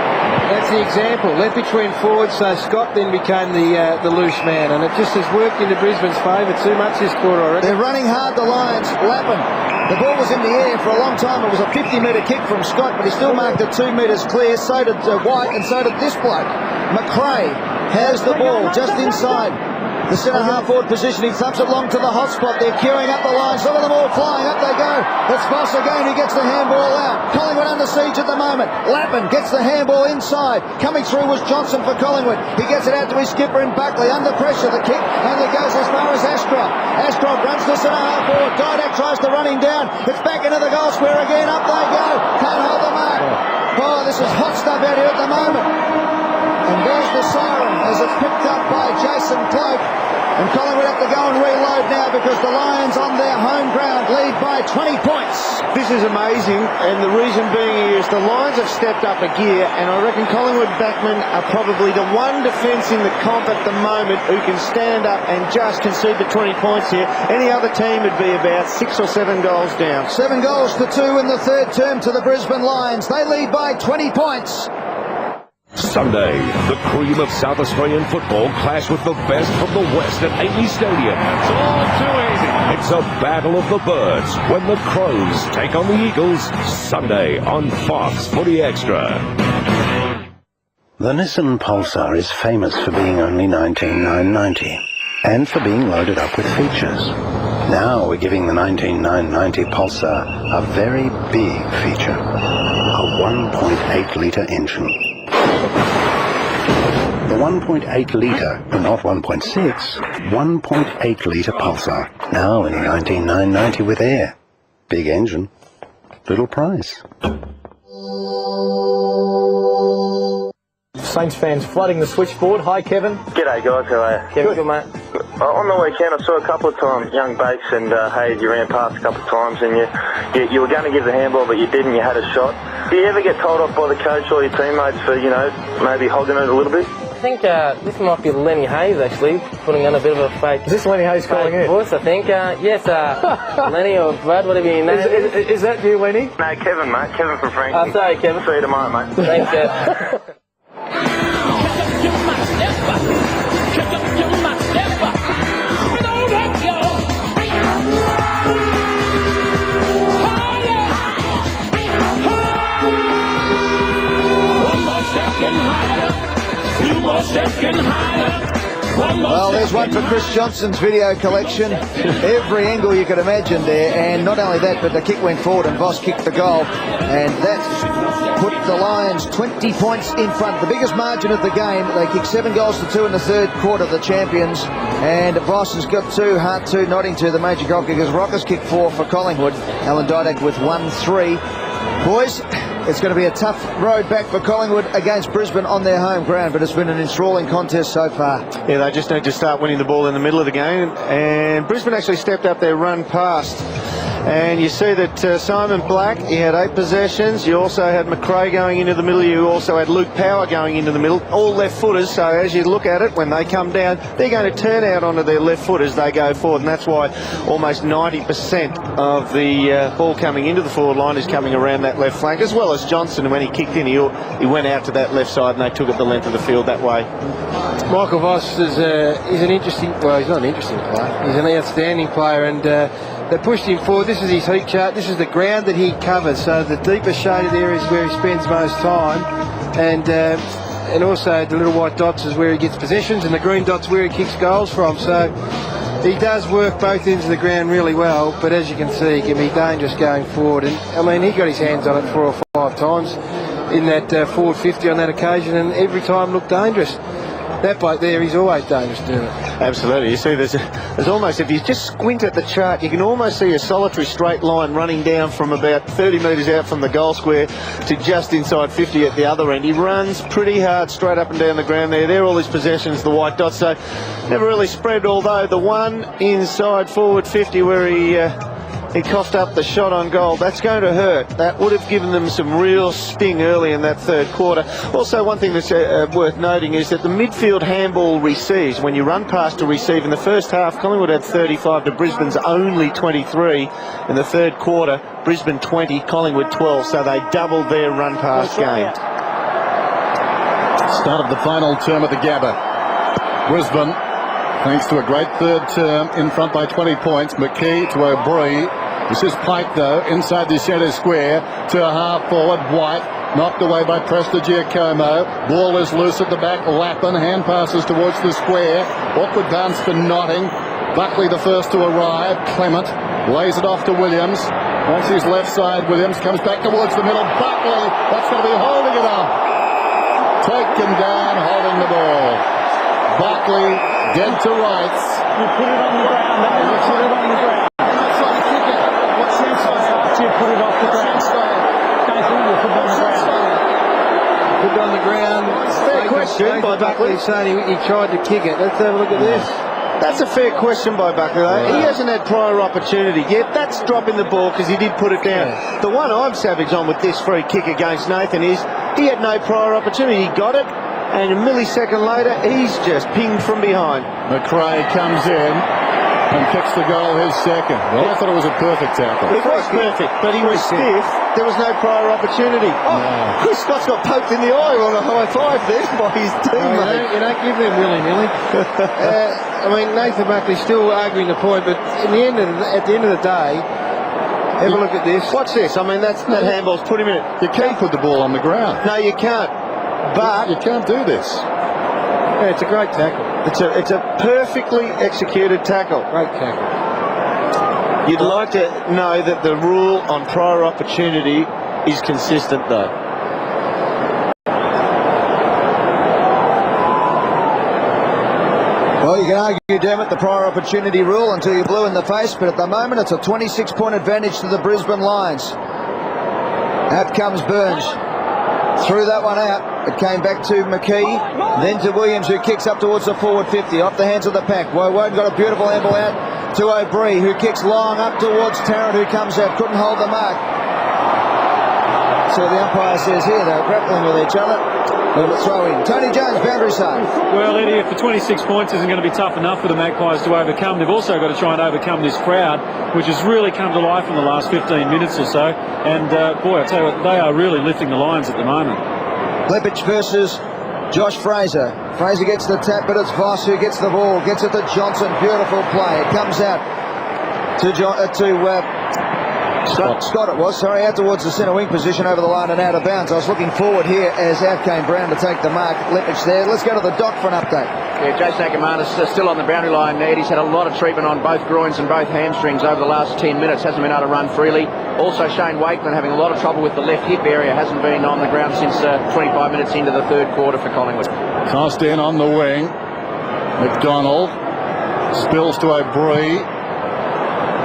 That's the example. Lepich went forward, so Scott then became the loose man, and it just has worked into Brisbane's favour too much this quarter, I reckon. They're running hard, the Lions. Lappin. The ball was in the air for a long time. It was a 50-metre kick from Scott, but he still marked it 2 metres clear. So did White, and so did this bloke. McRae has the ball just inside the centre half forward position. He thumps it long to the hot spot. They're queuing up the lines. Look at them all flying. Up they go. It's Voss again. He gets the handball out. Collingwood under siege at the moment. Lappin gets the handball inside. Coming through was Johnson for Collingwood. He gets it out to his skipper in Buckley. Under pressure. The kick only goes as far as Ashcroft. Ashcroft runs to centre half forward. Didak tries to run him down. It's back into the goal square again. Up they go. Can't hold the mark. Oh, this is hot stuff out here at the moment. And there's the siren as it's picked up by Jason Cloak. And Collingwood have to go and reload now because the Lions on their home ground lead by 20 points. This is amazing, and the reason being is the Lions have stepped up a gear, and I reckon Collingwood backmen are probably the one defence in the comp at the moment who can stand up and just concede the 20 points here. Any other team would be about 6 or 7 goals down. 7 goals to 2 in the 3rd term to the Brisbane Lions. They lead by 20 points. Sunday, the cream of South Australian football clash with the best from the West at Amy Stadium. It's all too easy. It's a battle of the birds when the Crows take on the Eagles. Sunday on Fox Footy Extra. The Nissan Pulsar is famous for being only $19,990 and for being loaded up with features. Now we're giving the $19,990 Pulsar a very big feature, a 1.8-litre engine. The 1.8 litre, not 1.6, 1.8 litre Pulsar. Now in 19,990 with air. Big engine, little price. Saints fans flooding the switchboard. Hi, Kevin. G'day, guys. How are you? Kevin, good, mate. On the weekend, I saw a couple of times young Bakes and Hayes, you ran past a couple of times and you were going to give the handball, but you didn't. You had a shot. Do you ever get told off by the coach or your teammates for, maybe hogging it a little bit? I think this might be Lenny Hayes, actually, putting on a bit of a fake... Is this Lenny Hayes calling in? Voice, I think. Yes, Lenny or Brad, whatever your name is. Is that you, Lenny? No, Kevin, mate. Kevin from Frankie. Oh, sorry, Kevin. See you tomorrow, mate. Thanks, Kev. Well, there's one for Chris Johnson's video collection. Every angle you could imagine there, and not only that, but the kick went forward and Voss kicked the goal, and that put the Lions 20 points in front. The biggest margin of the game. They kicked 7 goals to 2 in the 3rd quarter, the champions, and Voss has got 2, Hart 2, nodding to the major goal kickers. Rockers kicked 4 for Collingwood. Alan Didak with 1-3. Boys, It's going to be a tough road back for Collingwood against Brisbane on their home ground, but it's been an enthralling contest so far. Yeah, they just need to start winning the ball in the middle of the game, and Brisbane actually stepped up their run past. And you see that Simon Black, he had 8 possessions. You also had McRae going into the middle. You also had Luke Power going into the middle. All left footers. So as you look at it, when they come down, they're going to turn out onto their left foot as they go forward. And that's why almost 90% of the ball coming into the forward line is coming around that left flank, as well as Johnson. When he kicked in, he went out to that left side and they took it the length of the field that way. Michael Voss is he's an interesting, well, he's not an interesting player. He's an outstanding player, and they pushed him forward. This is his heat chart. This is the ground that he covers. So the deepest shaded area is where he spends most time, and also the little white dots is where he gets possessions, and the green dots where he kicks goals from. So he does work both ends of the ground really well. But as you can see, he can be dangerous going forward. And I mean, he got his hands on it 4 or 5 times in that forward 50 on that occasion, and every time looked dangerous. That bloke there, he's always dangerous doing it. Absolutely. You see, there's almost, if you just squint at the chart, you can almost see a solitary straight line running down from about 30 metres out from the goal square to just inside 50 at the other end. He runs pretty hard straight up and down the ground there. They're all his possessions, the white dots. So never really spread, although the one inside forward 50 where he coughed up the shot on goal, that's going to hurt. That would have given them some real sting early in that third quarter. Also, one thing that's worth noting is that the midfield handball receives, when you run past to receive, in the first half, Collingwood had 35 to Brisbane's only 23. In the third quarter, Brisbane 20, Collingwood 12, so they doubled their run past game. Start of the final term of the Gabba. Brisbane, thanks to a great third term, in front by 20 points. McKee to O'Brien. This is Pike, though, inside the centre square to a half forward. White knocked away by Prestigiacomo. Ball is loose at the back. Lappin hand passes towards the square. Awkward bounce for Notting. Buckley the first to arrive. Clement lays it off to Williams. Once his left side, Williams comes back towards the middle. Buckley, that's going to be holding it up. Taken down, holding the ball. Buckley dead to rights. You put it on the ground. You put it on the ground. You put it off the ground. Nathan, you put it on the ground. Put it on the ground. Fair question by Buckley. Saying he tried to kick it. Let's have a look at this. That's a fair question by Buckley, though. He hasn't had prior opportunity yet. That's dropping the ball because he did put it down. Yeah. The one I'm savage on with this free kick against Nathan is he had no prior opportunity. He got it, and a millisecond later, he's just pinged from behind. McRae comes in and kicks the goal, his second. Well, I thought it was a perfect tackle. It was perfect, but he was stiff. There was no prior opportunity. Oh, Chris Scott's got poked in the eye on a high five there by his teammate. You don't give them willy-nilly. I mean, Nathan Buckley's still arguing the point, but at the end of the day, have a look at this. Watch this. I mean, that handball's put him in it. You can't put the ball on the ground. No, you can't. But you can't do this. Yeah, it's a great tackle. It's a perfectly executed tackle. Great tackle. You'd like to know that the rule on prior opportunity is consistent, though. Well, you can argue, damn it, the prior opportunity rule until you're blue in the face, but at the moment it's a 26-point advantage to the Brisbane Lions. Out comes Burns. Threw that one out. It came back to McKee, then to Williams, who kicks up towards the forward 50, off the hands of the pack. Woden got a beautiful handball out to O'Brien, who kicks long up towards Tarrant, who comes out, couldn't hold the mark. So the umpire says here they're grappling with each other. Little throw in. Tony Jones, boundary side. Well, Eddie, if the 26 points isn't going to be tough enough for the Magpies to overcome, they've also got to try and overcome this crowd, which has really come to life in the last 15 minutes or so. And, boy, I tell you what, they are really lifting the Lions at the moment. Lepich versus Josh Fraser. Fraser gets the tap, but it's Voss who gets the ball. Gets it to Johnson. Beautiful play. It comes out to Scott it was, sorry, out towards the centre wing position over the line and out of bounds. I was looking forward here as out came Brown to take the mark. Lepich there. Let's go to the dock for an update. Yeah, Jason Ackermanis still on the boundary line there. He's had a lot of treatment on both groins and both hamstrings over the last 10 minutes. Hasn't been able to run freely. Also, Shane Wakeman having a lot of trouble with the left hip area. Hasn't been on the ground since 25 minutes into the third quarter for Collingwood. Tossed in on the wing. McDonald spills to O'Brien.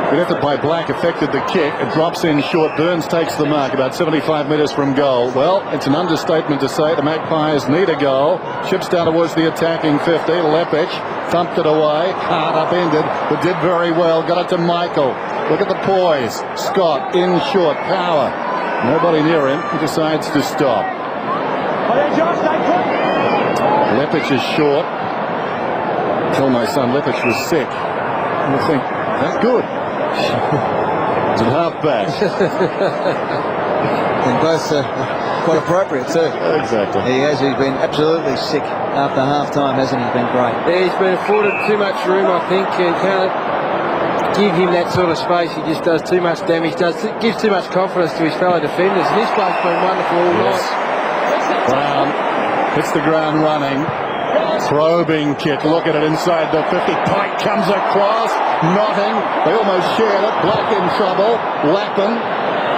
Good effort by Black affected the kick. It drops in short. Burns takes the mark about 75 metres from goal. Well, it's an understatement to say the Magpies need a goal. Chips down towards the attacking 50. Lepic thumped it away. Hard upended, but did very well. Got it to Michael. Look at the poise. Scott in short. Power. Nobody near him. He decides to stop. Lepic is short. Tell my son Lepic was sick. And you think, that's good. It's a half-back. And both quite appropriate too. Exactly. He has. He's been absolutely sick after half-time, hasn't he? Been great. Yeah, he's been afforded too much room, I think. You can't give him that sort of space. He just does too much damage. Gives too much confidence to his fellow defenders. And this bloke's been wonderful all night. Brown hits the ground running. Probing kick. Look at it inside the 50. Pike comes across. Nothing. They almost shared it. Black in trouble. Lappin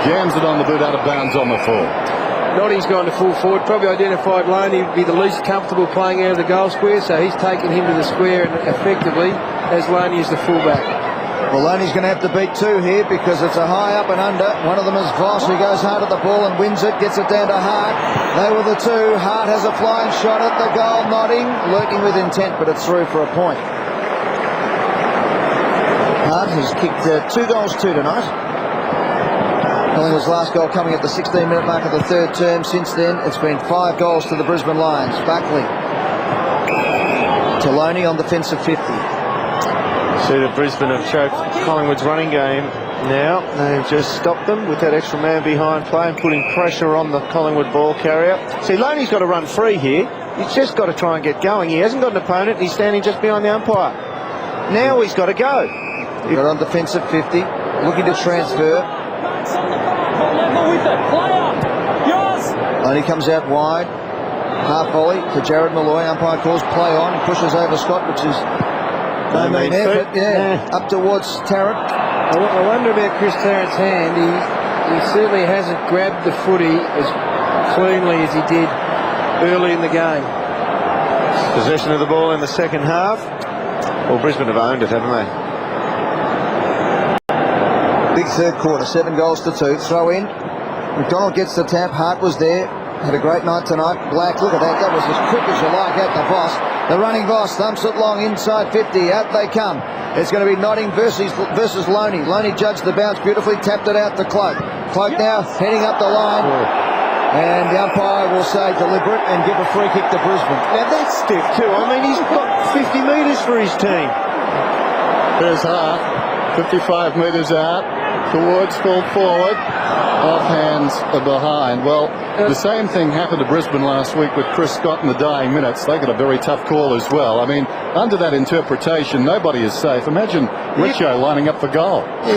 jams it on the boot out of bounds on the full. Noddy's gone to full forward. Probably identified Loney would be the least comfortable playing out of the goal square, so he's taken him to the square and effectively as Loney is the fullback. Well, Loney's going to have to beat two here because it's a high up and under. One of them is Voss, who goes hard at the ball and wins it, gets it down to Hart. They were the two. Hart has a flying shot at the goal, nodding, lurking with intent, but it's through for a point. Hart has kicked 2 goals tonight. Collingwood's last goal coming at the 16-minute mark of the third term. Since then, it's been 5 goals to the Brisbane Lions. Buckley to Loney on defensive 50. See that Brisbane have choked Collingwood's running game now. They've just stopped them with that extra man behind play and putting pressure on the Collingwood ball carrier. See, Loney's got to run free here. He's just got to try and get going. He hasn't got an opponent. He's standing just behind the umpire. Now he's got to go. He's got on defensive 50, looking to transfer. Loney comes out wide. Half volley to Jared Malloy. Umpire calls play on. Pushes over Scott, which is no mean effort. Up towards Tarrant. I wonder about Chris Tarrant's hand. He certainly hasn't grabbed the footy as cleanly as he did early in the game. Possession of the ball in the second half. Well, Brisbane have owned it, haven't they? Big third quarter, 7 goals to 2. Throw in. McDonald gets the tap. Hart was there. Had a great night tonight. Black, look at that. That was as quick as you like at the Voss. The running Voss thumps it long inside 50. Out they come. It's going to be Notting versus Loney. Loney judged the bounce beautifully. Tapped it out to Cloak. Cloak now heading up the line. And the umpire will say deliberate and give a free kick to Brisbane. Now that's stiff too. I mean, he's got 50 metres for his team. There's Hart. 55 metres out. Towards full forward. Off hands behind. Well, the same thing happened to Brisbane last week with Chris Scott in the dying minutes. They got a very tough call as well. I mean, under that interpretation, nobody is safe. Imagine Richo lining up for goal. The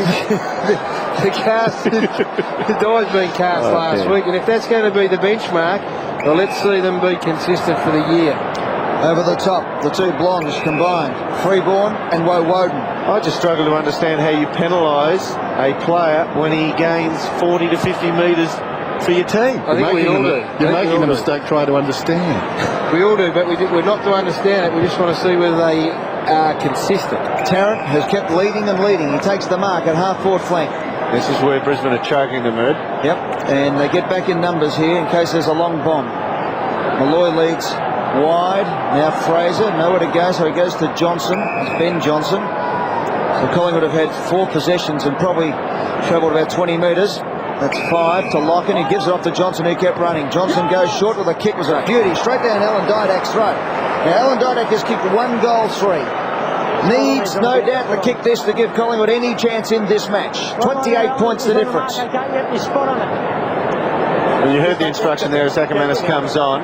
die's been cast last week, and if that's going to be the benchmark, well, let's see them be consistent for the year. Over the top, the two blondes combined, Freeborn and Woden. I just struggle to understand how you penalise a player when he gains 40 to 50 metres for your team. I think we all do. You're making a mistake trying to understand. We all do, but we're not to understand it. We just want to see whether they are consistent. Tarrant has kept leading and leading. He takes the mark at half-forward flank. This is where Brisbane are choking them, Ed. Yep, and they get back in numbers here in case there's a long bomb. Malloy leads wide. Now Fraser, nowhere to go, so he goes to Johnson. It's Ben Johnson. So Collingwood have had 4 possessions and probably travelled about 20 metres. That's 5 to Locken. He gives it off to Johnson, who kept running. Johnson goes short with a kick. Was a beauty. Straight down Alan Didak's throat. Now Alan Didak has kicked 1 goal 3. Needs, no doubt, to kick this to give Collingwood any chance in this match. 28 points the difference. Well, you heard the instruction there as Ackermanis comes on.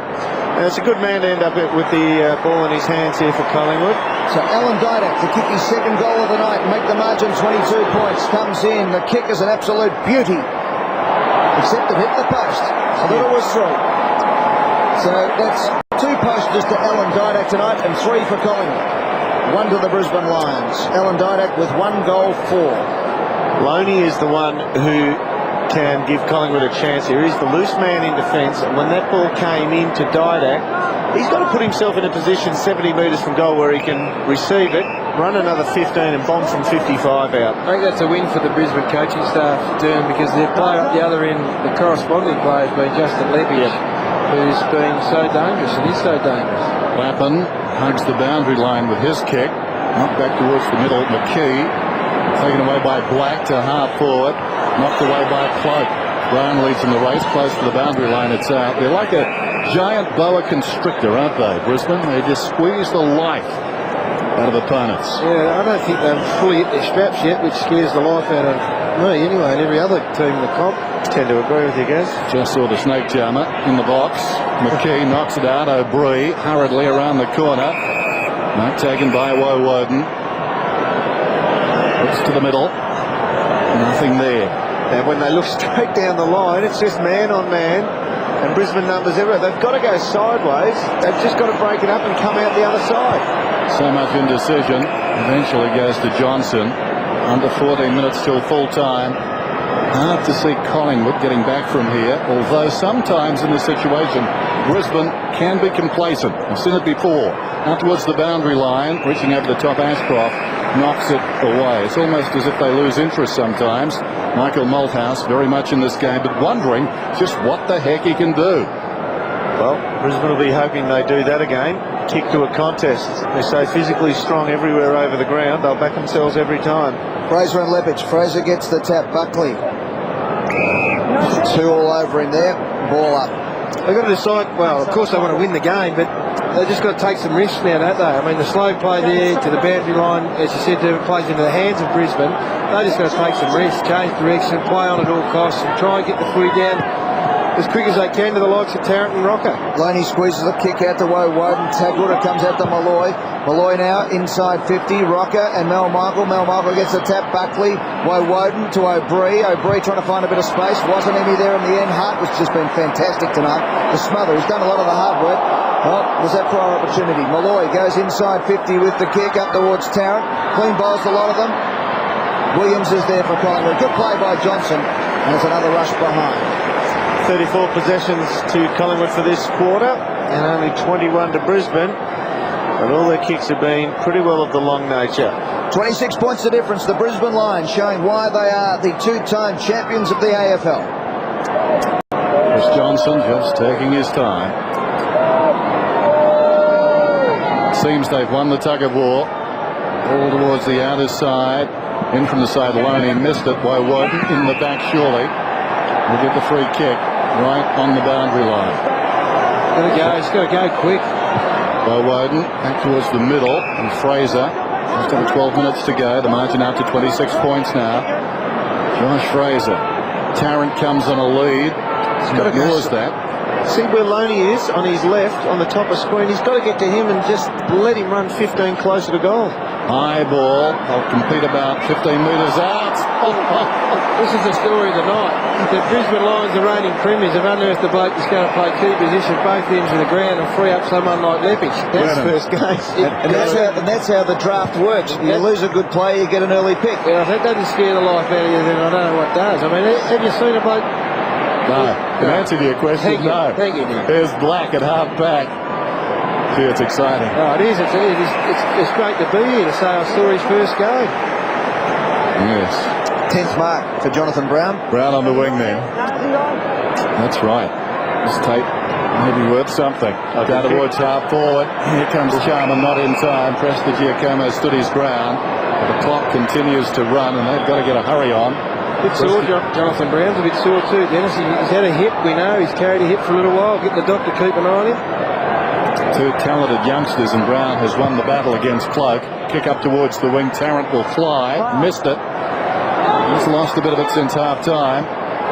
And it's a good man to end up with the ball in his hands here for Collingwood. So Alan Didak to kick his 2nd goal of the night and make the margin 22 points. Comes in. The kick is an absolute beauty. Except it hit the post. I thought it was through. So that's 2 posters to Alan Didak tonight and 3 for Collingwood. 1 to the Brisbane Lions. Alan Didak with 1 goal 4. Loney is the one who can give Collingwood a chance here. He's the loose man in defence, and when that ball came in to Didak, He's got to put himself in a position 70 metres from goal where he can receive it, run another 15 and bomb from 55 out. I think that's a win for the Brisbane coaching staff, Dern, because their player up the other end, the corresponding player, has been Justin Lepage, who's been so dangerous, and he's so dangerous. Lappin hugs the boundary line with his kick. Knocked back towards the middle. McKee taken away by Black to half forward. Knocked away by Cloak. Brown leads in the race. Close to the boundary line. It's out. They're like a giant boa constrictor, aren't they, Brisbane? They just squeeze the life out of opponents. Yeah, I don't think they've fully hit their straps yet, which scares the life out of me anyway, and every other team in the comp. Tend to agree with you guys. Just saw the snake charmer in the box. McKee knocks it out. O'Brien hurriedly around the corner. Mark taken by Woden. Looks to the middle. Nothing there. And when they look straight down the line, it's just man on man. And Brisbane numbers everywhere. They've got to go sideways. They've just got to break it up and come out the other side. So much indecision. Eventually goes to Johnson. Under 14 minutes till full time. Hard to see Collingwood getting back from here, although sometimes in this situation Brisbane can be complacent. I've seen it before. Out towards the boundary line, reaching over the top, Ashcroft knocks it away. It's almost as if they lose interest sometimes. Michael Malthouse very much in this game, but wondering just what the heck he can do. Well, Brisbane will be hoping they do that again. Kick to a contest. They're so physically strong everywhere over the ground, they'll back themselves every time. Fraser and Lepage. Fraser gets the tap. Buckley. 2 all over him there. Ball up. They've got to decide, well, of course they want to win the game, but they've just got to take some risks now, don't they? I mean, the slow play there to the boundary line, as you said, plays into the hands of Brisbane. They just got to take some risks, change direction, play on at all costs, and try and get the footy down as quick as they can to the likes of Tarrant and Rocker. Loney squeezes a kick out to Woden. Tagwater comes out to Malloy. Malloy now inside 50. Rocker and Mel Michael. Mel Michael gets the tap. Buckley. Woden to O'Brien. O'Brien trying to find a bit of space. Wasn't any there in the end. Hart has just been fantastic tonight. The smother. He's done a lot of the hard work. Well, there's that prior opportunity. Malloy goes inside 50 with the kick up towards Tarrant. Clean bowls a lot of them. Williams is there for Collingwood. Good play by Johnson. And it's another rush behind. 34 possessions to Collingwood for this quarter and only 21 to Brisbane, but all their kicks have been pretty well of the long nature. 26 points the difference. The Brisbane Lions showing why they are the 2-time champions of the AFL. Chris Johnson just taking his time. Seems they've won the tug of war. All towards the outer side. In from the side, Loney missed it. Woden in the back surely. We'll get the free kick right on the boundary line. It's got to go quick. Woden back towards the middle, and Fraser just over 12 minutes to go. The margin out to 26 points now. Josh Fraser. Tarrant comes on a lead. He's got to ignores that. See where Loney is on his left on the top of screen. He's got to get to him and just let him run 15 closer to goal. High ball. They'll compete about 15 metres out. This is the story of the night. The Brisbane Lions, the reigning premiers, have unearthed the bloke that's going to play key position, both ends of the ground, and free up someone like Lepage. That's first game. And that's how the draft works. You lose a good player, you get an early pick. Well, if that doesn't scare the life out of you, then I don't know what does. I mean, have you seen a bloke? No. In answer to your question, no. Thank you. There's Black at half back. Gee, it's exciting. Oh, it is. It's great to be here to say I saw his first game. Yes. 10th mark for Jonathan Brown. Brown on the wing then. That's right. This tape may be worth something. Down towards half forward. Here comes Charman, not in time. Prestigiacomo stood his ground. But the clock continues to run, and they've got to get a hurry on. Bit sore, Jonathan Brown's a bit sore too, Dennis. He's had a hit, we know. He's carried a hit for a little while. Get the doctor keep an eye on him. Two talented youngsters, and Brown has won the battle against Cloak. Kick up towards the wing. Tarrant will fly. Missed it. He's lost a bit of it since half time.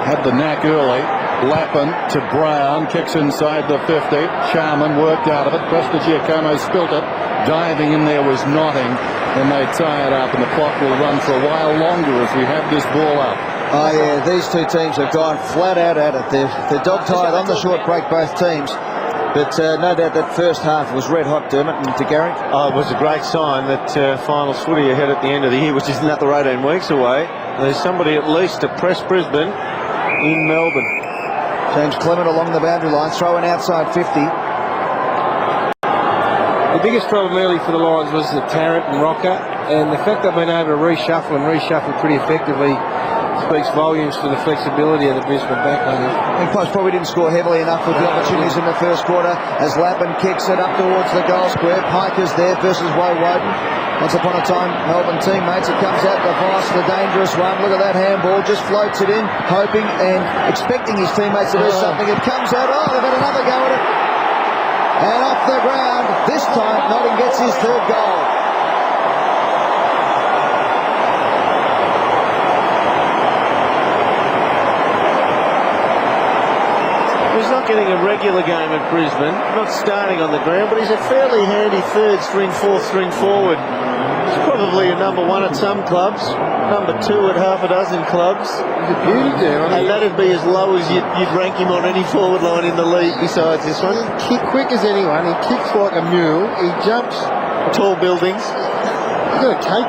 Had the knack early. Lappin to Brown. Kicks inside the 50. Charman worked out of it. Prestigiacomo spilt it. Diving in there was Notting. Then they tie it up, and the clock will run for a while longer as we have this ball up. Oh yeah, these two teams have gone flat out at it. They're dog-tired on the short break, both teams. But no doubt that first half was red hot, Dermot and DeGarry. Oh, it was a great sign that finals footy ahead at the end of the year, which is another 18 weeks away. There's somebody at least to press Brisbane in Melbourne. James Clement along the boundary line, throwing outside 50. The biggest problem early for the Lions was the Tarrant and Rocker, and the fact they've been able to reshuffle pretty effectively speaks volumes to the flexibility of the Brisbane backline. Magpies probably didn't score heavily enough with the opportunities in the first quarter as Lappin kicks it up towards the goal square. Piker's there versus Woden. Once upon a time, Melbourne teammates. It comes out to Voss, the dangerous one. Look at that handball, just floats it in, hoping and expecting his teammates to do something. It comes out, they've had another go at it. And off the ground, this time Notting gets his third goal. He's not getting a regular game at Brisbane, not starting on the ground, but he's a fairly handy third string, fourth string forward. He's probably a number one at some clubs, number two at half a dozen clubs. He's a beauty there. And that'd be as low as you'd rank him on any forward line in the league besides this one. Kick quick as anyone. He kicks like a mule. He jumps tall buildings. He's got a cape.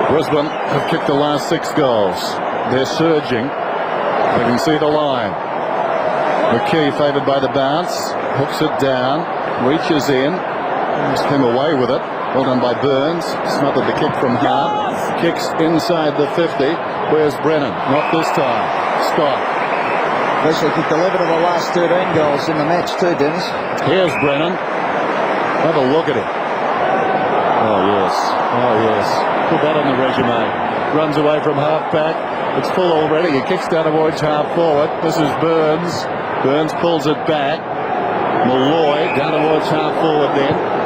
Brisbane have kicked the last 6 goals. They're surging. You can see the line. McKee favoured by the bounce, hooks it down, reaches in, came away with it. Well done by Burns. Smothered the kick from Hart. Kicks inside the 50. Where's Brennan? Not this time. Scott. Basically kicked 11 of the last 13 goals in the match too, Dennis. Here's Brennan. Have a look at him. Oh yes. Oh yes. Put that on the resume. Runs away from half back. It's full already. He kicks down towards half forward. This is Burns. Burns pulls it back. Malloy down towards half forward then.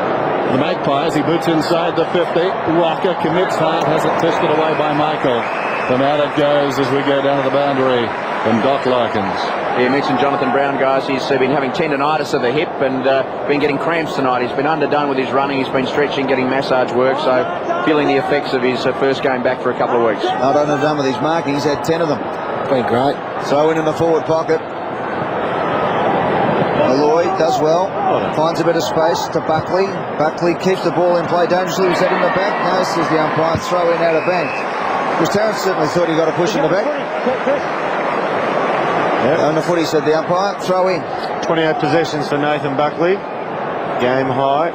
The Magpies, he boots inside the 50. Rocker commits hard, has it tested away by Michael. And out it goes as we go down to the boundary. And Doc Larkins. You mentioned Jonathan Brown, guys. He's been having tendinitis of the hip and been getting cramps tonight. He's been underdone with his running. He's been stretching, getting massage work. So feeling the effects of his first game back for a couple of weeks. Not underdone with his marking. He's had 10 of them. Been great. So in the forward pocket. Malloy does well. Finds a bit of space to Buckley. Buckley keeps the ball in play dangerously. Was that in the back? No, says the umpire. Throw in out of bank. Because Terrence certainly thought he got a push in the back. Yep. On the footy, said the umpire. Throw in. 28 possessions for Nathan Buckley. Game high.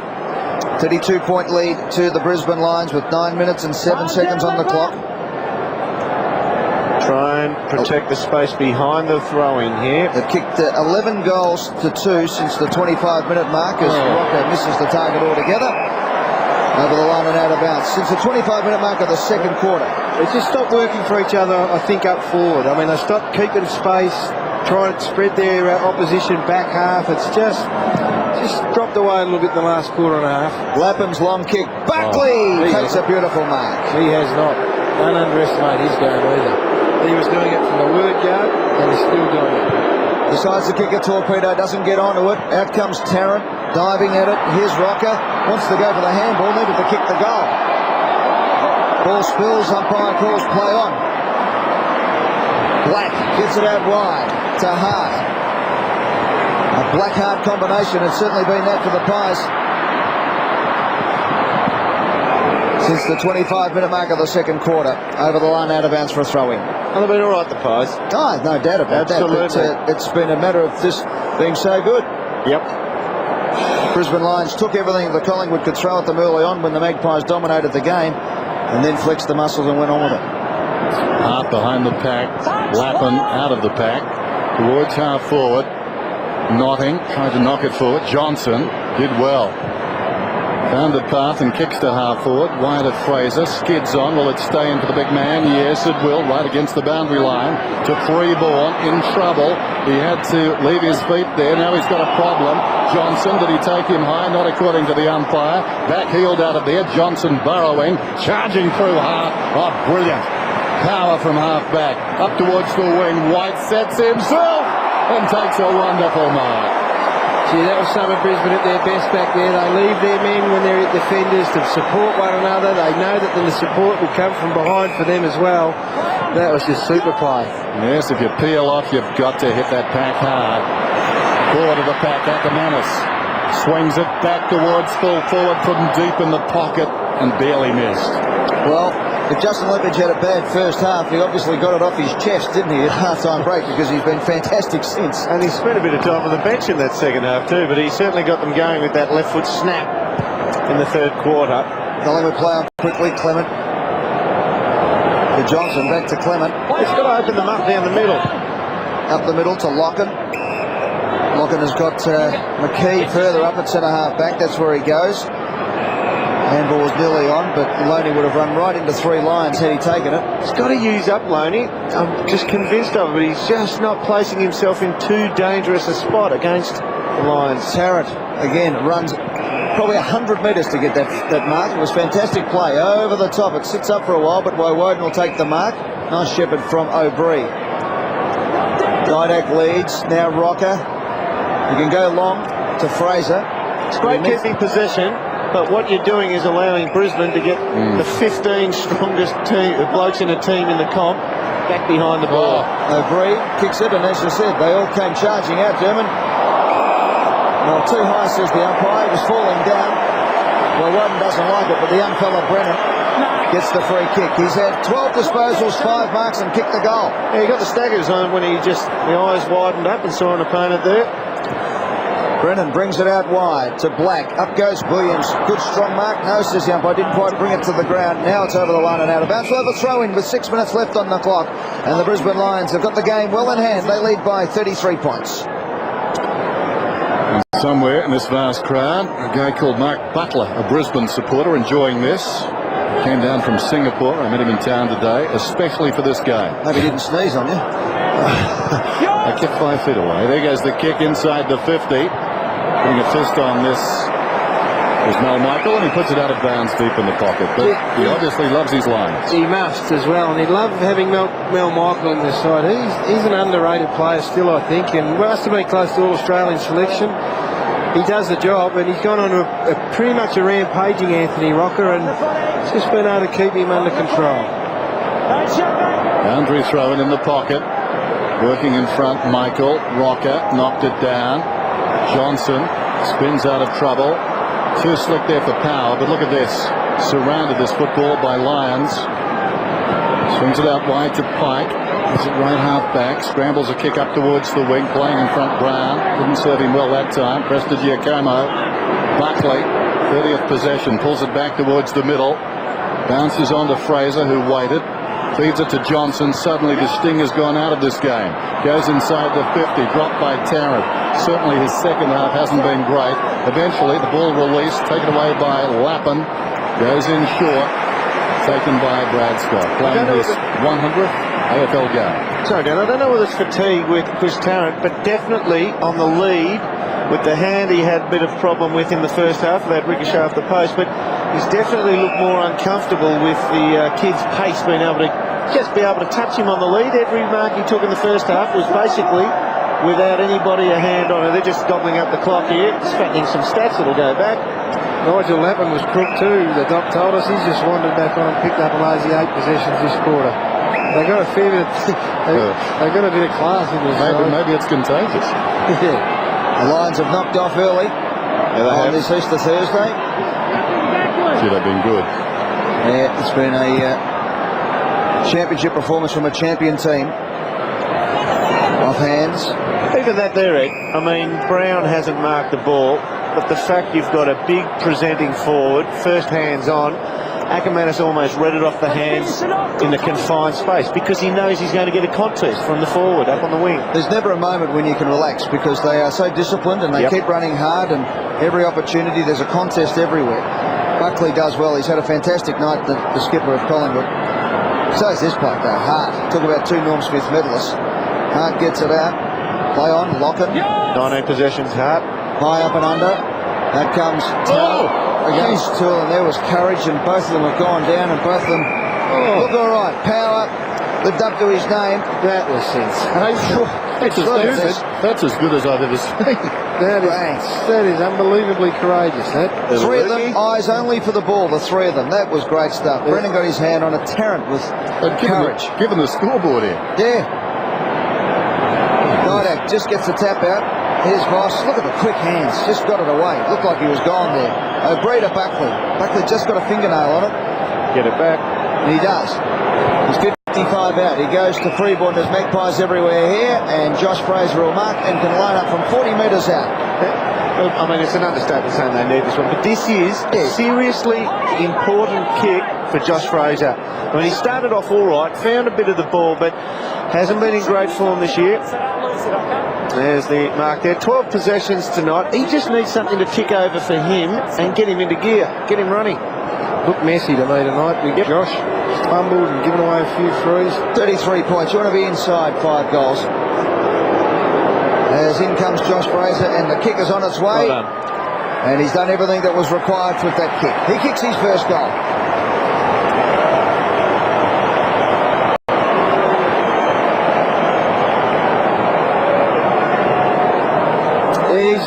32-point lead to the Brisbane Lions with 9 minutes and 7 seconds on the clock. Try and protect the space behind the throw-in here. They've kicked 11 goals to 2 since the 25-minute mark as Rocco misses the target altogether. Over the line and out of bounds. Since the 25-minute mark of the second quarter. They just stopped working for each other, I think, up forward. I mean, they stopped keeping space, trying to spread their opposition back half. It's just dropped away a little bit in the last quarter and a half. Lappin's long kick. Buckley takes a beautiful mark. He has not. Don't underestimate his game either. He was doing it from the word yard, and he's still doing it. Decides to kick a torpedo, doesn't get onto it. Out comes Tarrant, diving at it. Here's Rocker. Wants to go for the handball, needed to kick the goal. Ball spills, umpire calls play on. Black gets it out wide to Hart. A Black-Hart combination, it's certainly been that for the Pies. Since the 25-minute mark of the second quarter, over the line out of bounds for a throw-in. Well, they've been all right, the Pies. Oh, no doubt about that. But, it's been a matter of this being so good. Yep. Brisbane Lions took everything the Collingwood could throw at them early on when the Magpies dominated the game, and then flexed the muscles and went on with it. Hart behind the pack. Lappin out of the pack. Towards half forward. Notting tried to knock it forward. Johnson did well. Found the path and kicks to half forward. Wide of Fraser. Skids on. Will it stay in for the big man? Yes, it will. Right against the boundary line. To Freeborn. In trouble. He had to leave his feet there. Now he's got a problem. Johnson, did he take him high? Not according to the umpire. Back heeled out of there. Johnson burrowing. Charging through half. Oh, brilliant. Power from half back. Up towards the wing. White sets himself and takes a wonderful mark. Gee, that was some of Brisbane at their best back there. They leave their men when they're at defenders to support one another. They know that the support will come from behind for them as well. That was just super play. Yes, if you peel off, you've got to hit that pack hard. Forward of the pack, Ackermanis swings it back towards full forward from deep in the pocket and barely missed. Well, If Justin Lepage had a bad first half, he obviously got it off his chest, didn't he, at half-time break, because he's been fantastic since. And he spent a bit of time on the bench in that second half too, but he certainly got them going with that left foot snap in the third quarter. Collingwood play on quickly. Clement to Johnson, back to Clement. He's got to open them up down the middle. Up the middle to Locken. Locken has got McKee further up at centre-half back. That's where he goes. Handball was nearly on, but Loney would have run right into 3 lines had he taken it. He's got to use up Loney. I'm just convinced of it, but he's just not placing himself in too dangerous a spot against the Lions. Tarrant, again, runs probably 100 metres to get that mark. It was fantastic play over the top. It sits up for a while, but Woden will take the mark. Nice shepherd from O'Brien. Didak leads, now Rocker. You can go long to Fraser. It's great keeping possession, but what you're doing is allowing Brisbane to get the 15 strongest blokes in a team in the comp back behind the ball. O'Brien kicks it, and as you said, they all came charging out, German. Well, too high, says the umpire. He was falling down. Well, Woden doesn't like it, but the young fella Brennan gets the free kick. He's had 12 disposals, 5 marks, and kicked the goal. Yeah, he got the staggers on when the eyes widened up and saw an opponent there. Brennan brings it out wide to Black. Up goes Williams. Good strong mark. No, says the umpire. Didn't quite bring it to the ground. Now it's over the line and out of bounds. We'll have a throw in with 6 minutes left on the clock. And the Brisbane Lions have got the game well in hand. They lead by 33 points. Somewhere in this vast crowd, a guy called Mark Butler, a Brisbane supporter, enjoying this. Came down from Singapore. I met him in town today, especially for this game. Hope he didn't sneeze on you. I kept 5 feet away. There goes the kick inside the 50. Putting a fist on this is Mel Michael, and he puts it out of bounds deep in the pocket. But he obviously loves his lines. He must as well, and he'd love having Mel Michael on this side. He's an underrated player still, I think, and must have been close to All-Australian selection. He does the job, and he's gone on to a pretty much a rampaging Anthony Rocker, and it's just been able to keep him under control. Boundary thrown in the pocket. Working in front, Michael. Rocker knocked it down. Johnson spins out of trouble. Too slick there for power, but look at this. Surrounded this football by Lions. Swings it out wide to Pike. Is it right half back? Scrambles a kick up towards the wing, playing in front Brown. Didn't serve him well that time. Prestigiacomo. Buckley, 30th possession, pulls it back towards the middle. Bounces on to Fraser, who waited. Feeds it to Johnson. Suddenly the sting has gone out of this game. Goes inside the 50, dropped by Tarrant. Certainly his second half hasn't been great. Eventually the ball released, taken away by Lappin. Goes in short. Taken by Brad Scott. Playing his 100th AFL game. Sorry, Dan, I don't know whether it's fatigue with Chris Tarrant, but definitely on the lead with the hand he had a bit of problem with in the first half, that ricochet off the post, but he's definitely looked more uncomfortable with the kid's pace, being able to just be able to touch him on the lead. Every mark he took in the first half was basically without anybody a hand on it. They're just gobbling up the clock here, just fattening some stats that'll go back. Nigel Lappin was crook too. The doc told us he's just wandered back on and picked up a lazy 8 possessions this quarter. They got a fair bit. They got a bit of class in this. Maybe it's contagious. Yeah. The Lions have knocked off early on this Easter Thursday. Should have been good. Yeah, it's been a championship performance from a champion team. Off hands. Even that there, Ed. I mean, Brown hasn't marked the ball, but the fact you've got a big presenting forward, first hands on, Ackermanis almost read it off the hands in the confined space because he knows he's going to get a contest from the forward up on the wing. There's never a moment when you can relax because they are so disciplined and they keep running hard, and every opportunity there's a contest everywhere. Buckley does well. He's had a fantastic night, the skipper of Collingwood. So is this bloke though, Hart. Talk about 2 Norm Smith medalists. Hart gets it out. Play on, Lockett. 19 possessions, Hart. High up and under. That comes Tell against Toole, and there was courage, and both of them have gone down, and both of them look all right. Power lived up to his name. That was sensational. That's as good as I've ever seen. That is unbelievably courageous. That 3 of them, eyes only for the ball, the 3 of them. That was great stuff. Yeah. Brennan got his hand on a Tarrant with courage. Given the scoreboard here. Yeah. Didak just gets the tap out. Here's Moss. Look at the quick hands. Just got it away. Looked like he was gone there. O'Brien to Buckley. Buckley just got a fingernail on it. Get it back. And he does. He's 55 out. He goes to Freeborn. There's magpies everywhere here, and Josh Fraser will mark and can line up from 40 metres out. I mean, it's an understatement saying they need this one, but this is a seriously important kick for Josh Fraser. I mean, he started off all right, found a bit of the ball, but hasn't been in great form this year. There's the mark there. 12 possessions tonight. He just needs something to tick over for him and get him into gear, get him running. Looked messy to me tonight, big Josh. Fumbled and given away a few threes. 33 points. You want to be inside 5 goals. As in comes Josh Fraser, and the kick is on its way. Well done. And he's done everything that was required with that kick. He kicks his first goal.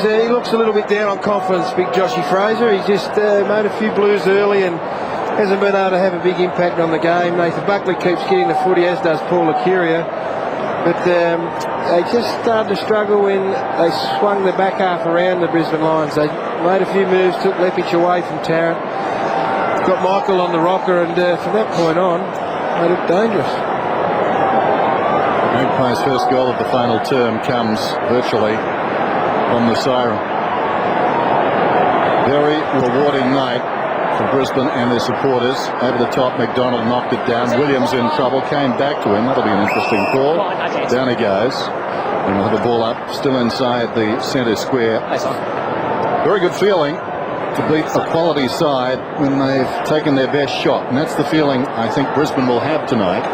He looks a little bit down on confidence, big Joshy Fraser. He's just made a few blues early and hasn't been able to have a big impact on the game. Nathan Buckley keeps getting the footy, as does Paul Lacuria. But they just started to struggle when they swung the back half around the Brisbane Lions. They made a few moves, took Lepich away from Tarrant, got Michael on the rocker, and from that point on, they looked dangerous. Magpies' first goal of the final term comes virtually from the siren. Very rewarding night for Brisbane and their supporters. Over the top, McDonald knocked it down. Williams in trouble, came back to him. That'll be an interesting call. Down he goes. And we'll have a ball up, still inside the centre square. Very good feeling to beat a quality side when they've taken their best shot. And that's the feeling I think Brisbane will have tonight.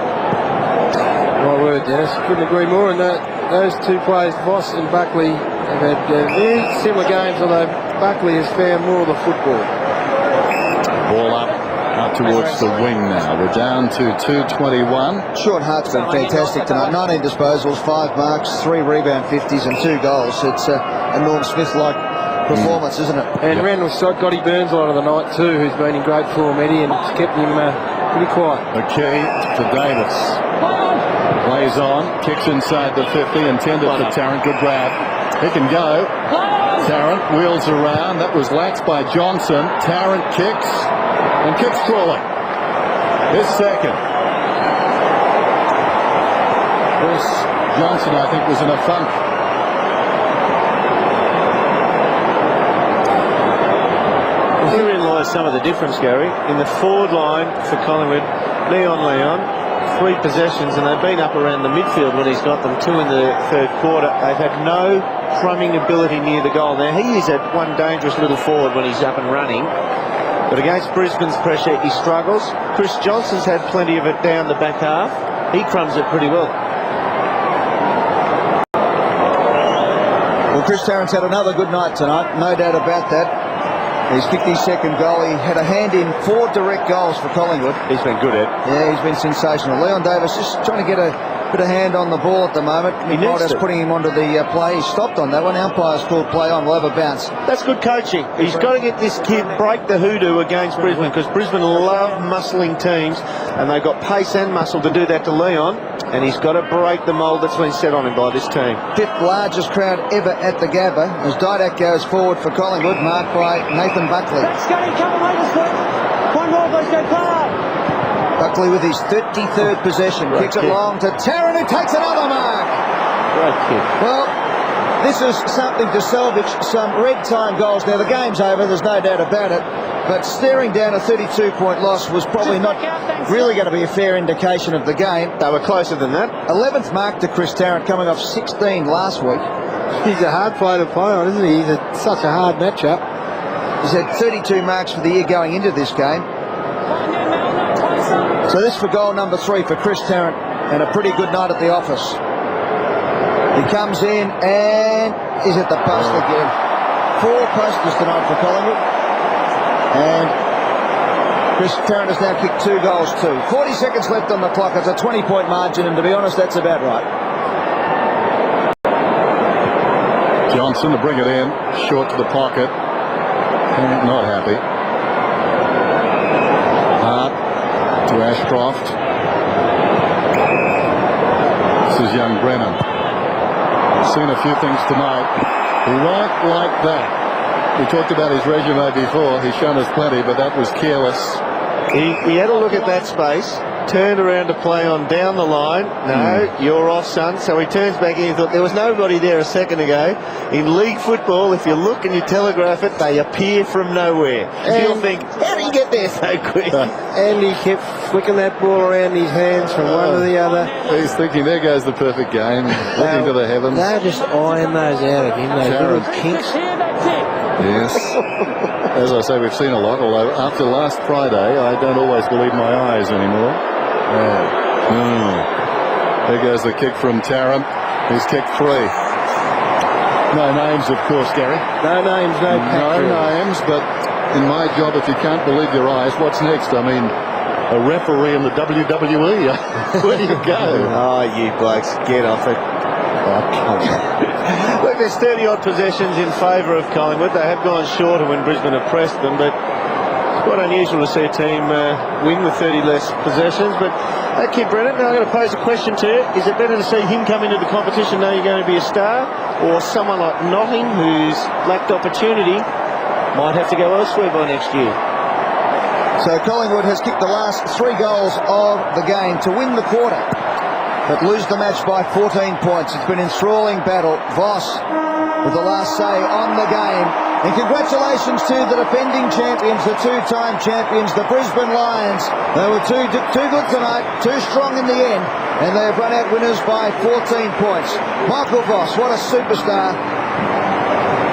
My word, Dennis, couldn't agree more. And those two players, Voss and Buckley, have had very similar games, although Buckley has found more of the football. Ball up, out towards the wing now. We're down to 2:21. Sean Hart's been fantastic tonight. 19 disposals, 5 marks, 3 rebound 50s and 2 goals. It's a Norm Smith-like performance, isn't it? And Randall Scotty Burns a lot of the night too, who's been in great form, Eddie, and it's kept him pretty quiet. The key to Davis. Plays on, kicks inside the 50, intended for Tarrant. Good grab. He can go. Tarrant wheels around. That was laxed by Johnson. Tarrant kicks and kicks Crawley. His second. Chris Johnson, I think, was in a funk. Herein lies some of the difference, Gary. In the forward line for Collingwood, Leon, 3 possessions, and they've been up around the midfield when he's got them, 2 in the third quarter. They've had no crumbing ability near the goal. Now, he is at one dangerous little forward when he's up and running, but against Brisbane's pressure, he struggles. Chris Johnson's had plenty of it down the back half. He crumbs it pretty well. Well, Chris Tarrant's had another good night tonight, no doubt about that. He's kicked his second goal. He had a hand in 4 direct goals for Collingwood. He's been good at. Yeah, he's been sensational. Leon Davis just trying to get a bit of hand on the ball at the moment. Midas putting him onto the play. He stopped on that one. Umpire's called play on. We'll have a bounce. That's good coaching. He's got to get this kid, break the hoodoo against Brisbane, because Brisbane love muscling teams, and they've got pace and muscle to do that to Leon, and he's got to break the mould that's been set on him by this team. 5th largest crowd ever at the Gabba as Didak goes forward for Collingwood, marked by Nathan Buckley. One more, let's go far. Buckley with his 33rd possession, kicks it long to Tarrant, who takes another mark. Great kick. Well, this is something to salvage some red time goals. Now the game's over, there's no doubt about it, but staring down a 32-point loss was probably not really going to be a fair indication of the game. They were closer than that. 11th mark to Chris Tarrant, coming off 16 last week. He's a hard player to play on, isn't he? He's such a hard matchup. He's had 32 marks for the year going into this game. So this for goal number 3 for Chris Tarrant, and a pretty good night at the office. He comes in and is at the post again. 4 posters tonight for Collingwood. And Chris Tarrant has now kicked 2 goals too. 40 seconds left on the clock. It's a 20-point margin, and to be honest, that's about right. Johnson to bring it in, short to the pocket. Not happy. Hart to Ashcroft. This is young Brennan. Seen a few things tonight. Right like that. We talked about his resume before. He's shown us plenty, but that was careless. He had a look at that space, turned around to play on down the line. No, you're off, son. So he turns back in. He thought there was nobody there a second ago. In league football, if you look and you telegraph it, they appear from nowhere. And you'll think, how do you get there so quick? And he kept flicking that ball around his hands from one to the other. He's thinking, there goes the perfect game, looking to the heavens. They're just eyeing those out of him, those little kinks. Yes. As I say, we've seen a lot, although after last Friday, I don't always believe my eyes anymore. There goes the kick from Taram. He's kicked 3. No names, of course, Gary. No names, no names, but in my job, if you can't believe your eyes, what's next? I mean, a referee in the WWE. Where do you go? Oh, you blokes, get off it. Look, there's 30-odd possessions in favour of Collingwood. They have gone shorter when Brisbane have pressed them, but it's quite unusual to see a team win with 30 less possessions. But Kid Brennan, now I'm going to pose a question to you. Is it better to see him come into the competition knowing you're going to be a star, or someone like Notting, who's lacked opportunity, might have to go elsewhere by next year? So Collingwood has kicked the last 3 goals of the game to win the quarter, but lose the match by 14 points. It's been an enthralling battle. Voss with the last say on the game. And congratulations to the defending champions, the 2-time champions, the Brisbane Lions. They were too good tonight, too strong in the end, and they have run out winners by 14 points. Michael Voss, what a superstar.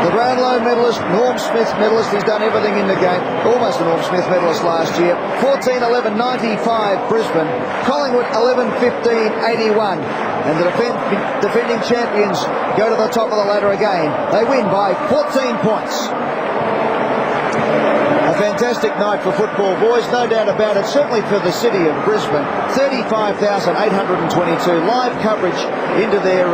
The Brownlow medalist, Norm Smith medalist, he's done everything in the game. Almost a Norm Smith medalist last year. 14-11-95 Brisbane. Collingwood 11-15-81. And the defending champions go to the top of the ladder again. They win by 14 points. A fantastic night for football, boys, no doubt about it. Certainly for the city of Brisbane. 35,822 live coverage into their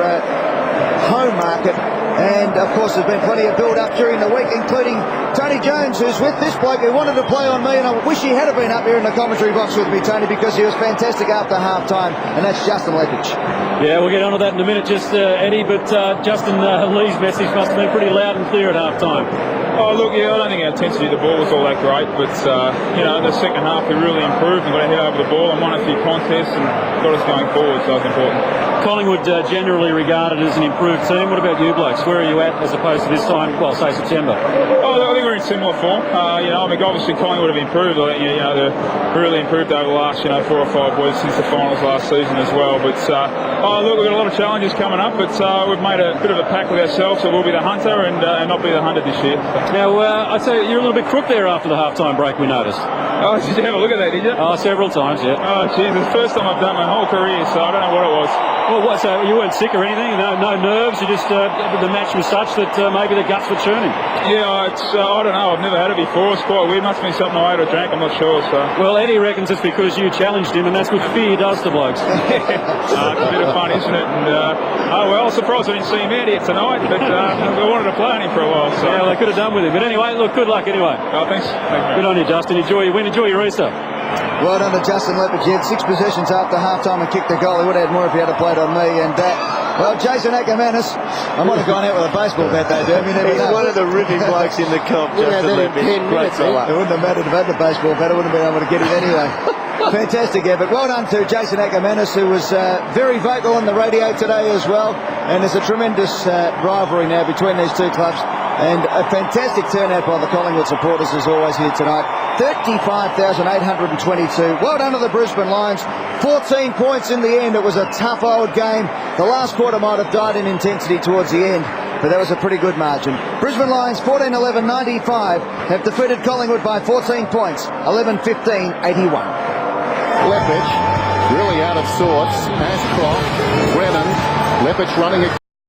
home market. And, of course, there's been plenty of build-up during the week, including Tony Jones, who's with this bloke who wanted to play on me, and I wish he had been up here in the commentary box with me, Tony, because he was fantastic after half-time, and that's Justin Lepage. Yeah, we'll get on to that in a minute, Eddie, but Justin Lee's message must have been pretty loud and clear at half-time. Oh, look, yeah, I don't think our intensity of the ball was all that great, but, you know, in the second half we really improved and got our head over the ball and won a few contests and got us going forward, so it's important. Collingwood generally regarded as an improved team. What about you blokes? Where are you at as opposed to this time, well, say September? Oh, I think we're in similar form. You know, I mean, obviously Collingwood have improved. I think, you know, they've really improved over the last, 4 or 5 weeks since the finals last season as well. But, look, we've got a lot of challenges coming up, but we've made a bit of a pact with ourselves, so we'll be the hunter and not be the hunted this year. Now, I'd say you're a little bit crook there after the half-time break, we noticed. Oh, did you have a look at that, did you? Oh, several times, yeah. Oh, geez, it's the first time I've done my whole career, so I don't know what it was. Well, what, so you weren't sick or anything? No nerves? You just, the match was such that maybe the guts were churning? Yeah, it's, I don't know. I've never had it before. It's quite weird. Must be something I ate or drank. I'm not sure, so. Well, Eddie reckons it's because you challenged him, and that's what fear does to blokes. It's a bit of fun, isn't it? And, I'm surprised I didn't see him out here tonight, but we wanted to play on him for a while, so. Yeah, well, they could have done with him. But anyway, look, good luck anyway. Oh, thanks. Good on you, Justin. Enjoy your win. Enjoy your Easter. Well done to Justin Lepage. He had 6 possessions after half-time and kicked the goal. He would have had more if he had played on me. And, well, Jason Ackermanis, I might have gone out with a baseball bat though, Derm. You never know. He's one of the ripping blokes in the comp, Justin Lepage. Great fella. It wouldn't have mattered if I had the baseball bat. I wouldn't have been able to get him anyway. Fantastic effort. Well done to Jason Ackermanis, who was very vocal on the radio today as well. And there's a tremendous rivalry now between these two clubs. And a fantastic turnout by the Collingwood supporters as always here tonight. 35,822. Well done to the Brisbane Lions. 14 points in the end. It was a tough old game. The last quarter might have died in intensity towards the end, but that was a pretty good margin. Brisbane Lions 14-11-95 have defeated Collingwood by 14 points. 11-15-81. Lepage really out of sorts. Ashcroft, Brennan, Lepage running